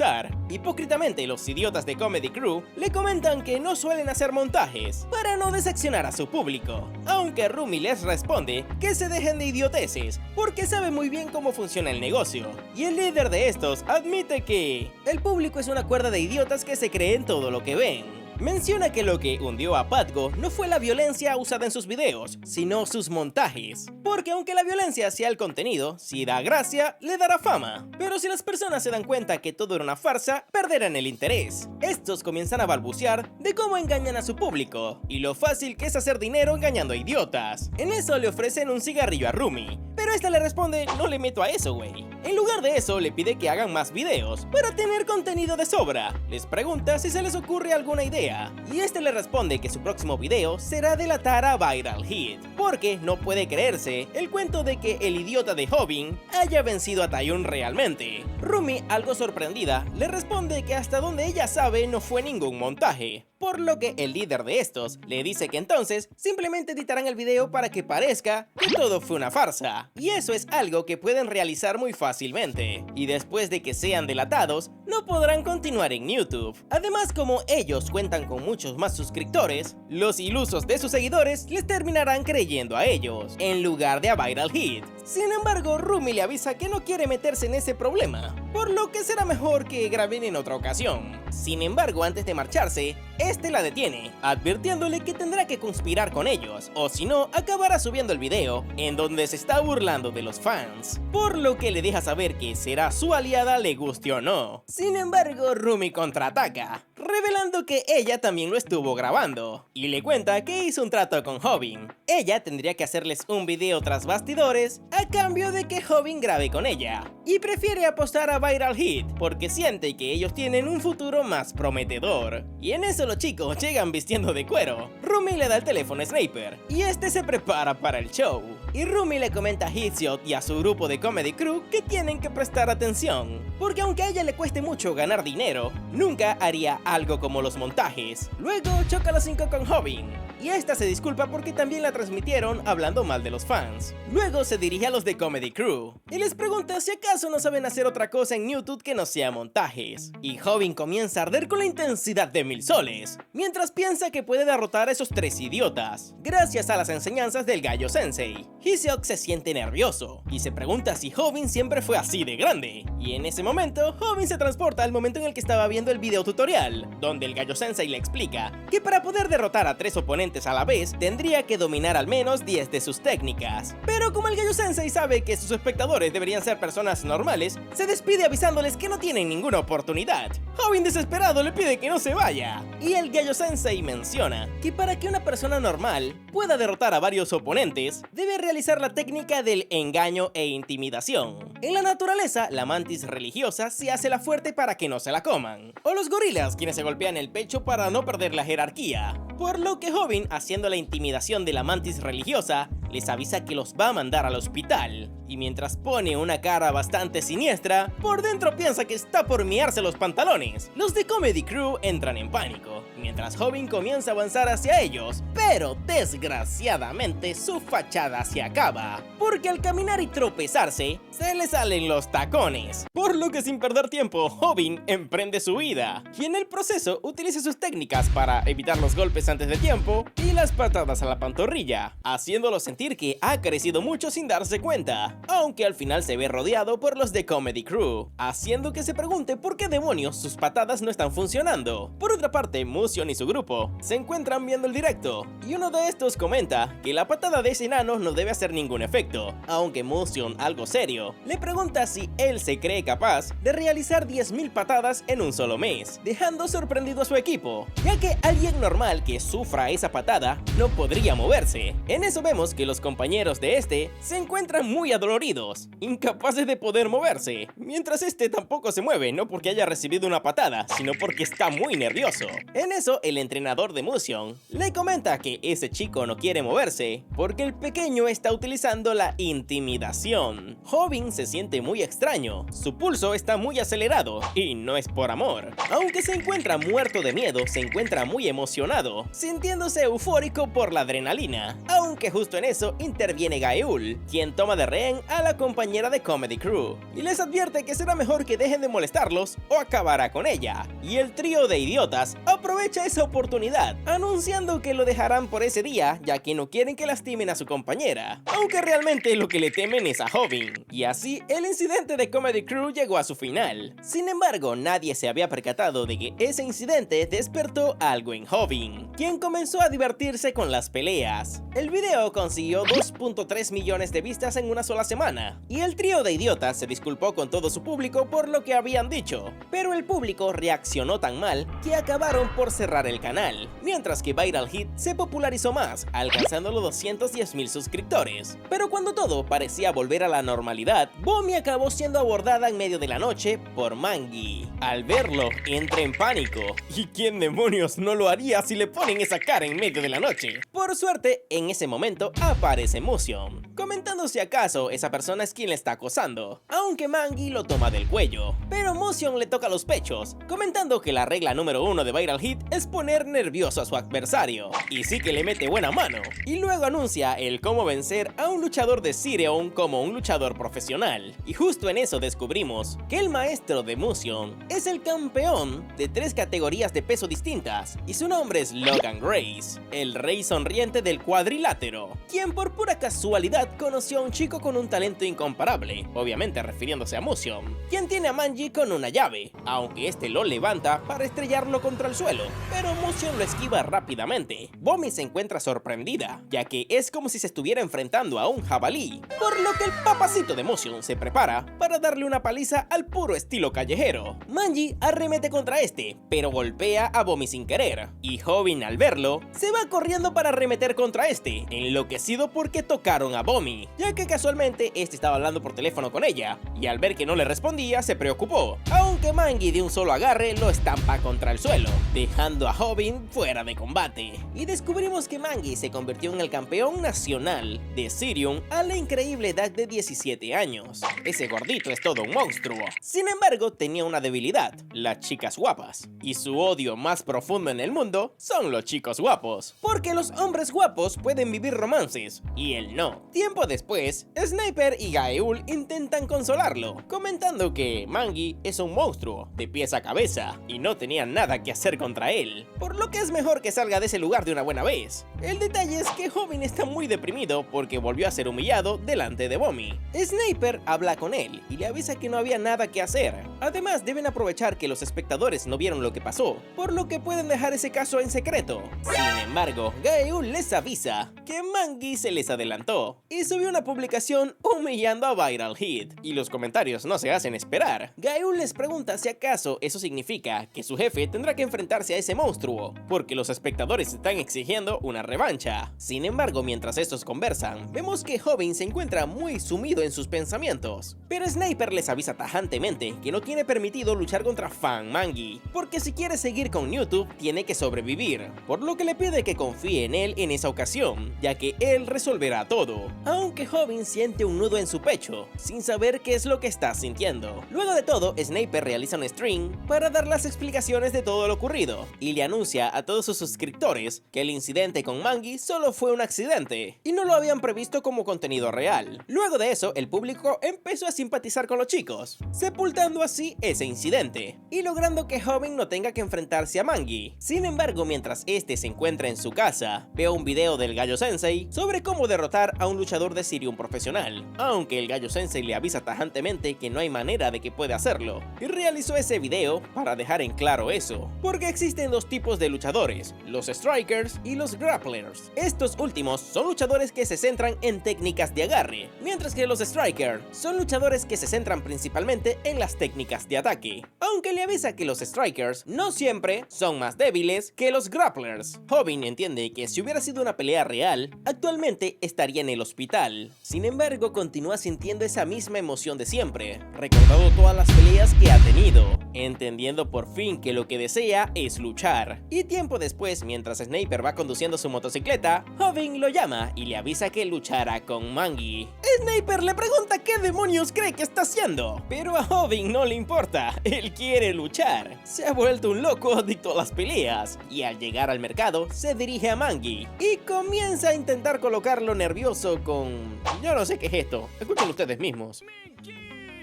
Speaker 1: Hipócritamente, los idiotas de Comedy Crew le comentan que no suelen hacer montajes para no decepcionar a su público, aunque Rumi les responde que se dejen de idioteces porque sabe muy bien cómo funciona el negocio, y el líder de estos admite que el público es una cuerda de idiotas que se creen todo lo que ven. Menciona que lo que hundió a Patgo no fue la violencia usada en sus videos, sino sus montajes. Porque aunque la violencia sea el contenido, si da gracia, le dará fama. Pero si las personas se dan cuenta que todo era una farsa, perderán el interés. Estos comienzan a balbucear de cómo engañan a su público, y lo fácil que es hacer dinero engañando a idiotas. En eso le ofrecen un cigarrillo a Rumi, pero esta le responde: no le meto a eso, güey. En lugar de eso, le pide que hagan más videos para tener contenido de sobra. Les pregunta si se les ocurre alguna idea, y este le responde que su próximo video será delatar a Viral Hit, porque no puede creerse el cuento de que el idiota de Hobbin haya vencido a Taeyun realmente. Rumi, algo sorprendida, le responde que hasta donde ella sabe no fue ningún montaje, por lo que el líder de estos le dice que entonces simplemente editarán el video para que parezca que todo fue una farsa, y eso es algo que pueden realizar muy fácilmente, y después de que sean delatados, no podrán continuar en YouTube. Además, como ellos cuentan con muchos más suscriptores, los ilusos de sus seguidores les terminarán creyendo a ellos, en lugar de a Viral Hit. Sin embargo, Rumi le avisa que no quiere meterse en ese problema, por lo que será mejor que graben en otra ocasión. Sin embargo, antes de marcharse, este la detiene, advirtiéndole que tendrá que conspirar con ellos, o si no, acabará subiendo el video en donde se está burlando de los fans, por lo que le deja saber que será su aliada, le guste o no. Sin embargo, Rumi contraataca, revelando que ella también lo estuvo grabando, y le cuenta que hizo un trato con Hobbin. Ella tendría que hacerles un video tras bastidores a cambio de que Hobbin grabe con ella, y prefiere apostar a Viral Hit porque siente que ellos tienen un futuro más prometedor. Y en eso los chicos llegan vistiendo de cuero. Rumi le da el teléfono a Sniper y este se prepara para el show. Y Rumi le comenta a Hitshot y a su grupo de Comedy Crew que tienen que prestar atención, porque aunque a ella le cueste mucho ganar dinero, nunca haría algo como los montajes. Luego choca a los 5 con Hobbin, y esta se disculpa porque también la transmitieron hablando mal de los fans. Luego se dirige a los de Comedy Crew y les pregunta si acaso no saben hacer otra cosa en YouTube que no sea montajes. Y Hobbin comienza a arder con la intensidad de 1000 soles, mientras piensa que puede derrotar a esos 3 idiotas, gracias a las enseñanzas del Gallo Sensei. Hitshot se siente nervioso y se pregunta si Hobbin siempre fue así de grande. Y en ese momento, Hobbin se transporta al momento en el que estaba viendo el video tutorial, donde el Gallo Sensei le explica que para poder derrotar a 3 oponentes a la vez, tendría que dominar al menos 10 de sus técnicas. Pero como el Gallo Sensei sabe que sus espectadores deberían ser personas normales, se despide avisándoles que no tienen ninguna oportunidad. Hobbin, desesperado, le pide que no se vaya, y el Gallo Sensei menciona que para que una persona normal pueda derrotar a varios oponentes, debe realizar la técnica del engaño e intimidación. En la naturaleza, la mantis religiosa se hace la fuerte para que no se la coman, o los gorilas, quienes se golpean el pecho para no perder la jerarquía. Por lo que Hobin, haciendo la intimidación de la mantis religiosa, les avisa que los va a mandar al hospital. Y mientras pone una cara bastante siniestra, por dentro piensa que está por miarse los pantalones. Los de Comedy Crew entran en pánico, mientras Hobin comienza a avanzar hacia ellos, pero desgraciadamente su fachada se acaba, porque al caminar y tropezarse, se le salen los tacones. Por lo que sin perder tiempo, Hobin emprende su huida, y en el proceso utiliza sus técnicas para evitar los golpes antes de tiempo y las patadas a la pantorrilla, haciéndolo sentir que ha crecido mucho sin darse cuenta, aunque al final se ve rodeado por los de Comedy Crew, haciendo que se pregunte por qué demonios sus patadas no están funcionando. Por otra parte, Motion y su grupo se encuentran viendo el directo, y uno de estos comenta que la patada de ese enano no debe hacer ningún efecto, aunque Motion, algo serio, le pregunta si él se cree capaz de realizar 10.000 patadas en un solo mes, dejando sorprendido a su equipo, ya que alguien normal que sufra esa patada no podría moverse. En eso vemos que los compañeros de este se encuentran muy adoloridos, incapaces de poder moverse, mientras este tampoco se mueve, no porque haya recibido una patada, sino porque está muy nervioso. En eso, el entrenador de Motion le comenta que ese chico no quiere moverse porque el pequeño está utilizando la intimidación. Hobin se siente muy extraño, su pulso está muy acelerado y no es por amor. Aunque se encuentra muerto de miedo, se encuentra muy emocionado, sintiéndose eufórico por la adrenalina, aunque justo en eso interviene Gaeul, quien toma de rehén a la compañera de Comedy Crew y les advierte que será mejor que dejen de molestarlos o acabará con ella. Y el trío de idiotas aprovecha esa oportunidad, anunciando que lo dejarán por ese día, ya que no quieren que lastimen a su compañera, aunque realmente lo que le temen es a Hobin. Y así el incidente de Comedy Crew llegó a su final. Sin embargo, nadie se había percatado de que ese incidente despertó algo en Hobin, quien comenzó a divertirse con las peleas. El video consiguió 2.3 millones de vistas en una sola semana, y el trío de idiotas se disculpó con todo su público por lo que habían dicho, pero el público reaccionó tan mal que acabaron por cerrar el canal, mientras que Viral Hit se popularizó más, alcanzando los 210.000 suscriptores. Pero cuando todo parecía volver a la normalidad, Bomi acabó siendo abordada en medio de la noche por Mangi. Al verlo, entra en pánico, ¿y quién demonios no lo haría si le ponen esa cara en medio de la noche? Por suerte, en ese momento aparece Motion, comentando si acaso esa persona es quien le está acosando, aunque Mangi lo toma del cuello, pero Motion le toca los pechos, comentando que la regla número 1 de Viral Hit es poner nervioso a su adversario, y sí que le mete buena mano, y luego anuncia el cómo vencer a un luchador de Sireon como un luchador profesional, y justo en eso descubrimos que el maestro de Motion es el campeón de 3 categorías de peso distintas, y su nombre es Logan Grace, el rey sonriente del cuadrilátero, quien por pura casualidad conoció a un chico con un talento incomparable, obviamente refiriéndose a Motion, quien tiene a Mangi con una llave, aunque este lo levanta para estrellarlo contra el suelo, pero Motion lo esquiva rápidamente. Bomi se encuentra sorprendida, ya que es como si se estuviera enfrentando a un jabalí, por lo que el papacito de Motion se prepara para darle una paliza al puro estilo callejero. Mangi arremete contra este, pero golpea a Bomi sin querer, y Hobin al verlo, se va corriendo para arremeter contra este, enloquecido porque tocaron a Bomi, ya que casualmente este estaba hablando por teléfono con ella, y al ver que no le respondía se preocupó, aunque Mangi de un solo agarre lo estampa contra el suelo, dejando a Hobin fuera de combate. Y descubrimos que Mangi se convirtió en el campeón nacional de Sirion a la increíble edad de 17 años. Ese gordito es todo un monstruo. Sin embargo, tenía una debilidad: las chicas guapas. Y su odio más profundo en el mundo son los chicos guapos, porque los hombres guapos pueden vivir romances, y él no. Tiempo después, Sniper y Gaeul intentan consolarlo, comentando que Mangi es un monstruo de pies a cabeza y no tenían nada que hacer contra él, por lo que es mejor que salga de ese lugar de una buena vez. El detalle es que Hobin está muy deprimido porque volvió a ser humillado delante de Bomi. Sniper habla con él y le avisa que no había nada que hacer. Además, deben aprovechar que los espectadores no vieron lo que pasó, por lo que pueden dejar ese caso en secreto. Sin embargo, Gaeul les avisa que Mangi Mangi se les adelantó y subió una publicación humillando a Viral Hit. Y los comentarios no se hacen esperar. Gaeul les pregunta si acaso eso significa que su jefe tendrá que enfrentarse a ese monstruo, porque los espectadores están exigiendo una revancha. Sin embargo, mientras estos conversan, vemos que Hobin se encuentra muy sumido en sus pensamientos. Pero Sniper les avisa tajantemente que no tiene permitido luchar contra Fan Mangi, porque si quiere seguir con YouTube tiene que sobrevivir, por lo que le pide que confíe en él en esa ocasión, ya que él resolverá todo. Aunque Hobin siente un nudo en su pecho, sin saber qué es lo que está sintiendo. Luego de todo, Sniper realiza un stream para dar las explicaciones de todo lo ocurrido, y le anuncia a todos sus suscriptores que el incidente con Mangi solo fue un accidente, y no lo habían previsto como contenido real. Luego de eso, el público empezó a simpatizar con los chicos, sepultando así ese incidente, y logrando que Hobin no tenga que enfrentarse a Mangi. Sin embargo, mientras este se encuentra en su casa, veo un video del Gallo Sensei sobre cómo derrotar a un luchador de Sirium profesional, aunque el Gallo Sensei le avisa tajantemente que no hay manera de que pueda hacerlo, y realizó ese video para dejar en claro eso, porque existen dos tipos de luchadores, los Strikers y los Grapplers. Estos últimos son luchadores que se centran en técnicas de agarre, mientras que los Strikers son luchadores que se centran principalmente en las técnicas de ataque, aunque le avisa que los Strikers no siempre son más débiles que los Grapplers. Hobin entiende que si hubiera sido una pelea real, actualmente estaría en el hospital. Sin embargo, continúa sintiendo esa misma emoción de siempre, recordando todas las peleas que ha tenido, entendiendo por fin que lo que desea es luchar. Y tiempo después, mientras Sniper va conduciendo su motocicleta, Hobin lo llama y le avisa que luchará con Mangi. Sniper le pregunta qué demonios cree que está haciendo, pero a Hobin no le importa, él quiere luchar. Se ha vuelto un loco adicto a las peleas, y al llegar al mercado se dirige a Mangi y comienza a intentar colocarlo nervioso con... yo no sé qué es esto, escuchen ustedes mismos.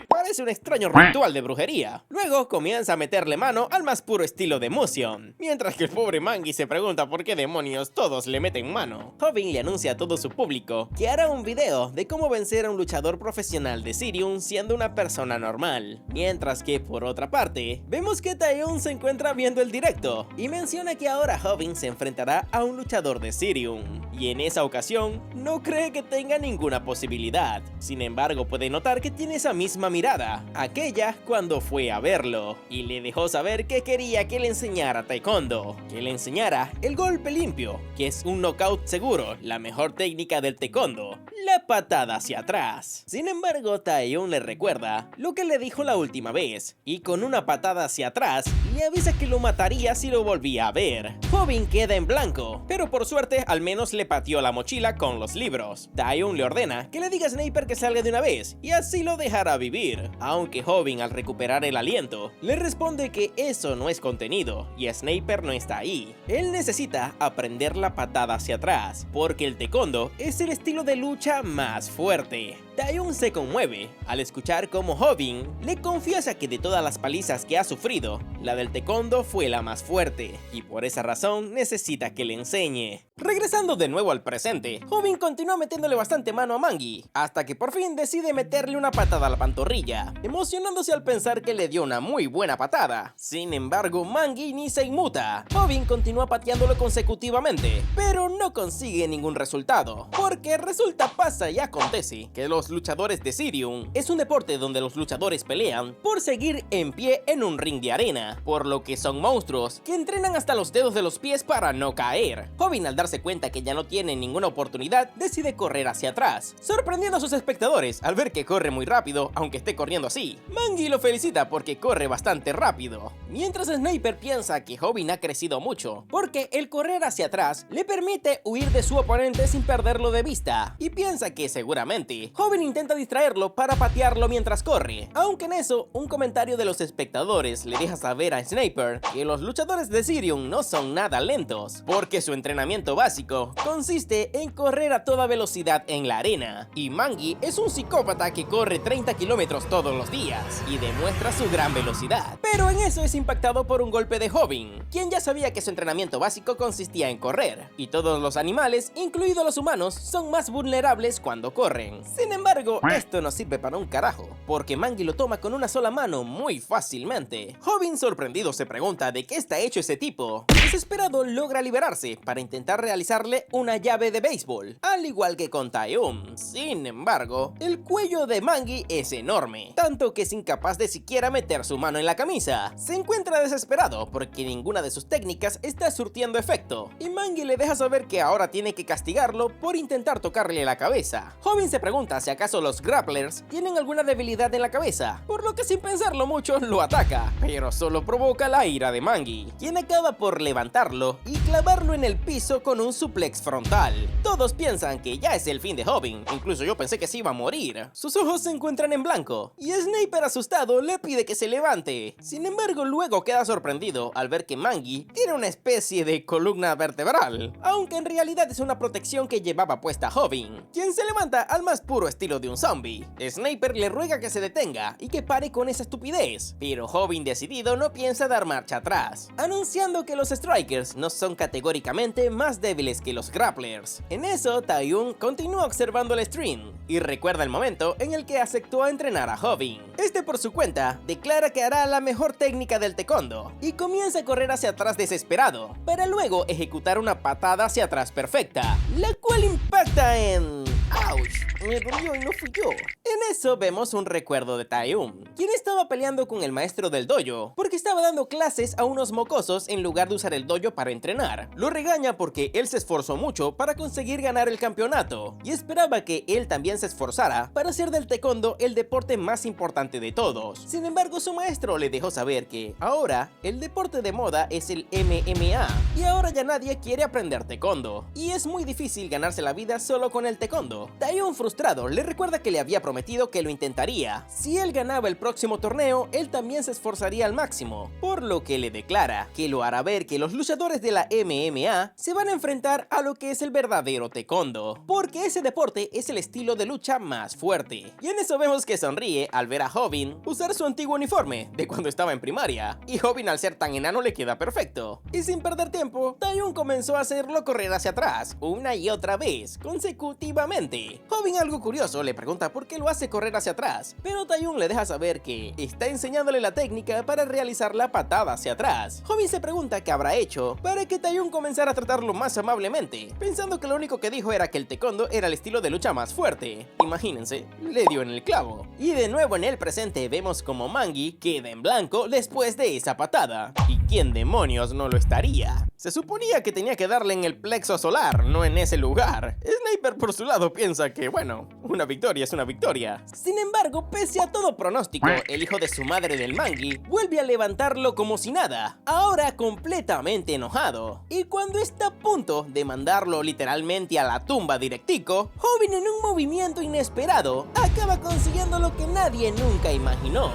Speaker 1: Parece un extraño ritual de brujería. Luego comienza a meterle mano al más puro estilo de Musion, mientras que el pobre Mangi se pregunta por qué demonios todos le meten mano. Hobin le anuncia a todo su público que hará un video de cómo vencer a un luchador profesional de Sirium siendo una persona normal, mientras que por otra parte, vemos que Taeyong se encuentra viendo el directo y menciona que ahora Hobin se enfrentará a un luchador de Sirium, y en esa ocasión no cree que tenga ninguna posibilidad. Sin embargo, puede notar que tiene esa misma mirada, aquella cuando fue a verlo, y le dejó saber que quería que le enseñara taekwondo, que le enseñara el golpe limpio, que es un knockout seguro, la mejor técnica del taekwondo, la patada hacia atrás. Sin embargo, Taeyong le recuerda lo que le dijo la última vez, y con una patada hacia atrás, le avisa que lo mataría si lo volvía a ver. Hobin queda en blanco, pero por suerte al menos le pateó la mochila con los libros. Taeyong le ordena que le diga a Sniper que salga de una vez, y así lo dejará vivir. Aunque Hobin, al recuperar el aliento, le responde que eso no es contenido, y Sniper no está ahí. Él necesita aprender la patada hacia atrás, porque el taekwondo es el estilo de lucha más fuerte. Taeyong se conmueve al escuchar cómo Hobin le confiesa que de todas las palizas que ha sufrido, la del taekwondo fue la más fuerte, y por esa razón necesita que le enseñe. Regresando de nuevo al presente, Hobin continúa metiéndole bastante mano a Mangi, hasta que por fin decide meterle una patada a la pantorrilla, emocionándose al pensar que le dio una muy buena patada. Sin embargo, Mangi ni se inmuta. Hobin continúa pateándolo consecutivamente, pero no consigue ningún resultado, porque resulta, pasa y acontece que los luchadores de Sirium es un deporte donde los luchadores pelean por seguir en pie en un ring de arena, por lo que son monstruos que entrenan hasta los dedos de los pies para no caer. Hobin, al darse cuenta que ya no tiene ninguna oportunidad, decide correr hacia atrás, sorprendiendo a sus espectadores al ver que corre muy rápido, aunque esté corriendo así. Mangi lo felicita porque corre bastante rápido, mientras Sniper piensa que Hobin ha crecido mucho, porque el correr hacia atrás le permite huir de su oponente sin perderlo de vista, y piensa que seguramente Hobin intenta distraerlo para patearlo mientras corre, aunque en eso un comentario de los espectadores le deja saber a Sniper que los luchadores de Sirium no son nada lentos, porque su entrenamiento básico consiste en correr a toda velocidad en la arena, y Mangi es un psicópata que corre 30 kilómetros todos los días y demuestra su gran velocidad. Pero en eso es impactado por un golpe de Hobin, quien ya sabía que su entrenamiento básico consistía en correr, y todos los animales, incluidos los humanos, son más vulnerables cuando corren. Sin embargo, embargo, esto no sirve para un carajo, porque Mangi lo toma con una sola mano muy fácilmente. Hobin, sorprendido, se pregunta de qué está hecho ese tipo. Desesperado, logra liberarse para intentar realizarle una llave de béisbol, al igual que con Taeyun. Sin embargo, el cuello de Mangi es enorme, tanto que es incapaz de siquiera meter su mano en la camisa. Se encuentra desesperado porque ninguna de sus técnicas está surtiendo efecto, y Mangi le deja saber que ahora tiene que castigarlo por intentar tocarle la cabeza. Hobin se pregunta si acaso los grapplers tienen alguna debilidad en la cabeza, por lo que sin pensarlo mucho lo ataca, pero solo provoca la ira de Mangi, quien acaba por levantarlo y clavarlo en el piso con un suplex frontal. Todos piensan que ya es el fin de Hobin, incluso yo pensé que se iba a morir. Sus ojos se encuentran en blanco, y Sniper, asustado, le pide que se levante. Sin embargo, luego queda sorprendido al ver que Mangi tiene una especie de columna vertebral, aunque en realidad es una protección que llevaba puesta Hobin, quien se levanta al más puro estilo de un zombie. Sniper le ruega que se detenga y que pare con esa estupidez, pero Hobin, decidido, no piensa dar marcha atrás, anunciando que los Strikers no son categóricamente más débiles que los grapplers. En eso, Taeyun continúa observando el stream y recuerda el momento en el que aceptó a entrenar a Hobin. Este, por su cuenta, declara que hará la mejor técnica del taekwondo y comienza a correr hacia atrás desesperado, para luego ejecutar una patada hacia atrás perfecta, la cual impacta en... ¡Auch! Me dolió y no fui yo. En eso vemos un recuerdo de Taeyun, quien estaba peleando con el maestro del dojo porque estaba dando clases a unos mocosos en lugar de usar el dojo para entrenar. Lo regaña porque él se esforzó mucho para conseguir ganar el campeonato y esperaba que él también se esforzara para hacer del taekwondo el deporte más importante de todos. Sin embargo, su maestro le dejó saber que ahora el deporte de moda es el MMA y ahora ya nadie quiere aprender taekwondo y es muy difícil ganarse la vida solo con el taekwondo. Taeyun, frustrado, le recuerda que le había prometido que lo intentaría. Si él ganaba el próximo torneo, él también se esforzaría al máximo, por lo que le declara que lo hará ver que los luchadores de la MMA se van a enfrentar a lo que es el verdadero taekwondo, porque ese deporte es el estilo de lucha más fuerte. Y en eso vemos que sonríe al ver a Hobin usar su antiguo uniforme de cuando estaba en primaria, y Hobin, al ser tan enano, le queda perfecto. Y sin perder tiempo, Taeyun comenzó a hacerlo correr hacia atrás una y otra vez, consecutivamente. Hobin, algo curioso, le pregunta por qué lo hace correr hacia atrás, pero Taeyun le deja saber que está enseñándole la técnica para realizar la patada hacia atrás. Hobin se pregunta qué habrá hecho para que Taeyun comenzara a tratarlo más amablemente, pensando que lo único que dijo era que el taekwondo era el estilo de lucha más fuerte. Imagínense, le dio en el clavo. Y de nuevo en el presente vemos como Mangi queda en blanco después de esa patada. ¿Y quién demonios no lo estaría? Se suponía que tenía que darle en el plexo solar, no en ese lugar. Sniper, por su lado, piensa que, bueno, una victoria es una victoria. Sin embargo, pese a todo pronóstico, el hijo de su madre del Mangi vuelve a levantarlo como si nada, ahora completamente enojado. Y cuando está a punto de mandarlo literalmente a la tumba directico, Hobin, en un movimiento inesperado, acaba consiguiendo lo que nadie nunca imaginó: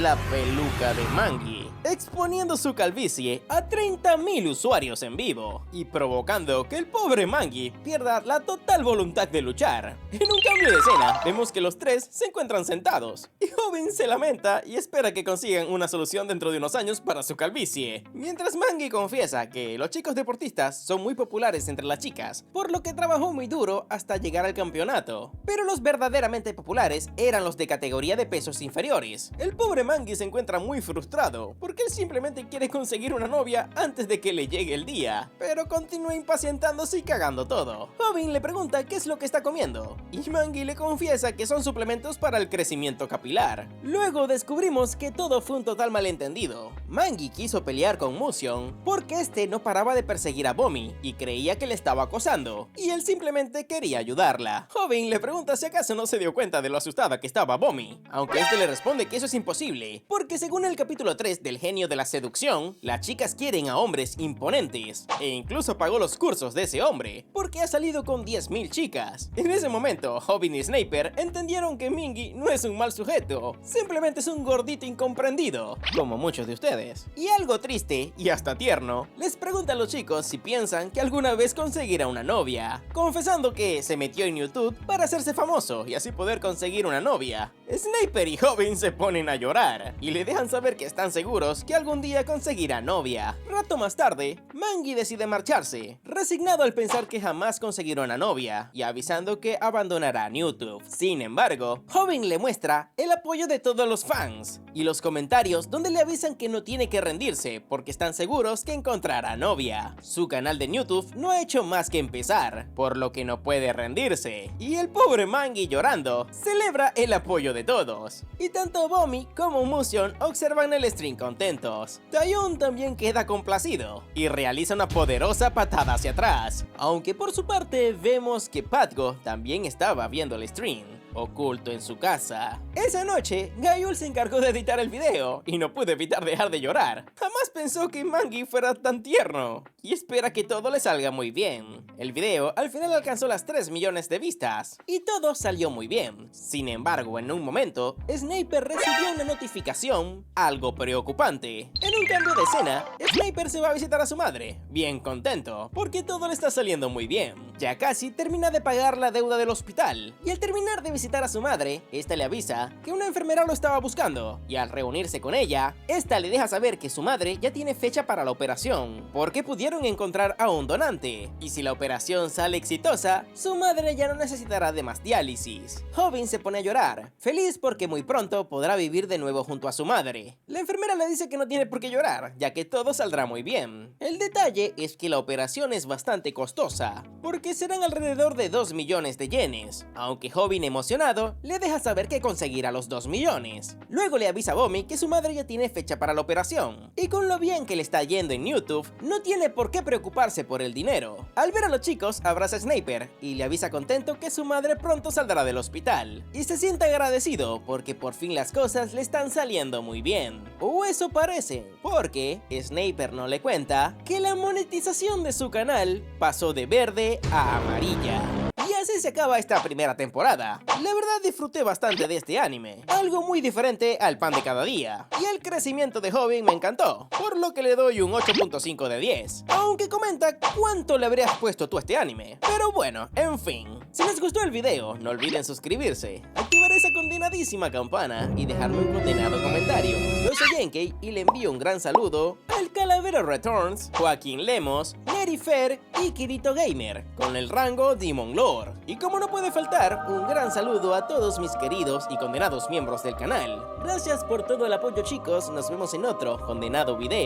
Speaker 1: la peluca de Mangi, exponiendo su calvicie a 30.000 usuarios en vivo y provocando que el pobre Mangi pierda la total voluntad de luchar. En un cambio de escena, vemos que los tres se encuentran sentados y Hobin se lamenta y espera que consigan una solución dentro de unos años para su calvicie, mientras Mangi confiesa que los chicos deportistas son muy populares entre las chicas, por lo que trabajó muy duro hasta llegar al campeonato, pero los verdaderamente populares eran los de categoría de pesos inferiores. El pobre Mangi se encuentra muy frustrado porque él simplemente quiere conseguir una novia antes de que le llegue el día, pero continúa impacientándose y cagando todo. Hobin le pregunta qué es lo que está comiendo y Mangi le confiesa que son suplementos para el crecimiento capilar. Luego descubrimos que todo fue un total malentendido. Mangi quiso pelear con Musion porque este no paraba de perseguir a Bomi y creía que le estaba acosando, y él simplemente quería ayudarla. Hobin le pregunta si acaso no se dio cuenta de lo asustada que estaba Bomi, aunque este le responde que eso es imposible, porque según el capítulo 3 del genio de la seducción, las chicas quieren a hombres imponentes, e incluso pagó los cursos de ese hombre, porque ha salido con 10.000 chicas. En ese momento, Hobin y Sniper entendieron que Mingi no es un mal sujeto, simplemente es un gordito incomprendido, como muchos de ustedes. Y algo triste, y hasta tierno, les pregunta a los chicos si piensan que alguna vez conseguirá una novia, confesando que se metió en YouTube para hacerse famoso y así poder conseguir una novia. Sniper y Hobin se ponen a llorar, y le dejan saber que están seguros seguros que algún día conseguirá novia. Rato más tarde, Mangi decide marcharse, resignado al pensar que jamás conseguirá una novia y avisando que abandonará YouTube. Sin embargo, Hobin le muestra el apoyo de todos los fans y los comentarios donde le avisan que no tiene que rendirse porque están seguros que encontrará novia. Su canal de YouTube no ha hecho más que empezar, por lo que no puede rendirse. Y el pobre Mangi, llorando, celebra el apoyo de todos. Y tanto Bomi como Musion observan el stream contentos. Taeyong también queda complacido y realiza una poderosa patada hacia atrás. Aunque por su parte vemos que Patgo también estaba viendo el stream, oculto en su casa. Esa noche, Gayul se encargó de editar el video y no pude evitar dejar de llorar. Jamás pensó que Mangi fuera tan tierno y espera que todo le salga muy bien. El video al final alcanzó las 3 millones de vistas y todo salió muy bien. Sin embargo, en un momento, Sniper recibió una notificación algo preocupante. En un cambio de escena, Sniper se va a visitar a su madre, bien contento, porque todo le está saliendo muy bien. Ya casi termina de pagar la deuda del hospital y al terminar de visitar a su madre, esta le avisa que una enfermera lo estaba buscando y al reunirse con ella, esta le deja saber que su madre ya tiene fecha para la operación porque pudieron encontrar a un donante y si la operación sale exitosa, su madre ya no necesitará de más diálisis. Hobin se pone a llorar, feliz porque muy pronto podrá vivir de nuevo junto a su madre. La enfermera le dice que no tiene por qué llorar, ya que todo saldrá muy bien. El detalle es que la operación es bastante costosa, porque serán alrededor de 2 millones de yenes, aunque Hobin emocionado le deja saber que conseguirá los 2 millones. Luego le avisa a Bomi que su madre ya tiene fecha para la operación, y con lo bien que le está yendo en YouTube, no tiene por qué preocuparse por el dinero. Al ver a los chicos, abraza a Sniper y le avisa contento que su madre pronto saldrá del hospital, y se siente agradecido porque por fin las cosas le están saliendo muy bien. O eso parece, porque Sniper no le cuenta que la monetización de su canal pasó de verde a amarilla. Y así se acaba esta primera temporada. La verdad disfruté bastante de este anime, algo muy diferente al pan de cada día. Y el crecimiento de Hobin me encantó, por lo que le doy un 8.5 de 10. Aunque comenta cuánto le habrías puesto tú a este anime. Pero bueno, en fin. Si les gustó el video, no olviden suscribirse, activar esa condenadísima campana y dejarme un condenado comentario. Yo soy Genkei y le envío un gran saludo al Calavero Returns, Joaquín Lemos, Nerifer y Kirito Gamer, con el rango Demon Lord. Y como no puede faltar, un gran saludo a todos mis queridos y condenados miembros del canal. Gracias por todo el apoyo, chicos, nos vemos en otro condenado video.